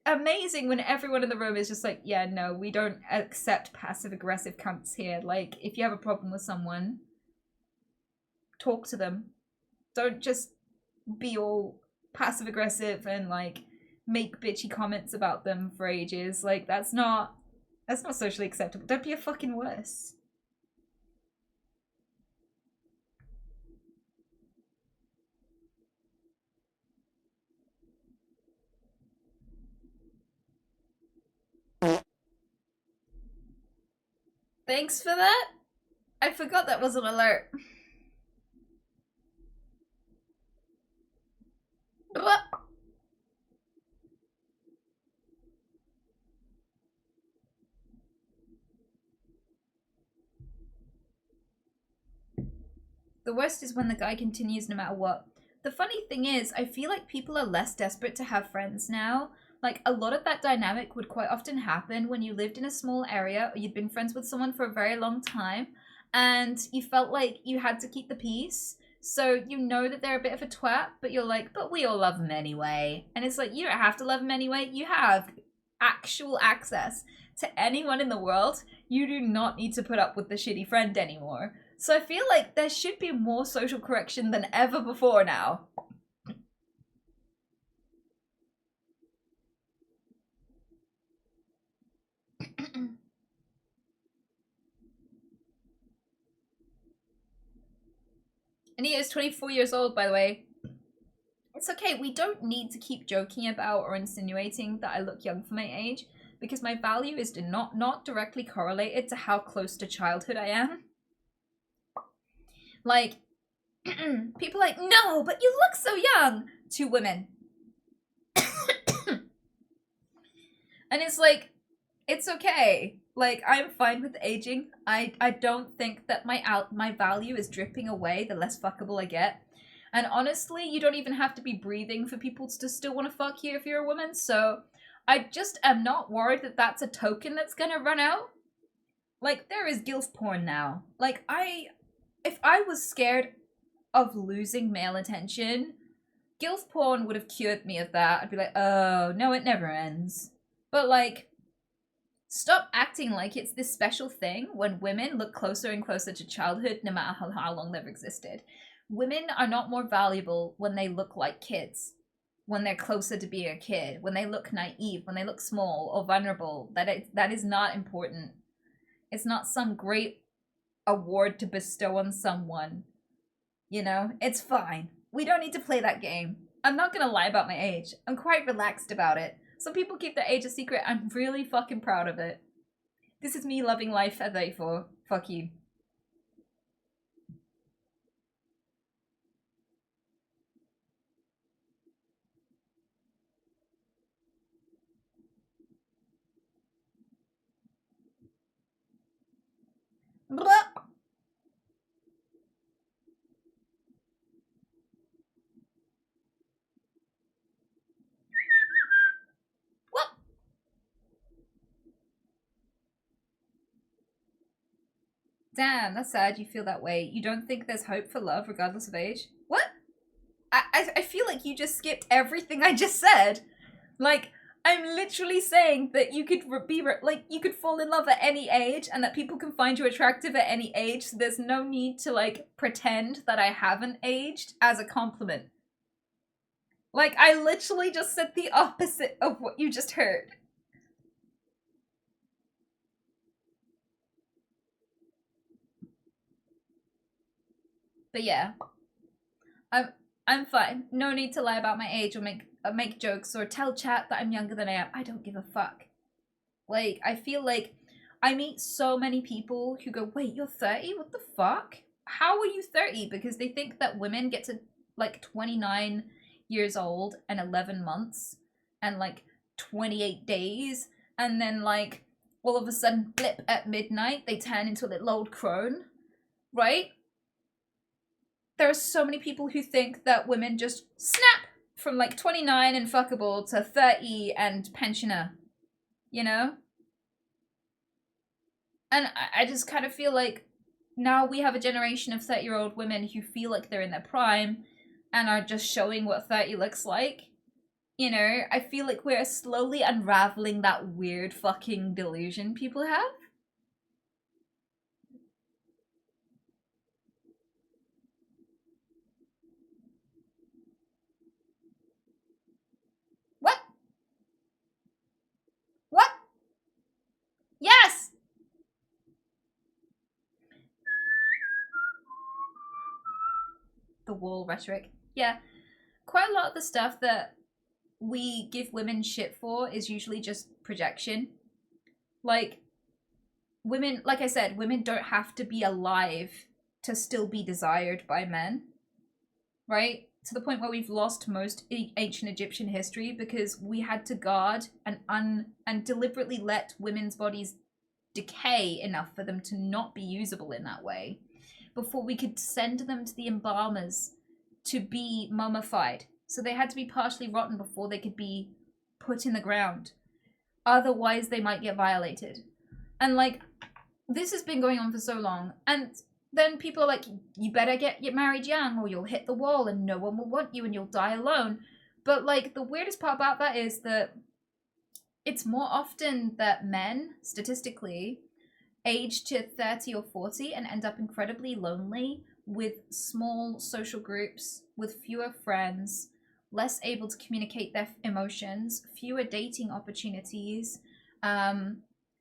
amazing when everyone in the room is just like, yeah, no, we don't accept passive-aggressive cunts here. Like, if you have a problem with someone, talk to them. Don't just be all passive-aggressive and, like, make bitchy comments about them for ages. Like, that's not socially acceptable. Don't be a fucking wuss. Thanks for that. I forgot that was an alert. The worst is when the guy continues no matter what. The funny thing is, I feel like people are less desperate to have friends now. Like, a lot of that dynamic would quite often happen when you lived in a small area or you'd been friends with someone for a very long time and you felt like you had to keep the peace. So you know that they're a bit of a twat, but you're like, but we all love them anyway. And it's like, you don't have to love them anyway. You have actual access to anyone in the world. You do not need to put up with the shitty friend anymore. So I feel like there should be more social correction than ever before now. Anita is 24 years old, by the way. It's okay, we don't need to keep joking about or insinuating that I look young for my age, because my value is not directly correlated to how close to childhood I am. Like, people are like, no, but you look so young, to women. And it's like, it's okay. Like, I'm fine with aging. I don't think that my value is dripping away the less fuckable I get. And honestly, you don't even have to be breathing for people to still want to fuck you if you're a woman. So I just am not worried that that's a token that's gonna run out. Like, there is gilf porn now. Like, if I was scared of losing male attention, gilf porn would have cured me of that. I'd be like, oh, no, it never ends. But, like, stop acting like it's this special thing when women look closer and closer to childhood no matter how long they've existed. Women are not more valuable when they look like kids, when they're closer to being a kid, when they look naive, when they look small or vulnerable. That is not important. It's not some great award to bestow on someone. You know, it's fine. We don't need to play that game. I'm not gonna lie about my age. I'm quite relaxed about it. Some people keep their age a secret. I'm really fucking proud of it. This is me loving life at 34. Fuck you. Blah. Damn, that's sad you feel that way. You don't think there's hope for love regardless of age? What? I feel like you just skipped everything I just said. Like, I'm literally saying that you could you could fall in love at any age and that people can find you attractive at any age, so there's no need to, like, pretend that I haven't aged as a compliment. Like, I literally just said the opposite of what you just heard. But yeah, I'm fine. No need to lie about my age or make jokes or tell chat that I'm younger than I am. I don't give a fuck. Like, I feel like I meet so many people who go, "Wait, you're 30? What the fuck? How are you 30?" Because they think that women get to, like, 29 years old and 11 months and, like, 28 days, and then, like, all of a sudden, blip, at midnight, they turn into a little old crone, right? There are so many people who think that women just snap from, like, 29 and fuckable to 30 and pensioner, you know? And I just kind of feel like now we have a generation of 30-year-old women who feel like they're in their prime and are just showing what 30 looks like. You know, I feel like we're slowly unraveling that weird fucking delusion people have. What? What? Yes! The wall rhetoric. Yeah, quite a lot of the stuff that we give women shit for is usually just projection. Like, women, like I said, women don't have to be alive to still be desired by men, right? To the point where we've lost most ancient Egyptian history because we had to guard and deliberately let women's bodies decay enough for them to not be usable in that way before we could send them to the embalmers to be mummified. So they had to be partially rotten before they could be put in the ground. Otherwise, they might get violated. And, like, this has been going on for so long. And then people are like, you better get married young or you'll hit the wall and no one will want you and you'll die alone. But, like, the weirdest part about that is that it's more often that men, statistically, age to 30 or 40 and end up incredibly lonely with small social groups, with fewer friends, less able to communicate their emotions, fewer dating opportunities,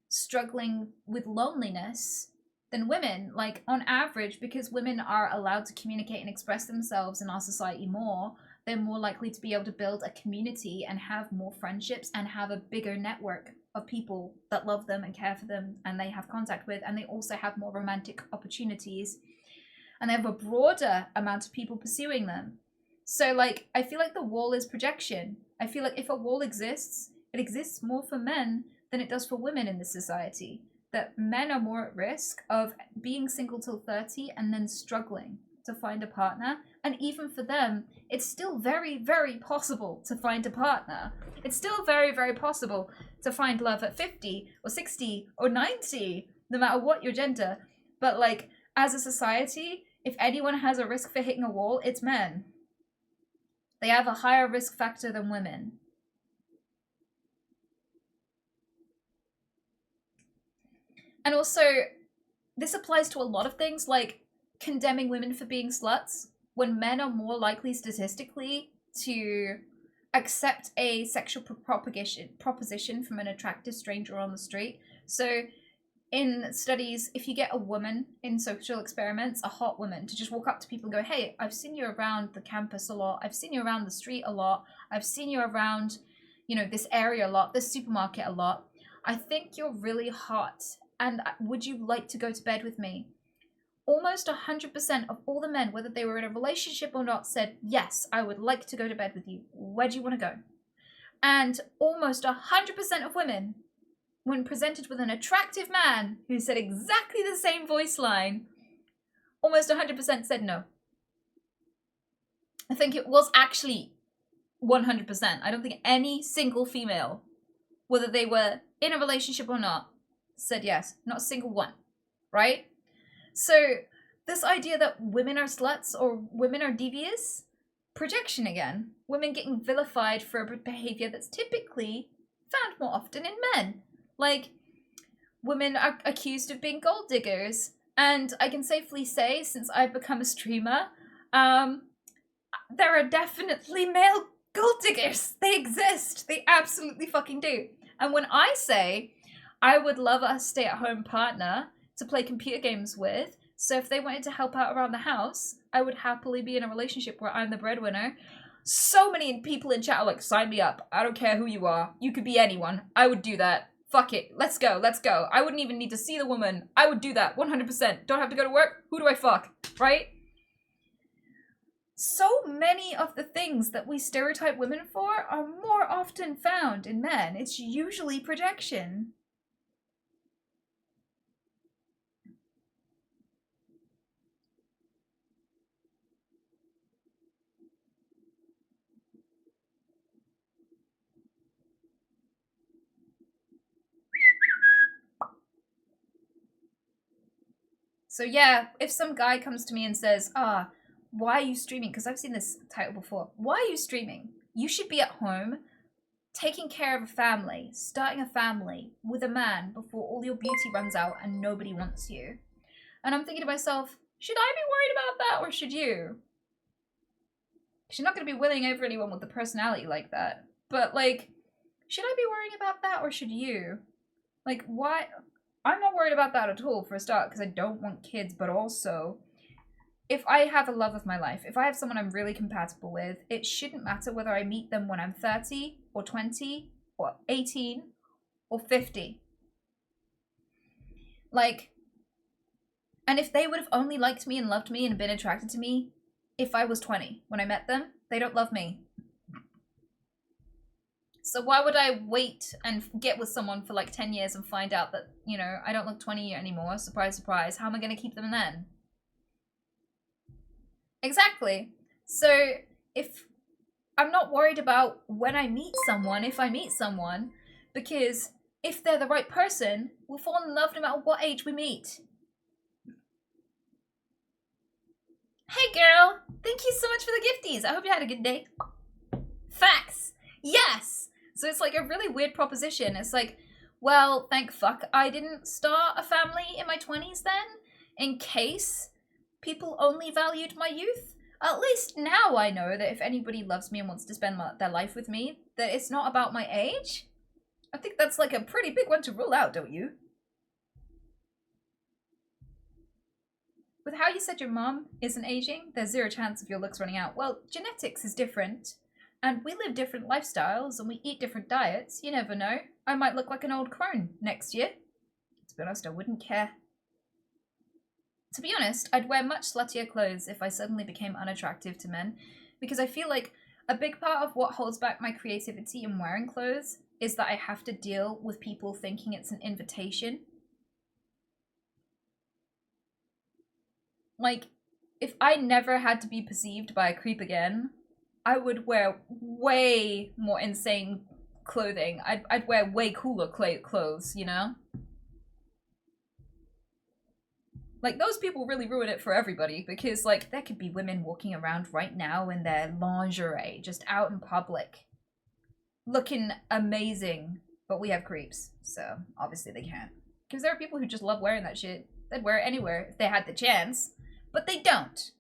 struggling with loneliness than women. Like, on average, because women are allowed to communicate and express themselves in our society more, they're more likely to be able to build a community and have more friendships and have a bigger network of people that love them and care for them and they have contact with, and they also have more romantic opportunities and they have a broader amount of people pursuing them. So, like, I feel like the wall is projection. I feel like if a wall exists, it exists more for men than it does for women in this society. That men are more at risk of being single till 30 and then struggling to find a partner. And even for them, it's still very, very possible to find a partner. It's still very, very possible to find love at 50 or 60 or 90, no matter what your gender. But, like, as a society, if anyone has a risk for hitting a wall, it's men. They have a higher risk factor than women. And also, this applies to a lot of things, like condemning women for being sluts, when men are more likely statistically to accept a sexual proposition from an attractive stranger on the street. So in studies, if you get a woman in social experiments, a hot woman, to just walk up to people and go, hey, I've seen you around the campus a lot, I've seen you around the street a lot, I've seen you around, you know, this area a lot, this supermarket a lot, I think you're really hot, and would you like to go to bed with me? Almost 100% of all the men, whether they were in a relationship or not, said, yes, I would like to go to bed with you. Where do you want to go? And almost 100% of women, when presented with an attractive man who said exactly the same voice line, almost 100% said no. I think it was actually 100%. I don't think any single female, whether they were in a relationship or not, said yes. Not a single one, right? So this idea that women are sluts or women are devious, projection again. Women getting vilified for a behavior that's typically found more often in men. Like, women are accused of being gold diggers. And I can safely say, since I've become a streamer, there are definitely male gold diggers. They exist. They absolutely fucking do. And when I say I would love a stay-at-home partner to play computer games with, so if they wanted to help out around the house, I would happily be in a relationship where I'm the breadwinner. So many people in chat are like, sign me up. I don't care who you are. You could be anyone. I would do that. Fuck it. Let's go. Let's go. I wouldn't even need to see the woman. I would do that. 100%. Don't have to go to work. Who do I fuck? Right? So many of the things that we stereotype women for are more often found in men. It's usually projection. So yeah, if some guy comes to me and says, why are you streaming? Because I've seen this title before. Why are you streaming? You should be at home, taking care of a family, starting a family with a man before all your beauty runs out and nobody wants you. And I'm thinking to myself, should I be worried about that or should you? She's not going to be winning over anyone with a personality like that. But, like, should I be worrying about that or should you? Like, why? I'm not worried about that at all, for a start, because I don't want kids, but also, if I have a love of my life, if I have someone I'm really compatible with, it shouldn't matter whether I meet them when I'm 30, or 20, or 18, or 50. Like, and if they would have only liked me and loved me and been attracted to me if I was 20 when I met them, they don't love me. So why would I wait and get with someone for like 10 years and find out that, you know, I don't look 20 anymore? Surprise, surprise. How am I going to keep them then? Exactly. So if I'm not worried about when I meet someone, if I meet someone, because if they're the right person, we'll fall in love no matter what age we meet. Hey girl, thank you so much for the gifties. I hope you had a good day. Facts. Yes. So it's like a really weird proposition. It's like, well, thank fuck I didn't start a family in my 20s then, in case people only valued my youth. At least now I know that if anybody loves me and wants to spend their life with me, that it's not about my age. I think that's like a pretty big one to rule out, don't you? With how you said your mom isn't aging, there's zero chance of your looks running out. Well, genetics is different. And we live different lifestyles and we eat different diets. You never know. I might look like an old crone next year. To be honest, I wouldn't care. To be honest, I'd wear much sluttier clothes if I suddenly became unattractive to men, because I feel like a big part of what holds back my creativity in wearing clothes is that I have to deal with people thinking it's an invitation. Like, if I never had to be perceived by a creep again, I would wear way more insane clothing. I'd wear way cooler clothes, you know? Like, those people really ruin it for everybody, because, like, there could be women walking around right now in their lingerie, just out in public, looking amazing, but we have creeps, so obviously they can't. Because there are people who just love wearing that shit. They'd wear it anywhere if they had the chance, but they don't.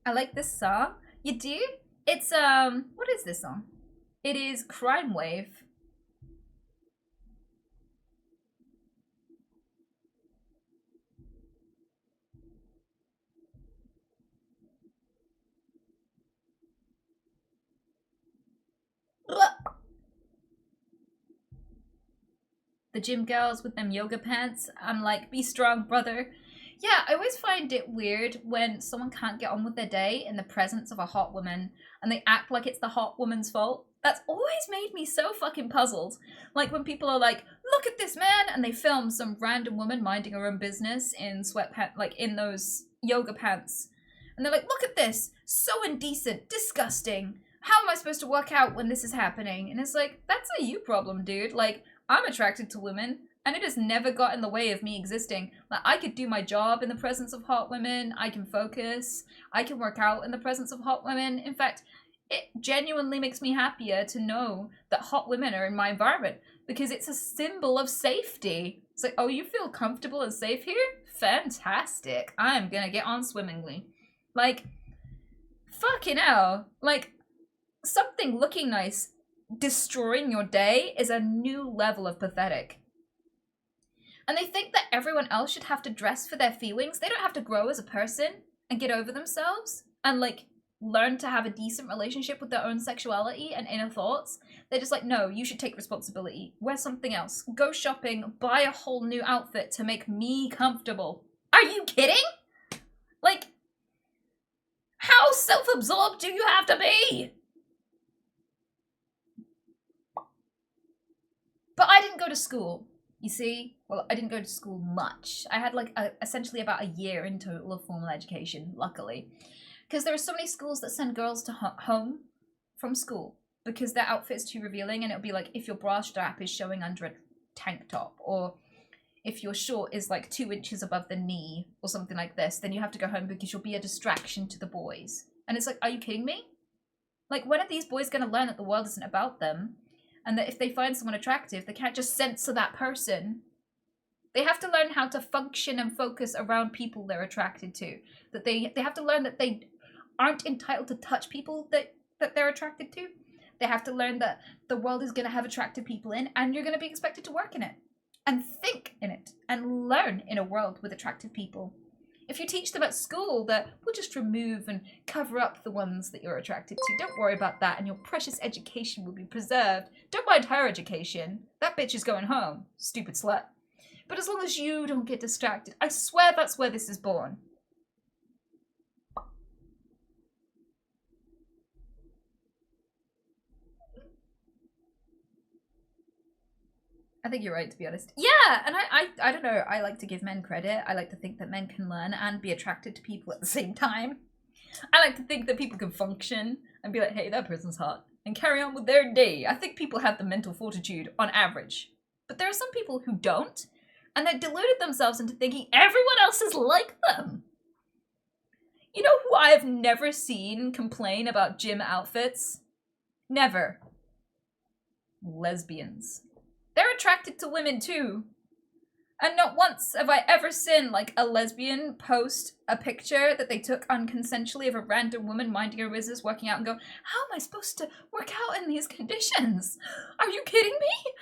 I like this song. You do? It's, what is this song? It is Crime Wave. The gym girls with them yoga pants. I'm like, be strong, brother. Yeah, I always find it weird when someone can't get on with their day in the presence of a hot woman and they act like it's the hot woman's fault. That's always made me so fucking puzzled. Like when people are like, look at this man, and they film some random woman minding her own business in sweatpants, like in those yoga pants. And they're like, look at this, so indecent, disgusting. How am I supposed to work out when this is happening? And it's like, that's a you problem, dude. Like, I'm attracted to women, and it has never got in the way of me existing. Like, I could do my job in the presence of hot women, I can focus, I can work out in the presence of hot women. In fact, it genuinely makes me happier to know that hot women are in my environment, because it's a symbol of safety. It's like, oh, you feel comfortable and safe here? Fantastic. I'm gonna get on swimmingly. Like, fucking hell. Like, something looking nice destroying your day is a new level of pathetic. And they think that everyone else should have to dress for their feelings. They don't have to grow as a person and get over themselves and, like, learn to have a decent relationship with their own sexuality and inner thoughts. They're just like, no, you should take responsibility. Wear something else. Go shopping. Buy a whole new outfit to make me comfortable. Are you kidding? Like, how self-absorbed do you have to be? But I didn't go to school, you see? Well, I didn't go to school much. I had like essentially about a year in total of formal education, luckily. Because there are so many schools that send girls to home from school because their outfit's too revealing, and it'll be like if your bra strap is showing under a tank top, or if your short is like 2 inches above the knee or something like this, then you have to go home because you'll be a distraction to the boys. And it's like, are you kidding me? Like, when are these boys going to learn that the world isn't about them? And that if they find someone attractive, they can't just censor that person. They have to learn how to function and focus around people they're attracted to. That they have to learn that they aren't entitled to touch people that they're attracted to. They have to learn that the world is going to have attractive people in, and you're going to be expected to work in it. And think in it. And learn in a world with attractive people. If you teach them at school that we'll just remove and cover up the ones that you're attracted to, don't worry about that, and your precious education will be preserved. Don't mind her education. That bitch is going home. Stupid slut. But as long as you don't get distracted, I swear that's where this is born. I think you're right, to be honest. Yeah, and I don't know, I like to give men credit. I like to think that men can learn and be attracted to people at the same time. I like to think that people can function and be like, hey, that person's hot, and carry on with their day. I think people have the mental fortitude on average. But there are some people who don't, and they've deluded themselves into thinking everyone else is like them. You know who I have never seen complain about gym outfits? Never. Lesbians. They're attracted to women too. And not once have I ever seen, like, a lesbian post a picture that they took unconsensually of a random woman minding her business, working out, and go, how am I supposed to work out in these conditions? Are you kidding me?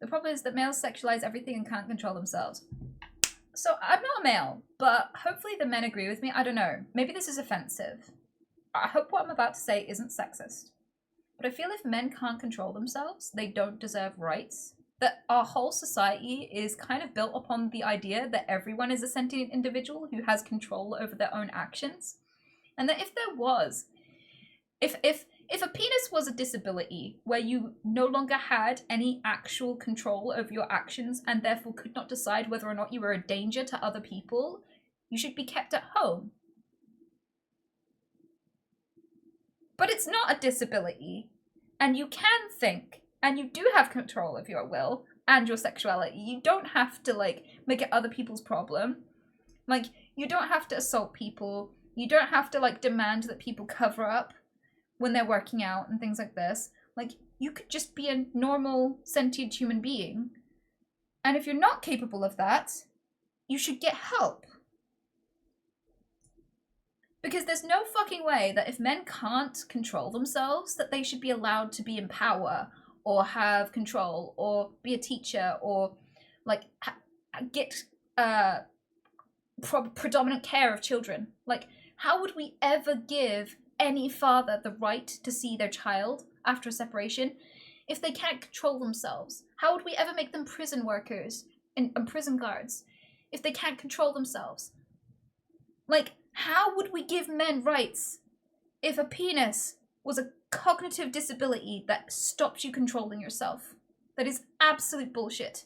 The problem is that males sexualize everything and can't control themselves. So I'm not a male, but hopefully the men agree with me. I don't know. Maybe this is offensive. I hope what I'm about to say isn't sexist. But I feel if men can't control themselves, they don't deserve rights. That our whole society is kind of built upon the idea that everyone is a sentient individual who has control over their own actions. And that if there was, if a penis was a disability where you no longer had any actual control over your actions and therefore could not decide whether or not you were a danger to other people, you should be kept at home. But it's not a disability, and you can think, and you do have control of your will and your sexuality. You don't have to, like, make it other people's problem. Like, you don't have to assault people. You don't have to, like, demand that people cover up when they're working out and things like this. Like, you could just be a normal, sentient human being. And if you're not capable of that, you should get help. Because there's no fucking way that if men can't control themselves, that they should be allowed to be in power, or have control, or be a teacher, or, like, get predominant care of children. Like, how would we ever give any father the right to see their child after a separation if they can't control themselves? How would we ever make them prison workers and prison guards if they can't control themselves? Like, how would we give men rights if a penis was a cognitive disability that stops you controlling yourself? That is absolute bullshit.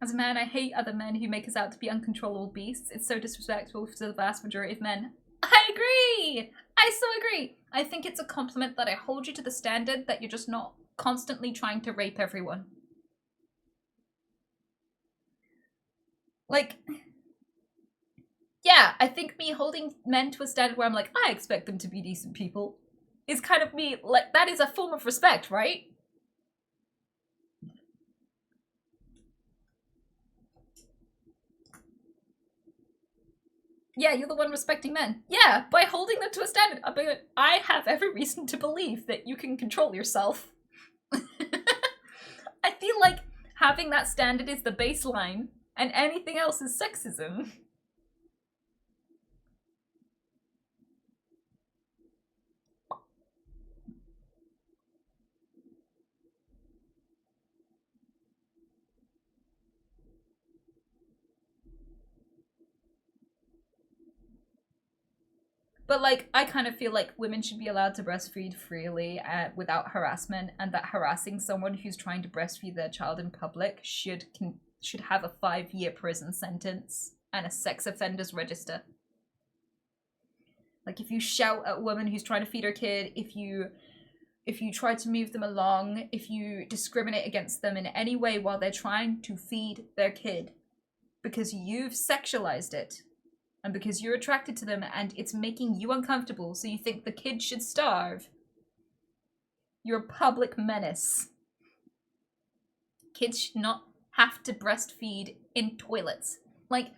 As a man, I hate other men who make us out to be uncontrollable beasts. It's so disrespectful to the vast majority of men. I agree! I so agree! I think it's a compliment that I hold you to the standard that you're just not constantly trying to rape everyone. Like, yeah, I think me holding men to a standard where I'm like, I expect them to be decent people, is kind of me, like, that is a form of respect, right? Yeah, you're the one respecting men. Yeah, by holding them to a standard. I have every reason to believe that you can control yourself. I feel like having that standard is the baseline, and anything else is sexism. But, like, I kind of feel like women should be allowed to breastfeed freely without harassment, and that harassing someone who's trying to breastfeed their child in public should have a 5-year prison sentence and a sex offenders register. Like, if you shout at a woman who's trying to feed her kid, if you try to move them along, if you discriminate against them in any way while they're trying to feed their kid because you've sexualized it, and because you're attracted to them and it's making you uncomfortable, so you think the kid should starve, you're a public menace. Kids should not have to breastfeed in toilets. Like,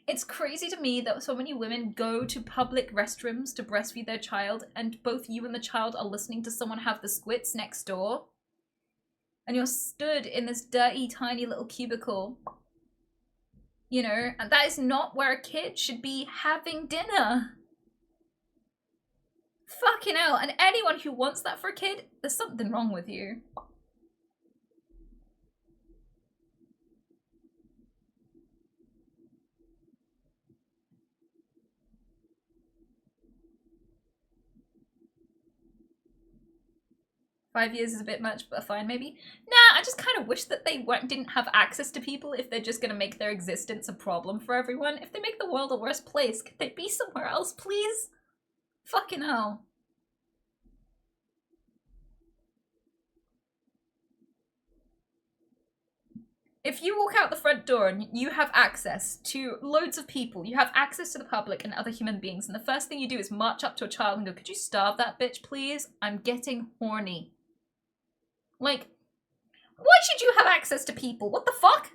it's crazy to me that so many women go to public restrooms to breastfeed their child, and both you and the child are listening to someone have the squits next door. And you're stood in this dirty, tiny little cubicle. You know, and that is not where a kid should be having dinner. Fucking hell. And anyone who wants that for a kid, there's something wrong with you. Five years is a bit much, but fine, maybe. Nah, I just kind of wish that they didn't have access to people if they're just gonna make their existence a problem for everyone. If they make the world a worse place, could they be somewhere else, please? Fucking hell. If you walk out the front door and you have access to loads of people, you have access to the public and other human beings, and the first thing you do is march up to a child and go, could you starve that bitch, please? I'm getting horny. Like, why should you have access to people? What the fuck?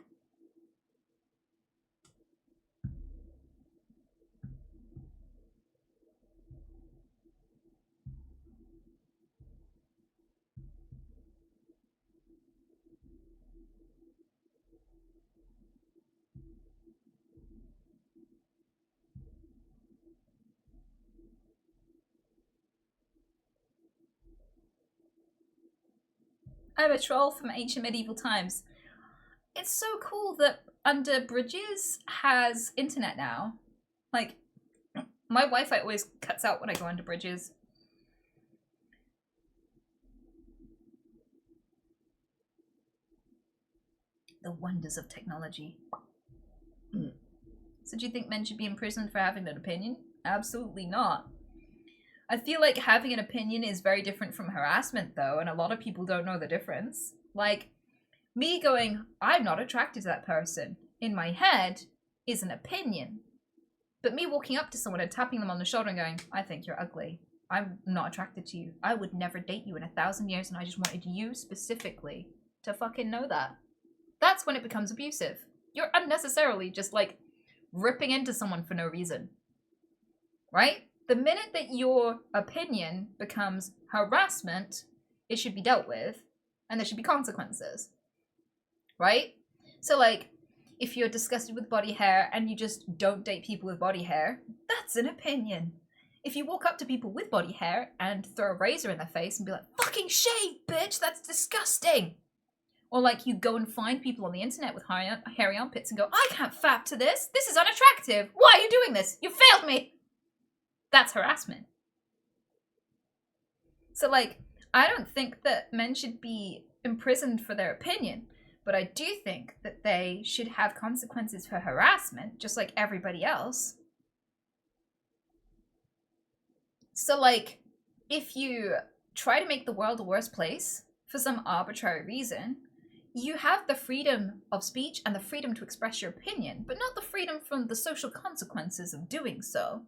I'm a troll from ancient medieval times. It's so cool that Under Bridges has internet now. Like, my Wi-Fi always cuts out when I go under bridges. The wonders of technology. So do you think men should be imprisoned for having an opinion? Absolutely not. I feel like having an opinion is very different from harassment, though, and a lot of people don't know the difference. Like, me going, I'm not attracted to that person, in my head, is an opinion. But me walking up to someone and tapping them on the shoulder and going, I think you're ugly. I'm not attracted to you. I would never date you in 1,000 years, and I just wanted you specifically to fucking know that. That's when it becomes abusive. You're unnecessarily just, like, ripping into someone for no reason. Right? The minute that your opinion becomes harassment, it should be dealt with, and there should be consequences. Right? So, like, if you're disgusted with body hair and you just don't date people with body hair, that's an opinion. If you walk up to people with body hair and throw a razor in their face and be like, fucking shave, bitch, that's disgusting. Or like you go and find people on the internet with hairy armpits and go, I can't fap to this. This is unattractive. Why are you doing this? You failed me. That's harassment. So like, I don't think that men should be imprisoned for their opinion, but I do think that they should have consequences for harassment, just like everybody else. So like, if you try to make the world a worse place for some arbitrary reason, you have the freedom of speech and the freedom to express your opinion, but not the freedom from the social consequences of doing so.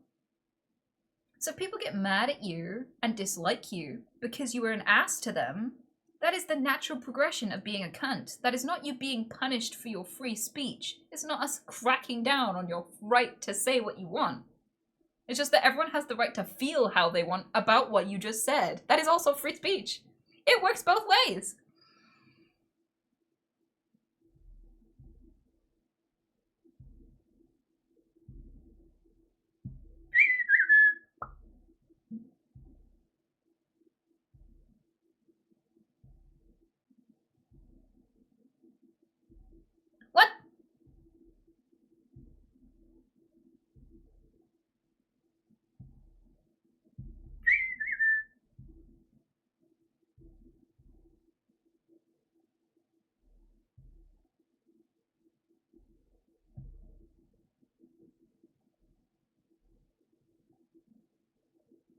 So if people get mad at you and dislike you because you were an ass to them, that is the natural progression of being a cunt. That is not you being punished for your free speech. It's not us cracking down on your right to say what you want. It's just that everyone has the right to feel how they want about what you just said. That is also free speech. It works both ways.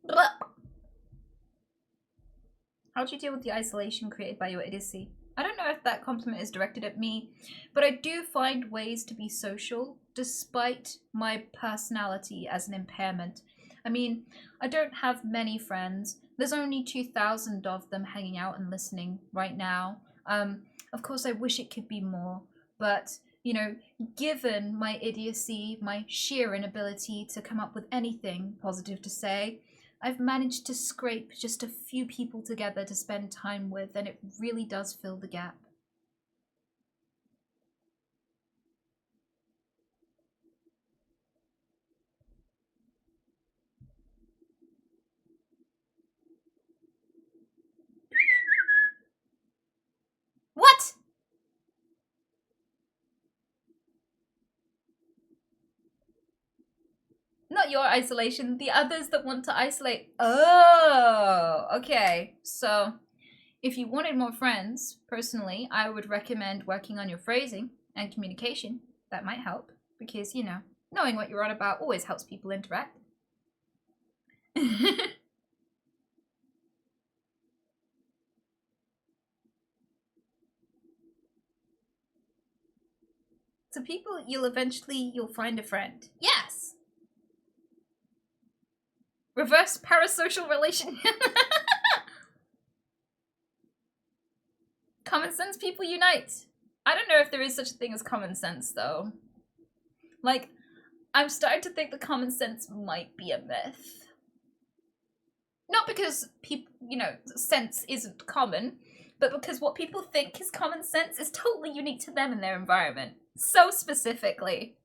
What? How do you deal with the isolation created by your idiocy? I don't know if that compliment is directed at me, but I do find ways to be social despite my personality as an impairment. I mean, I don't have many friends. There's only 2,000 of them hanging out and listening right now. Of course, I wish it could be more, but, you know, given my idiocy, my sheer inability to come up with anything positive to say, I've managed to scrape just a few people together to spend time with, and it really does fill the gap. What? Not your isolation, the others that want to isolate. Oh, okay. So, if you wanted more friends, personally, I would recommend working on your phrasing and communication. That might help, because, you know, knowing what you're on about always helps people interact. To people, you'll find a friend. Yes! Reverse parasocial relationship. Common sense people unite. I don't know if there is such a thing as common sense, though. Like, I'm starting to think that common sense might be a myth. Not because people, you know, sense isn't common, but because what people think is common sense is totally unique to them and their environment. So specifically.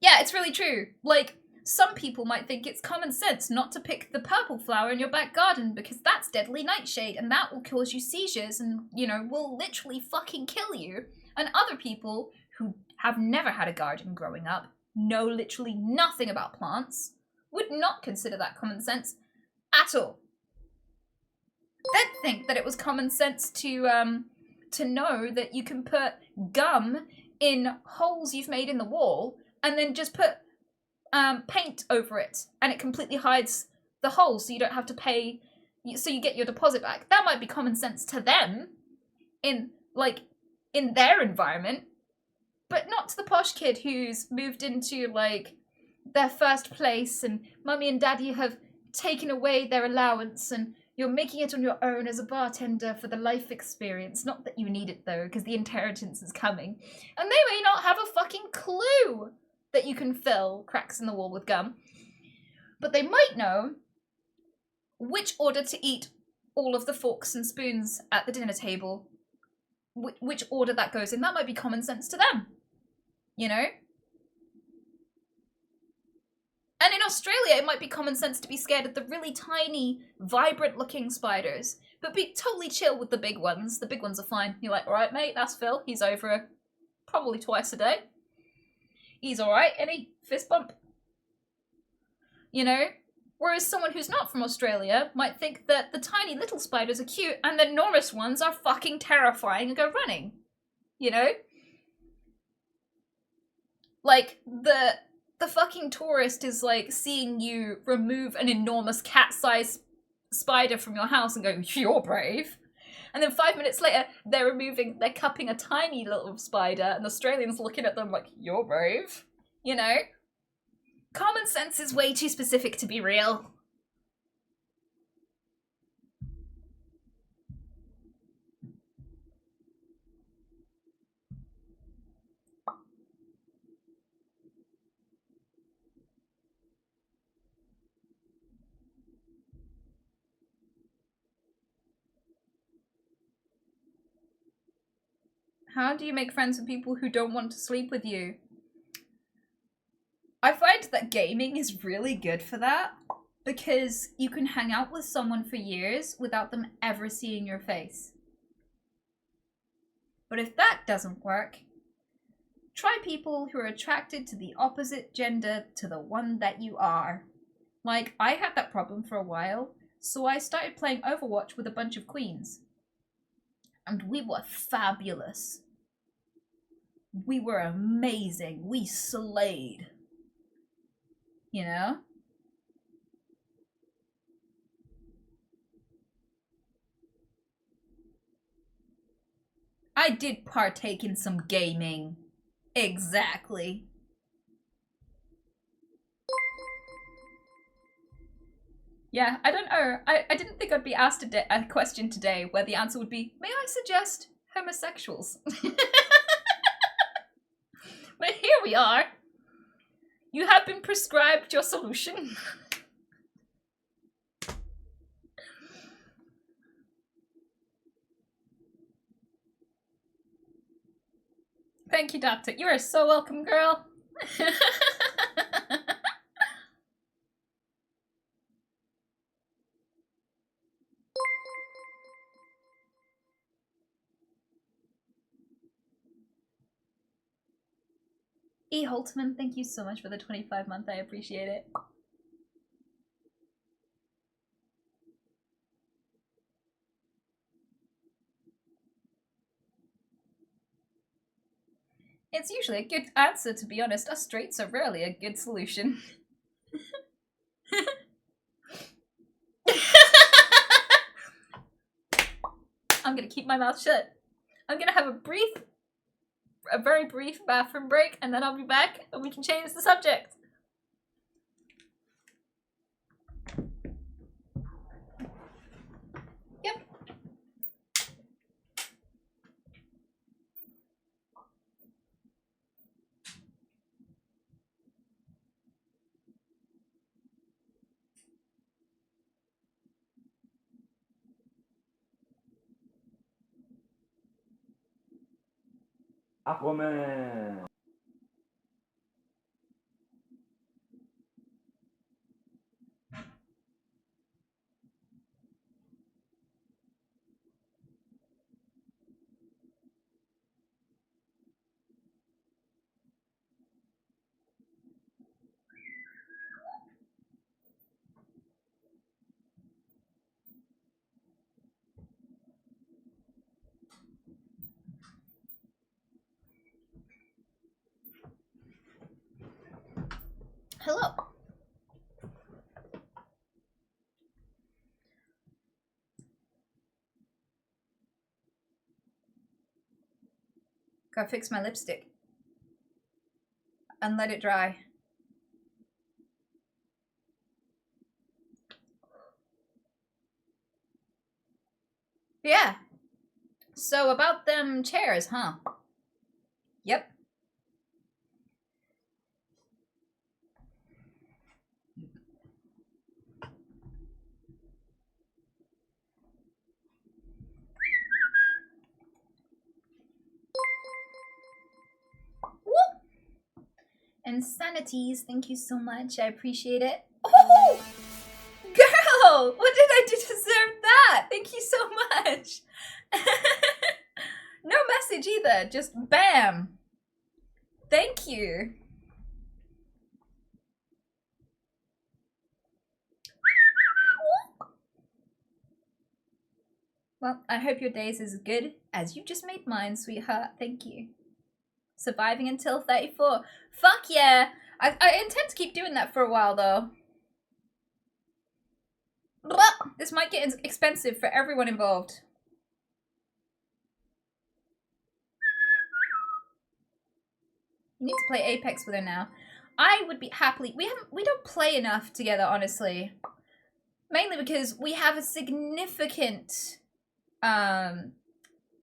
Yeah, it's really true. Like, some people might think it's common sense not to pick the purple flower in your back garden because that's deadly nightshade and that will cause you seizures and, you know, will literally fucking kill you. And other people who have never had a garden growing up, know literally nothing about plants, would not consider that common sense at all. They'd think that it was common sense to know that you can put gum in holes you've made in the wall and then just put paint over it and it completely hides the hole so you don't have to pay, so you get your deposit back. That might be common sense to them in their environment, but not to the posh kid who's moved into like their first place and mummy and daddy have taken away their allowance and, You're making it on your own as a bartender for the life experience. Not that you need it though, because the inheritance is coming. And they may not have a fucking clue that you can fill cracks in the wall with gum. But they might know which order to eat all of the forks and spoons at the dinner table. Which order that goes in. That might be common sense to them. You know? And in Australia, it might be common sense to be scared of the really tiny, vibrant-looking spiders, but be totally chill with the big ones. The big ones are fine. You're like, alright, mate, that's Phil. He's over probably twice a day. He's alright, any fist bump. You know? Whereas someone who's not from Australia might think that the tiny little spiders are cute and the enormous ones are fucking terrifying and go running. You know? Like, the fucking tourist is like seeing you remove an enormous cat-sized spider from your house and go, you're brave. And then 5 minutes later, they're cupping a tiny little spider and the Australians looking at them like, you're brave. You know? Common sense is way too specific to be real. How do you make friends with people who don't want to sleep with you? I find that gaming is really good for that, because you can hang out with someone for years without them ever seeing your face. But if that doesn't work, try people who are attracted to the opposite gender to the one that you are. Like, I had that problem for a while, so I started playing Overwatch with a bunch of queens. And we were fabulous. We were amazing. We slayed. You know? I did partake in some gaming. Exactly. Yeah, I don't know. I didn't think I'd be asked a question today where the answer would be, may I suggest homosexuals? But here we are. You have been prescribed your solution. Thank you, Doctor. You are so welcome, girl. E. Holtman, thank you so much for the 25-month. I appreciate it. It's usually a good answer, to be honest. Us straights are rarely a good solution. I'm gonna keep my mouth shut. I'm gonna have a very brief bathroom break, and then I'll be back and we can change the subject. Yep. Aquaman. Hello. Gotta fix my lipstick. And let it dry. Yeah. So about them chairs, huh? Yep. Whoop. Insanities, thank you so much. I appreciate it. Oh! Girl! What did I do to deserve that? Thank you so much. No message either, just bam. Thank you. Well, I hope your day is as good as you just made mine, sweetheart. Thank you. Surviving until 34. Fuck yeah! I intend to keep doing that for a while, though. This might get expensive for everyone involved. You need to play Apex with her now. I would be happily. We don't play enough together, honestly. Mainly because we have a significant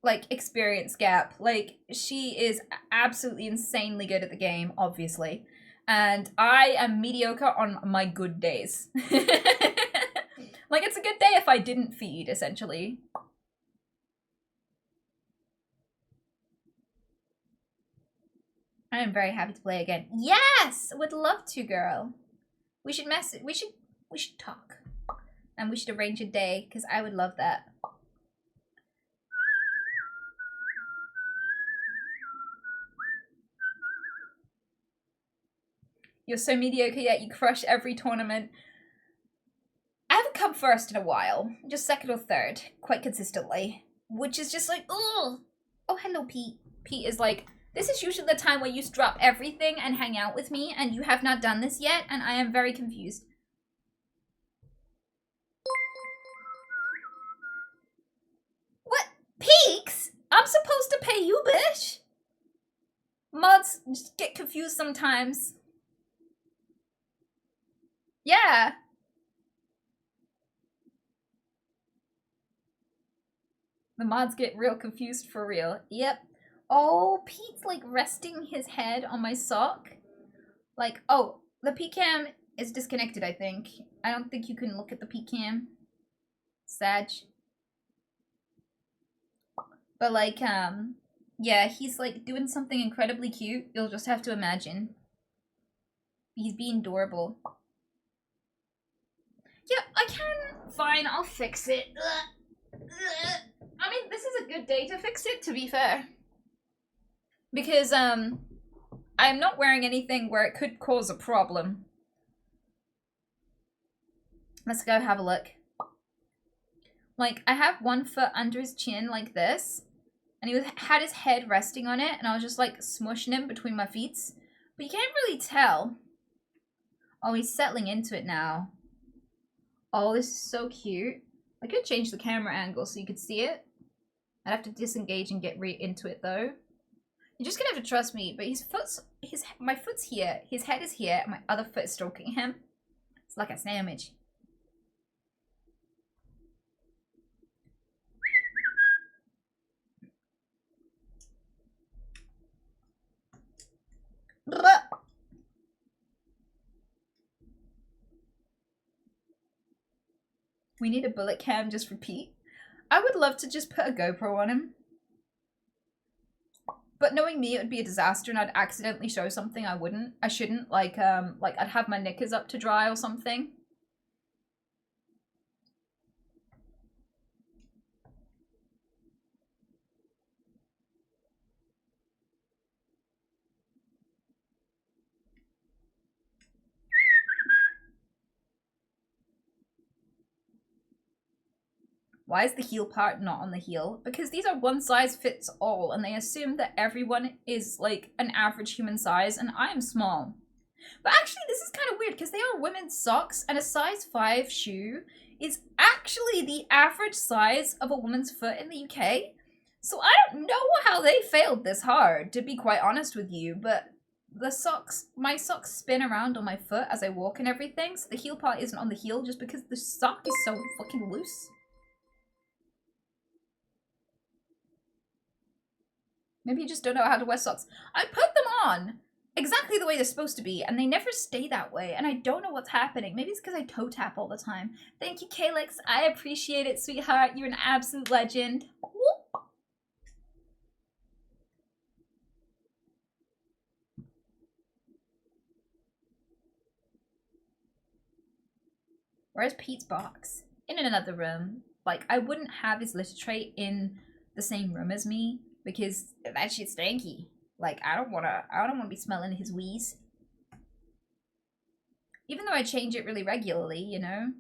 like experience gap. Like, she is absolutely insanely good at the game, obviously. And I am mediocre on my good days. Like, it's a good day if I didn't feed, essentially. I am very happy to play again. Yes! Would love to, girl. We should we should talk. And we should arrange a day, because I would love that. You're so mediocre, yet you crush every tournament. I haven't come first in a while. Just second or third, quite consistently. Which is just like, ugh. Oh, hello, Pete. Pete is like, this is usually the time where you drop everything and hang out with me, and you have not done this yet, and I am very confused. What? Peaks? I'm supposed to pay you, bitch? Mods just get confused sometimes. Yeah. The mods get real confused for real. Yep. Oh, Pete's like resting his head on my sock. Like, oh, the PCam is disconnected, I think. I don't think you can look at the PCam. Sag. But like, yeah, he's like doing something incredibly cute. You'll just have to imagine. He's being adorable. Yeah, I can. Fine, I'll fix it. I mean, this is a good day to fix it, to be fair. Because, I'm not wearing anything where it could cause a problem. Let's go have a look. Like, I have one foot under his chin like this. And he had his head resting on it. And I was just, like, smushing him between my feet. But you can't really tell. Oh, he's settling into it now. Oh, this is so cute. I could change the camera angle so you could see it. I'd have to disengage and get into it, though. You're just gonna have to trust me, but my foot's here, his head is here, and my other foot is stroking him. It's like a sandwich. We need a bullet cam just for Pete. I would love to just put a GoPro on him. But knowing me, it would be a disaster and I'd accidentally show something I shouldn't. Like I'd have my knickers up to dry or something. Why is the heel part not on the heel? Because these are one size fits all, and they assume that everyone is like an average human size, and I am small. But actually, this is kind of weird because they are women's socks, and a size 5 shoe is actually the average size of a woman's foot in the UK. So I don't know how they failed this hard, to be quite honest with you, but my socks spin around on my foot as I walk and everything, so the heel part isn't on the heel just because the sock is so fucking loose. Maybe you just don't know how to wear socks. I put them on exactly the way they're supposed to be, and they never stay that way, and I don't know what's happening. Maybe it's because I toe tap all the time. Thank you, Calyx. I appreciate it, sweetheart. You're an absolute legend. Where's Pete's box? In another room. Like, I wouldn't have his litter tray in the same room as me because that shit's stanky. Like, I don't wanna be smelling his wheeze. Even though I change it really regularly, you know?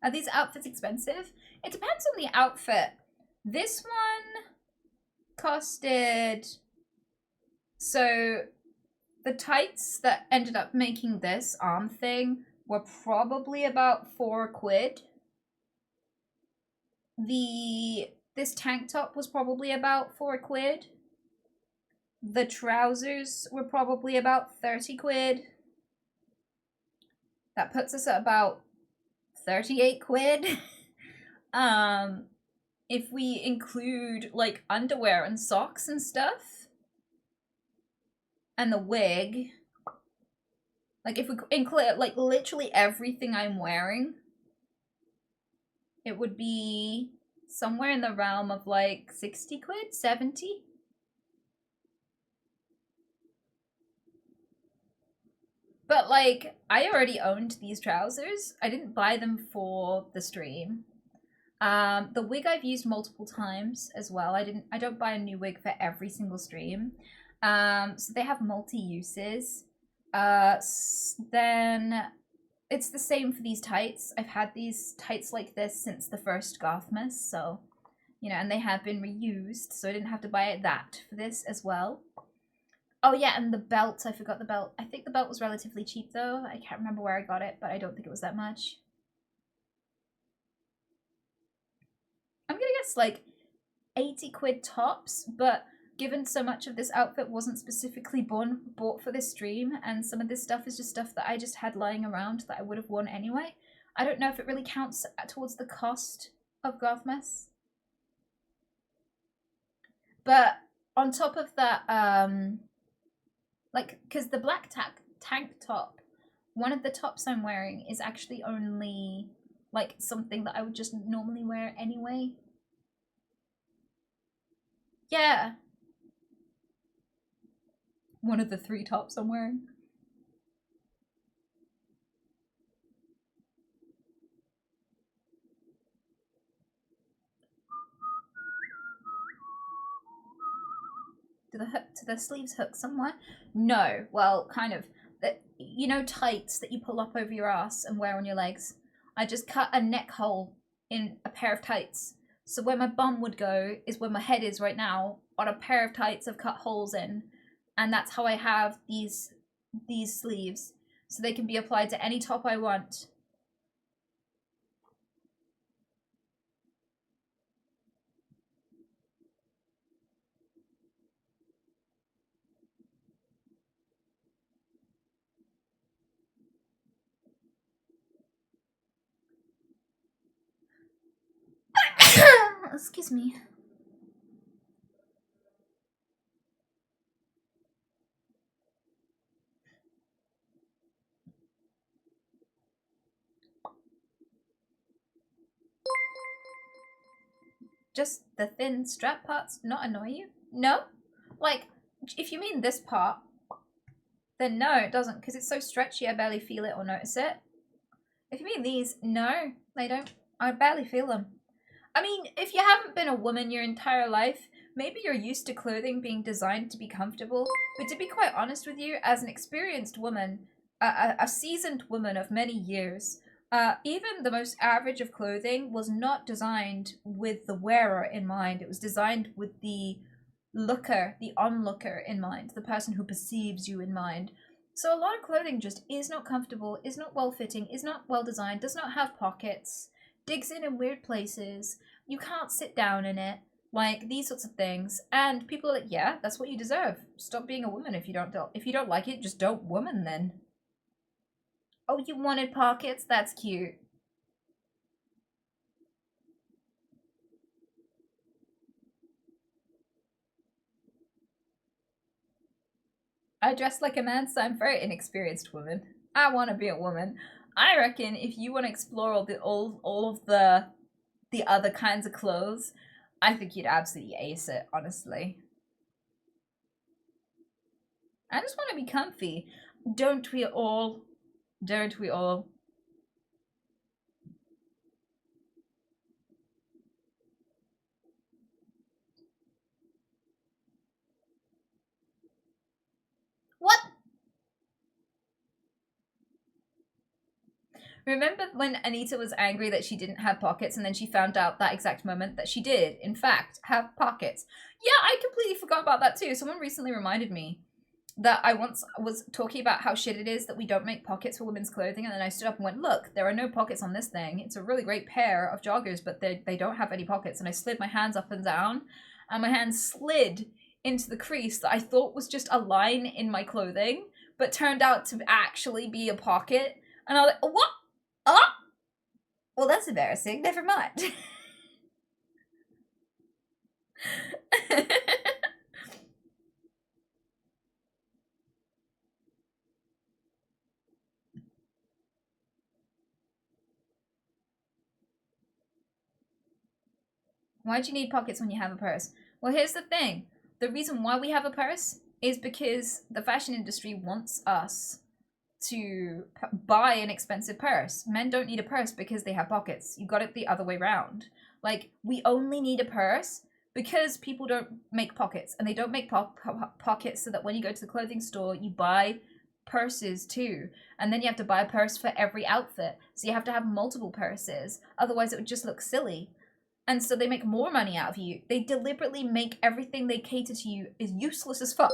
Are these outfits expensive? It depends on the outfit. This one costed... So, the tights that ended up making this arm thing were probably about £4. This tank top was probably about £4. The trousers were probably about £30. That puts us at about £38. If we include like underwear and socks and stuff, and the wig, like if we include like literally everything I'm wearing, it would be somewhere in the realm of like £60, 70. But like, I already owned these trousers. I didn't buy them for the stream. The wig I've used multiple times as well. I don't buy a new wig for every single stream. So they have multi-uses. Then it's the same for these tights. I've had these tights like this since the first GOTHMAS, so, you know, and they have been reused, so I didn't have to buy that for this as well. Oh yeah, and the belt, I forgot the belt. I think the belt was relatively cheap though. I can't remember where I got it, but I don't think it was that much. I'm gonna guess like £80 tops, but given so much of this outfit wasn't specifically bought for this stream, and some of this stuff is just stuff that I just had lying around that I would have worn anyway, I don't know if it really counts towards the cost of GOTHMAS. But on top of that, like, because the black tank top, one of the tops I'm wearing is actually only like something that I would just normally wear anyway. Yeah. One of the 3 tops I'm wearing. Do the sleeves hook somewhere? No. Well, kind of. You know, tights that you pull up over your ass and wear on your legs? I just cut a neck hole in a pair of tights. So where my bum would go is where my head is right now. On a pair of tights I've cut holes in. And that's how I have these sleeves. So they can be applied to any top I want. Excuse me. Just the thin strap parts not annoy you? No? Like, if you mean this part, then no, it doesn't, because it's so stretchy I barely feel it or notice it. If you mean these, no, they don't. I barely feel them. I mean, if you haven't been a woman your entire life, maybe you're used to clothing being designed to be comfortable, but to be quite honest with you, as an experienced woman, a seasoned woman of many years, even the most average of clothing was not designed with the wearer in mind. It was designed with the looker, the onlooker in mind, the person who perceives you in mind. So a lot of clothing just is not comfortable, is not well-fitting, is not well-designed, does not have pockets, digs in weird places, you can't sit down in it, like these sorts of things. And people are like, yeah, that's what you deserve. Stop being a woman if you don't like it, just don't woman then. Oh, you wanted pockets? That's cute. I dress like a man, so I'm a very inexperienced woman. I want to be a woman. I reckon if you want to explore all of the other kinds of clothes, I think you'd absolutely ace it, honestly. I just want to be comfy. Don't we all? Don't we all? What? Remember when Anita was angry that she didn't have pockets and then she found out that exact moment that she did, in fact, have pockets? Yeah, I completely forgot about that too. Someone recently reminded me that I once was talking about how shit it is that we don't make pockets for women's clothing, and then I stood up and went, look, there are no pockets on this thing. It's a really great pair of joggers, but they don't have any pockets. And I slid my hands up and down, and my hands slid into the crease that I thought was just a line in my clothing, but turned out to actually be a pocket. And I was like, what? Oh! Well, that's embarrassing. Never mind. Why'd you need pockets when you have a purse? Well, here's the thing. The reason why we have a purse is because the fashion industry wants us to buy an expensive purse. Men don't need a purse because they have pockets. You got it the other way around. Like, we only need a purse because people don't make pockets. And they don't make pockets so that when you go to the clothing store, you buy purses too. And then you have to buy a purse for every outfit. So you have to have multiple purses. Otherwise, it would just look silly. And so they make more money out of you. They deliberately make everything they cater to you is useless as fuck.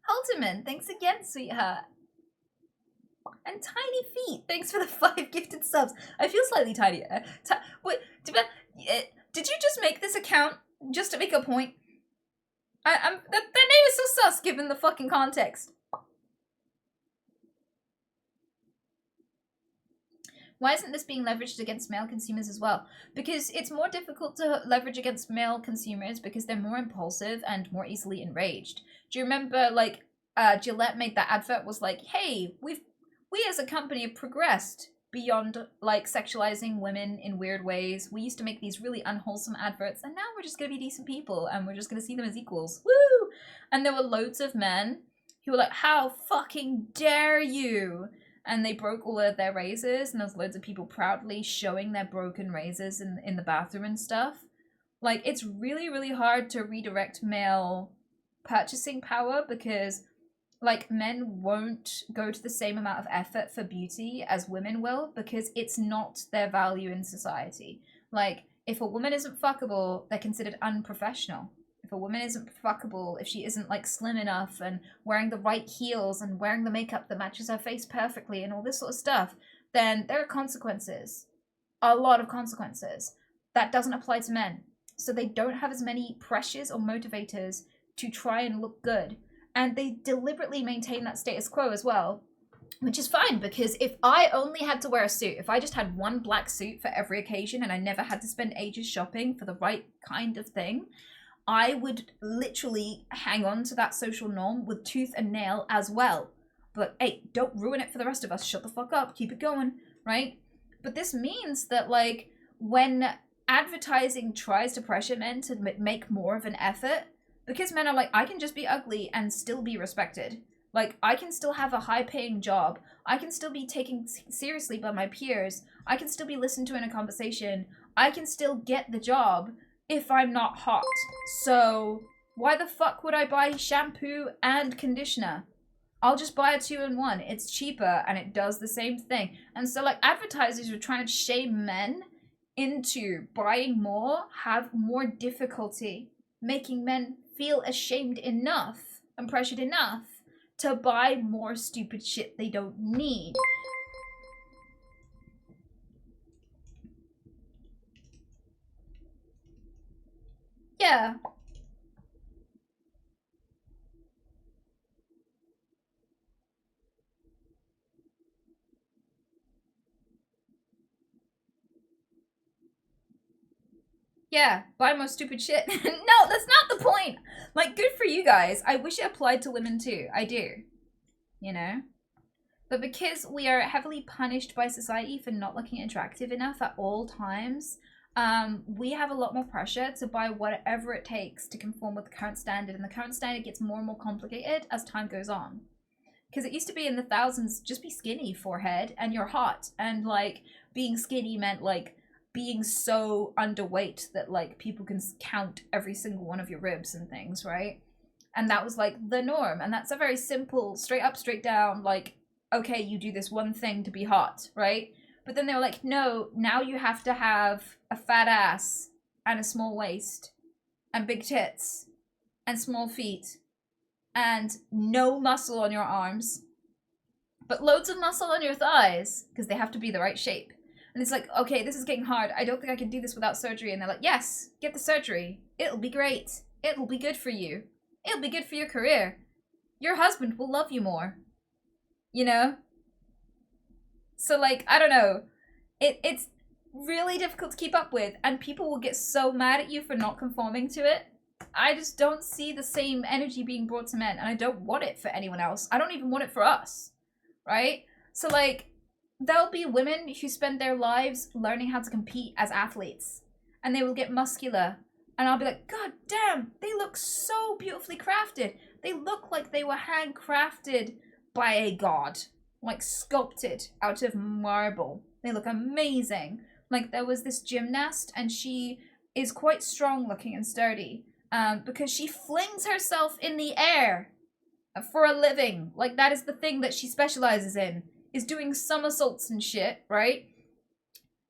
Halterman, thanks again, sweetheart. And Tiny Feet, thanks for the 5 gifted subs. I feel slightly tiny. Wait, did you just make this account just to make a point? That name is so sus given the fucking context. Why isn't this being leveraged against male consumers as well? Because it's more difficult to leverage against male consumers because they're more impulsive and more easily enraged. Do you remember, like, Gillette made that advert was like, hey, we as a company have progressed beyond, like, sexualizing women in weird ways. We used to make these really unwholesome adverts, and now we're just gonna be decent people, and we're just gonna see them as equals. Woo! And there were loads of men who were like, how fucking dare you? And they broke all of their razors, and there's loads of people proudly showing their broken razors in the bathroom and stuff. Like, it's really, really hard to redirect male purchasing power because, like, men won't go to the same amount of effort for beauty as women will because it's not their value in society. Like, if a woman isn't fuckable, they're considered unprofessional. If a woman isn't fuckable, if she isn't, like, slim enough and wearing the right heels and wearing the makeup that matches her face perfectly and all this sort of stuff, then there are consequences. A lot of consequences. That doesn't apply to men. So they don't have as many pressures or motivators to try and look good. And they deliberately maintain that status quo as well, which is fine because if I only had to wear a suit, if I just had one black suit for every occasion and I never had to spend ages shopping for the right kind of thing, I would literally hang on to that social norm with tooth and nail as well. But hey, don't ruin it for the rest of us. Shut the fuck up. Keep it going, right? But this means that, like, when advertising tries to pressure men to make more of an effort, because men are like, I can just be ugly and still be respected. Like, I can still have a high-paying job. I can still be taken seriously by my peers. I can still be listened to in a conversation. I can still get the job if I'm not hot. So why the fuck would I buy shampoo and conditioner? I'll just buy a 2-in-1. It's cheaper and it does the same thing. And so, like, advertisers are trying to shame men into buying more have more difficulty making men feel ashamed enough and pressured enough to buy more stupid shit they don't need. Yeah. Yeah, buy more stupid shit. No, that's not the point. Like, good for you guys. I wish it applied to women too. I do. You know? But because we are heavily punished by society for not looking attractive enough at all times, we have a lot more pressure to buy whatever it takes to conform with the current standard. And the current standard gets more and more complicated as time goes on. Because it used to be in the thousands, just be skinny, forehead, and you're hot. And, like, being skinny meant, like, being so underweight that, like, people can count every single one of your ribs and things, right? And that was, like, the norm. And that's a very simple, straight up, straight down, like, okay, you do this one thing to be hot, right? But then they were like, no, now you have to have a fat ass and a small waist and big tits and small feet and no muscle on your arms, but loads of muscle on your thighs because they have to be the right shape. And it's like, okay, this is getting hard. I don't think I can do this without surgery. And they're like, yes, get the surgery. It'll be great. It'll be good for you. It'll be good for your career. Your husband will love you more. You know? So, like, I don't know. It's really difficult to keep up with. And people will get so mad at you for not conforming to it. I just don't see the same energy being brought to men. And I don't want it for anyone else. I don't even want it for us. Right? So, like, there'll be women who spend their lives learning how to compete as athletes. And they will get muscular. And I'll be like, God damn, they look so beautifully crafted. They look like they were handcrafted by a god. Like, sculpted out of marble. They look amazing. Like, there was this gymnast, and she is quite strong looking and sturdy. Because she flings herself in the air for a living. Like, that is the thing that she specializes in. Is doing somersaults and shit, right?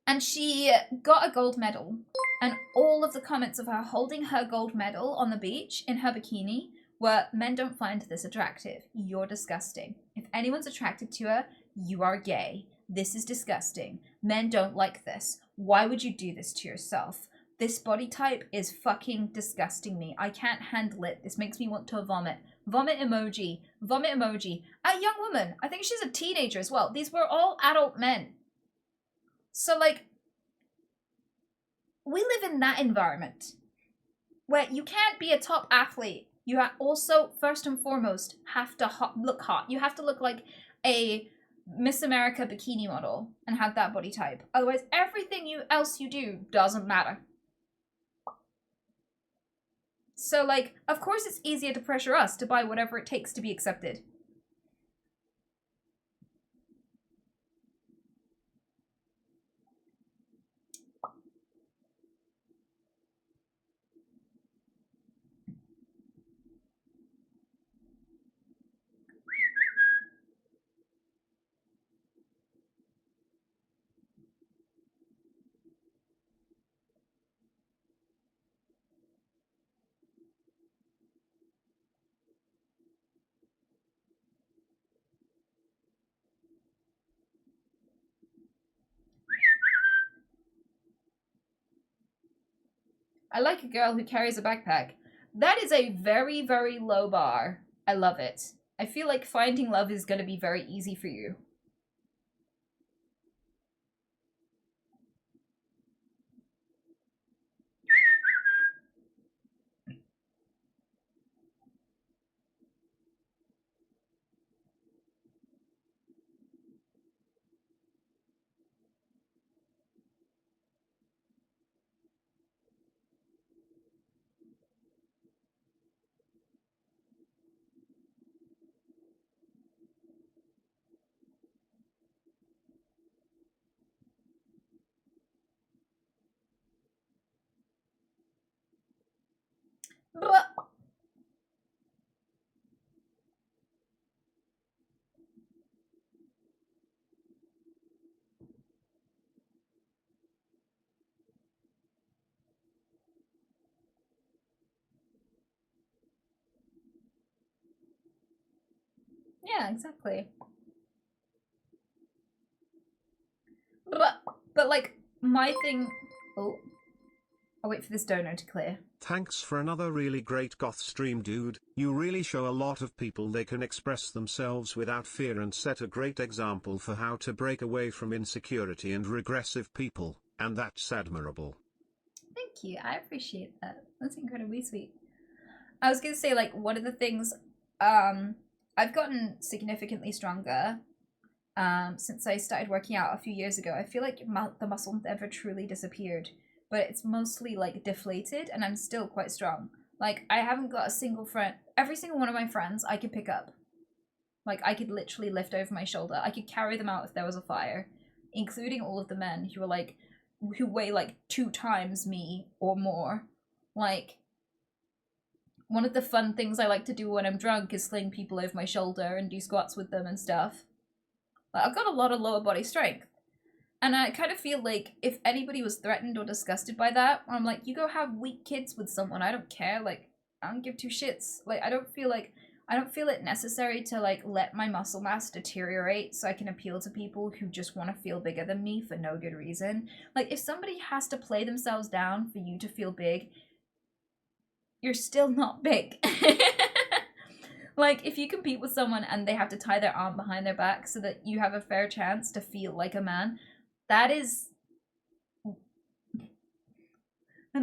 And she got a gold medal. And all of the comments of her holding her gold medal on the beach in her bikini were, men don't find this attractive. You're disgusting. If anyone's attracted to her, you are gay. This is disgusting. Men don't like this. Why would you do this to yourself? This body type is fucking disgusting me. I can't handle it. This makes me want to vomit. Vomit emoji. Vomit emoji. A young woman. I think she's a teenager as well. These were all adult men. So, like, we live in that environment where you can't be a top athlete. You also, first and foremost, have to look hot. You have to look like a Miss America bikini model and have that body type. Otherwise, everything else you do doesn't matter. So, like, of course it's easier to pressure us to buy whatever it takes to be accepted. I like a girl who carries a backpack. That is a very, very low bar. I love it. I feel like finding love is going to be very easy for you. Yeah, exactly. But like, my thing... Oh. I'll wait for this donor to clear. Thanks for another really great goth stream, dude. You really show a lot of people they can express themselves without fear and set a great example for how to break away from insecurity and regressive people, and that's admirable. Thank you. I appreciate that. That's incredibly sweet. I was gonna say, like, one of the things, I've gotten significantly stronger since I started working out a few years ago. I feel like the muscle never truly disappeared, but it's mostly like deflated, and I'm still quite strong. Like, I haven't got a single friend. Every single one of my friends I could pick up. Like, I could literally lift over my shoulder. I could carry them out if there was a fire, including all of the men who weigh like 2 times me or more. Like, one of the fun things I like to do when I'm drunk is sling people over my shoulder and do squats with them and stuff. Like, I've got a lot of lower body strength. And I kind of feel like if anybody was threatened or disgusted by that, I'm like, you go have weak kids with someone. I don't care. Like, I don't give 2 shits. Like, I don't feel it necessary to like let my muscle mass deteriorate so I can appeal to people who just want to feel bigger than me for no good reason. Like, if somebody has to play themselves down for you to feel big, you're still not big. Like, if you compete with someone and they have to tie their arm behind their back so that you have a fair chance to feel like a man, that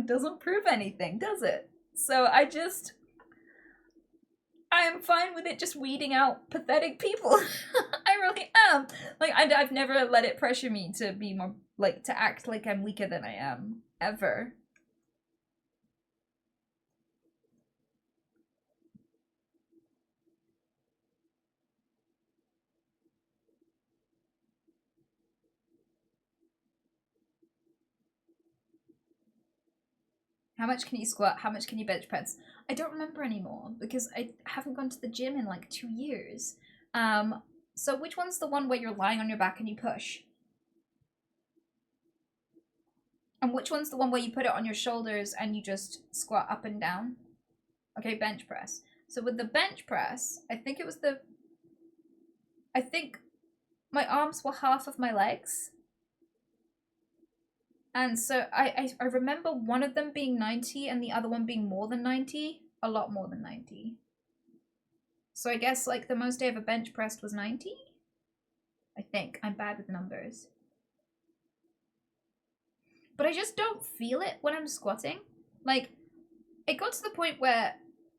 doesn't prove anything, does it? So I am fine with it just weeding out pathetic people. I really am. Like, I've never let it pressure me to be more, like, to act like I'm weaker than I am. Ever. How much can you squat? How much can you bench press? I don't remember anymore because I haven't gone to the gym in like 2 years. So which one's the one where you're lying on your back and you push? And which one's the one where you put it on your shoulders and you just squat up and down? Okay, bench press. So with the bench press, I think my arms were half of my legs. And so I remember one of them being 90 and the other one being more than 90. A lot more than 90. So I guess like the most I ever bench pressed was 90? I think. I'm bad with numbers. But I just don't feel it when I'm squatting. Like, it got to the point where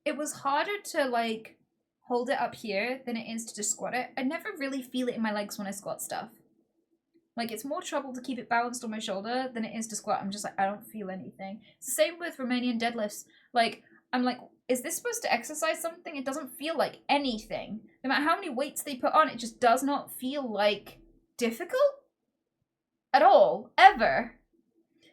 it was harder to like hold it up here than it is to just squat it. I never really feel it in my legs when I squat stuff. Like, it's more trouble to keep it balanced on my shoulder than it is to squat. I'm just like, I don't feel anything. It's the same with Romanian deadlifts. Like, I'm like, is this supposed to exercise something? It doesn't feel like anything. No matter how many weights they put on, it just does not feel like difficult at all, ever.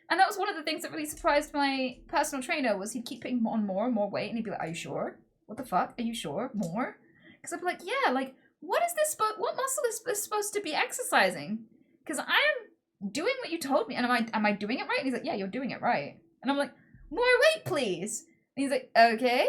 And that was one of the things that really surprised my personal trainer, was he'd keep putting on more and more weight, and he'd be like, are you sure? What the fuck? Are you sure? More? Because I'd be like, yeah, like, what muscle is this supposed to be exercising? Because I am doing what you told me, and am I doing it right? And he's like, yeah, you're doing it right. And I'm like, more weight, please. And he's like, okay.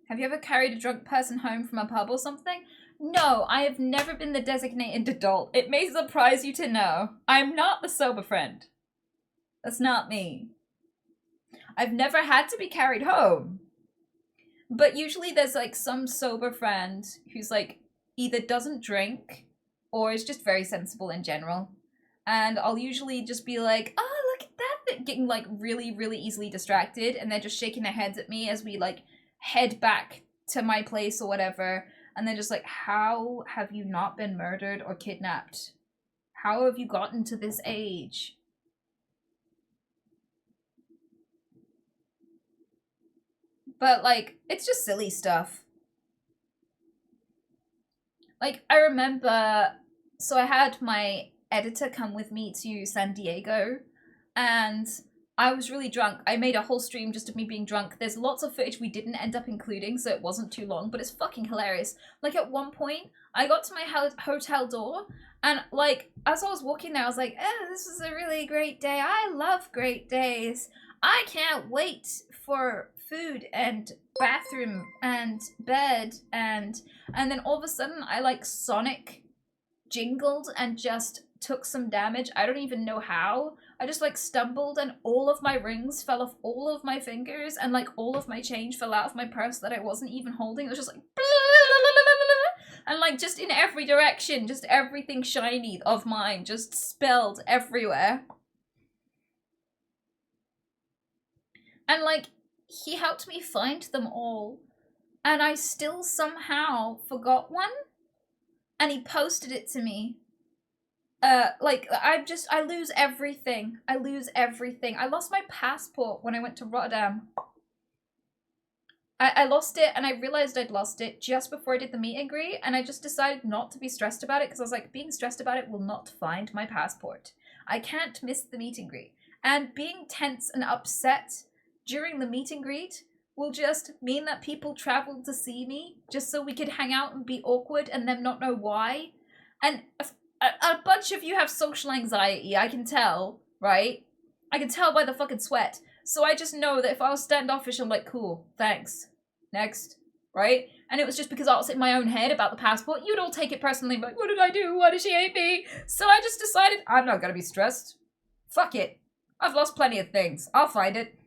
Have you ever carried a drunk person home from a pub or something? No, I have never been the designated adult. It may surprise you to know. I'm not the sober friend. That's not me. I've never had to be carried home. But usually there's like some sober friend who's like either doesn't drink or is just very sensible in general. And I'll usually just be like, oh, look at that, getting like really, really easily distracted. And they're just shaking their heads at me as we like head back to my place or whatever. And they're just like, how have you not been murdered or kidnapped? How have you gotten to this age? But like, it's just silly stuff. Like, I remember, so I had my editor come with me to San Diego, and I was really drunk. I made a whole stream just of me being drunk. There's lots of footage we didn't end up including, so it wasn't too long, but it's fucking hilarious. Like, at one point, I got to my hotel door, and, like, as I was walking there, I was like, oh, this is a really great day. I love great days. I can't wait for food and bathroom and bed, and then all of a sudden, I, like, Sonic jingled and just took some damage. I don't even know how. I just like stumbled and all of my rings fell off all of my fingers and like all of my change fell out of my purse that I wasn't even holding. It was just like and like just in every direction, just everything shiny of mine just spilled everywhere. And like he helped me find them all and I still somehow forgot one and he posted it to me. Like, I lose everything. I lose everything. I lost my passport when I went to Rotterdam. I lost it, and I realized I'd lost it just before I did the meet and greet, and I just decided not to be stressed about it, because I was like, being stressed about it will not find my passport. I can't miss the meet and greet. And being tense and upset during the meet and greet will just mean that people traveled to see me, just so we could hang out and be awkward and them not know why. And a bunch of you have social anxiety, I can tell, right? I can tell by the fucking sweat. So I just know that if I was standoffish, I'm like, cool, thanks. Next, right? And it was just because I was in my own head about the passport. You'd all take it personally, like, what did I do? Why did she hate me? So I just decided, I'm not gonna be stressed. Fuck it. I've lost plenty of things. I'll find it.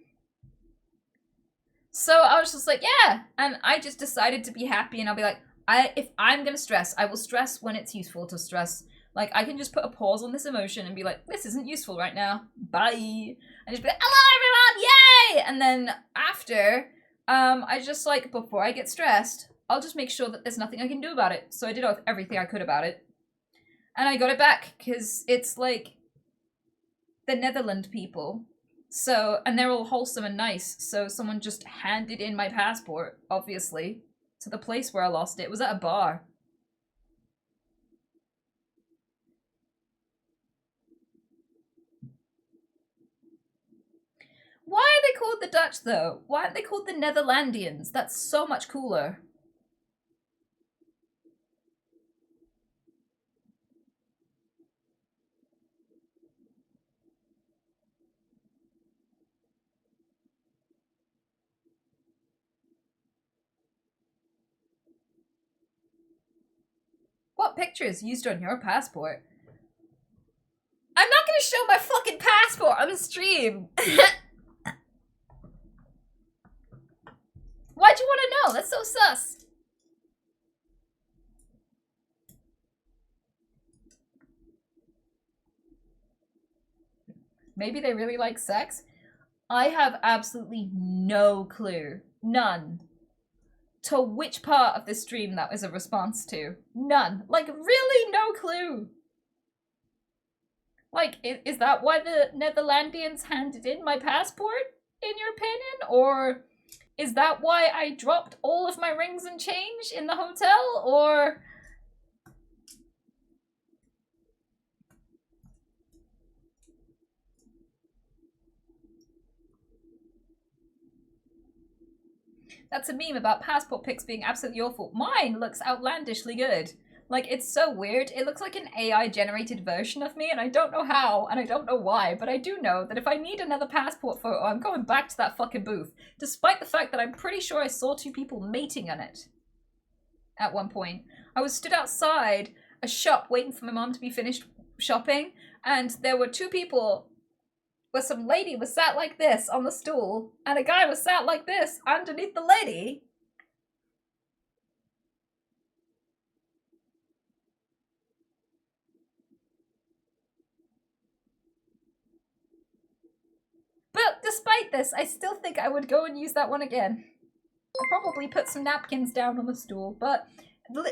So I was just like, yeah. And I just decided to be happy and I'll be like, if I'm gonna stress, I will stress when it's useful to stress. Like, I can just put a pause on this emotion and be like, this isn't useful right now. Bye. And just be like, hello everyone, yay! And then after, I just like, before I get stressed, I'll just make sure that there's nothing I can do about it. So I did everything I could about it. And I got it back, because it's like the Netherlands people. So, and they're all wholesome and nice. So someone just handed in my passport, obviously, to the place where I lost it. It was at a bar. Why are they called the Dutch, though? Why aren't they called the Netherlandians? That's so much cooler. What pictures used on your passport? I'm not gonna show my fucking passport on the stream! Why'd you want to know? That's so sus. Maybe they really like sex? I have absolutely no clue. None. To which part of this stream that was a response to. None. Like, really no clue. Like, is that why the Netherlandians handed in my passport, in your opinion? Or is that why I dropped all of my rings and change in the hotel? Or... That's a meme about passport pics being absolutely awful. Mine looks outlandishly good. Like, it's so weird. It looks like an AI-generated version of me, and I don't know how, and I don't know why, but I do know that if I need another passport photo, I'm going back to that fucking booth, despite the fact that I'm pretty sure I saw two people mating on it at one point. I was stood outside a shop waiting for my mom to be finished shopping, and there were two people where some lady was sat like this on the stool, and a guy was sat like this underneath the lady. But despite this, I still think I would go and use that one again. I'll probably put some napkins down on the stool, but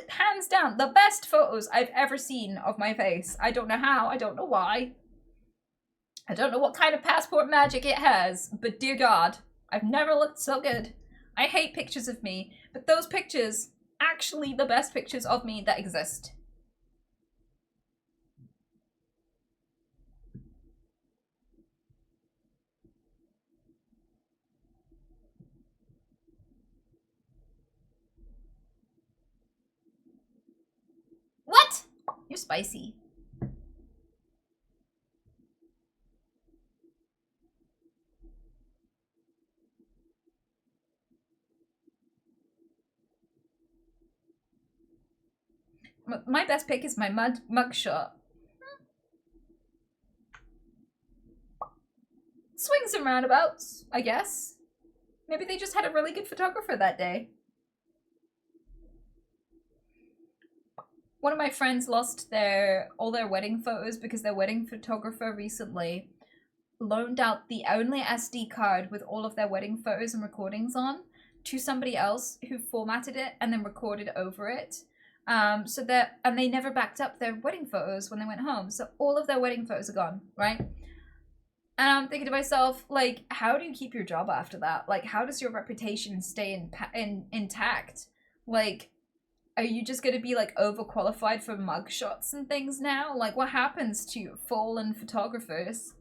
hands down, the best photos I've ever seen of my face. I don't know how, I don't know why. I don't know what kind of passport magic it has, but dear God, I've never looked so good. I hate pictures of me, but those pictures, actually the best pictures of me that exist. spicy. My best pick is my mugshot. Swings and roundabouts, I guess. Maybe they just had a really good photographer that day. One of my friends lost all their wedding photos because their wedding photographer recently loaned out the only SD card with all of their wedding photos and recordings on to somebody else who formatted it and then recorded over it. And they never backed up their wedding photos when they went home. So all of their wedding photos are gone, right? And I'm thinking to myself, like, how do you keep your job after that? Like, how does your reputation stay intact? Like, are you just going to be, like, overqualified for mugshots and things now? Like, what happens to fallen photographers?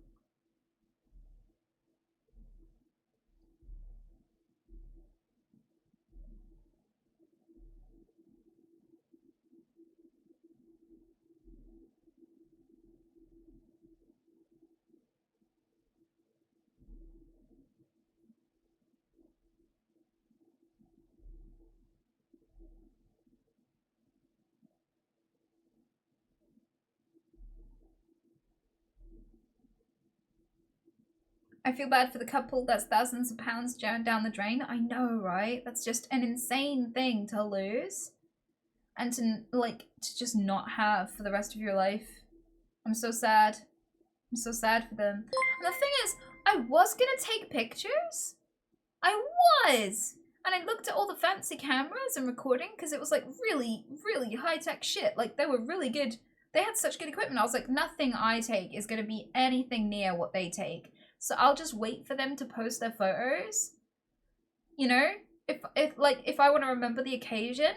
I feel bad for the couple that's thousands of pounds down the drain. I know, right? That's just an insane thing to lose. And to just not have for the rest of your life. I'm so sad. I'm so sad for them. And the thing is, I was gonna take pictures. I was! And I looked at all the fancy cameras and recording because it was like really, really high-tech shit. Like, they were really good. They had such good equipment. I was like, nothing I take is gonna be anything near what they take. So I'll just wait for them to post their photos. You know? If I want to remember the occasion.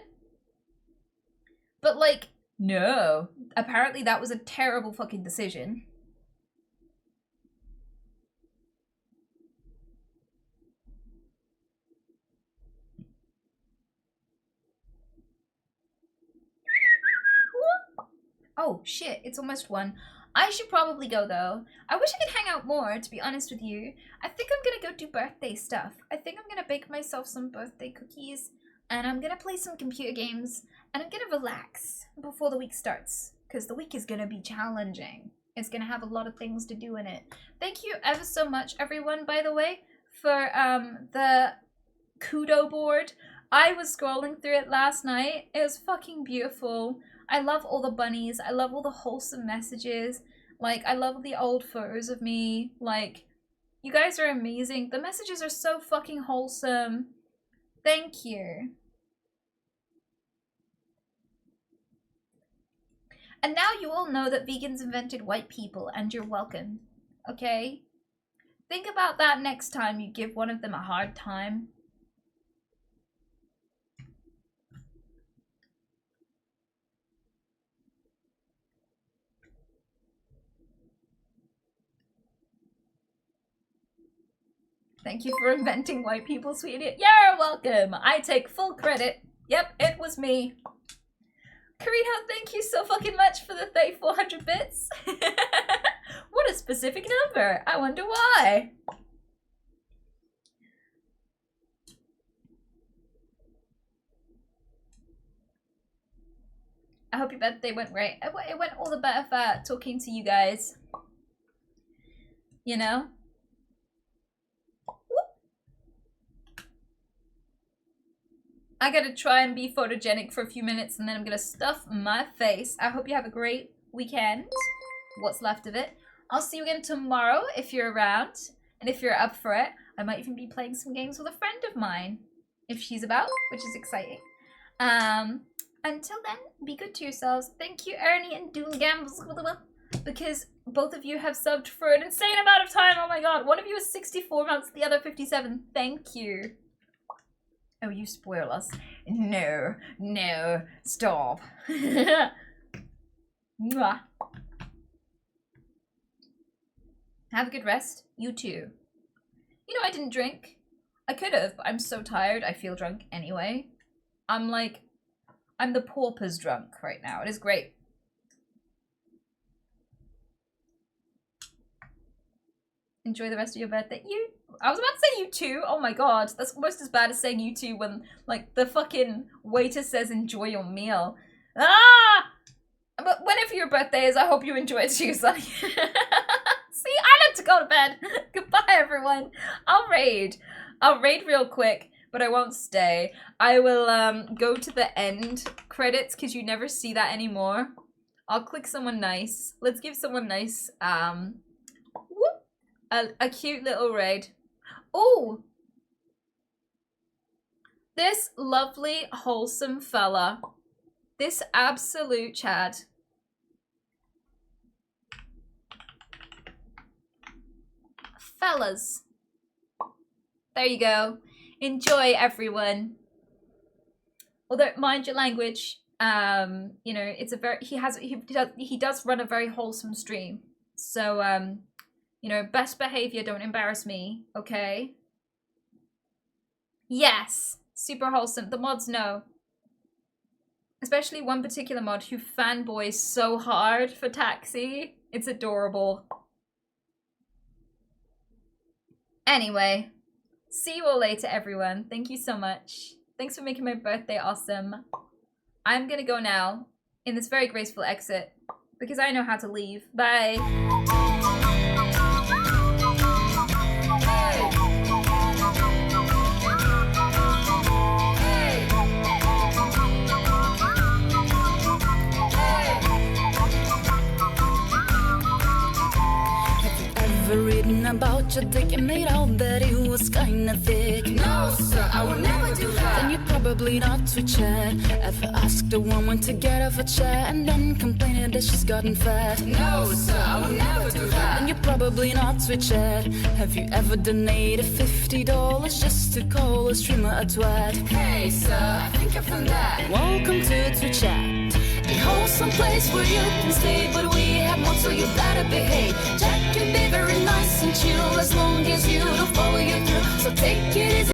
But like, no. Apparently that was a terrible fucking decision. Oh shit, it's almost 1. I should probably go though. I wish I could hang out more, to be honest with you. I think I'm gonna go do birthday stuff. I think I'm gonna bake myself some birthday cookies, and I'm gonna play some computer games, and I'm gonna relax before the week starts, because the week is gonna be challenging. It's gonna have a lot of things to do in it. Thank you ever so much, everyone, by the way, for the kudo board. I was scrolling through it last night. It was fucking beautiful. I love all the bunnies. I love all the wholesome messages. Like, I love the old photos of me. Like, you guys are amazing. The messages are so fucking wholesome. Thank you. And now you all know that vegans invented white people, and you're welcome. Okay? Think about that next time you give one of them a hard time. Thank you for inventing white people, sweetie. You're welcome. I take full credit. Yep, it was me. Karina, thank you so fucking much for the 3,400 bits. What a specific number. I wonder why. I hope your birthday went great. It went all the better for talking to you guys. You know? I gotta try and be photogenic for a few minutes and then I'm gonna stuff my face. I hope you have a great weekend. What's left of it. I'll see you again tomorrow if you're around. And if you're up for it, I might even be playing some games with a friend of mine. If she's about, which is exciting. Until then, be good to yourselves. Thank you, Ernie and Doom Gambles, because both of you have subbed for an insane amount of time. Oh my god, one of you is 64 months, the other 57. Thank you. Oh, you spoil us. No, no, stop. Mwah. Have a good rest. You too. You know, I didn't drink. I could have, but I'm so tired, I feel drunk anyway. I'm the pauper's drunk right now. It is great. Enjoy the rest of your birthday. I was about to say you too. Oh my god, that's almost as bad as saying you too when like the fucking waiter says enjoy your meal. Ah! But whenever your birthday is, I hope you enjoy it too, Sonny. See, I like to go to bed. Goodbye, everyone. I'll raid real quick, but I won't stay. I will go to the end credits because you never see that anymore. I'll click someone nice. Let's give someone nice a cute little raid. Oh, this lovely wholesome fella, this absolute Chad. Fellas, there you go. Enjoy, everyone. Although, mind your language. You know, it's a very he does run a very wholesome stream. So you know, best behavior, don't embarrass me, okay? Yes, super wholesome. The mods know. Especially one particular mod who fanboys so hard for Taxi. It's adorable. Anyway, see you all later, everyone. Thank you so much. Thanks for making my birthday awesome. I'm gonna go now in this very graceful exit because I know how to leave. Bye. Reading about your dick and made out that it was kinda thick. No, sir, I would never do that. Then you're probably not to chat. Ever asked a woman to get off a chair and then complaining that she's gotten fat? No, sir, I would never do that. Then you're probably not to chat. Have you ever donated $50 just to call a streamer a twat? Hey, sir, I think I've done that. Welcome to Twitch Chat. A wholesome place where you can stay, but we have more, so you better behave. Jack can be very nice and chill as long as you don't follow you through. So take it easy.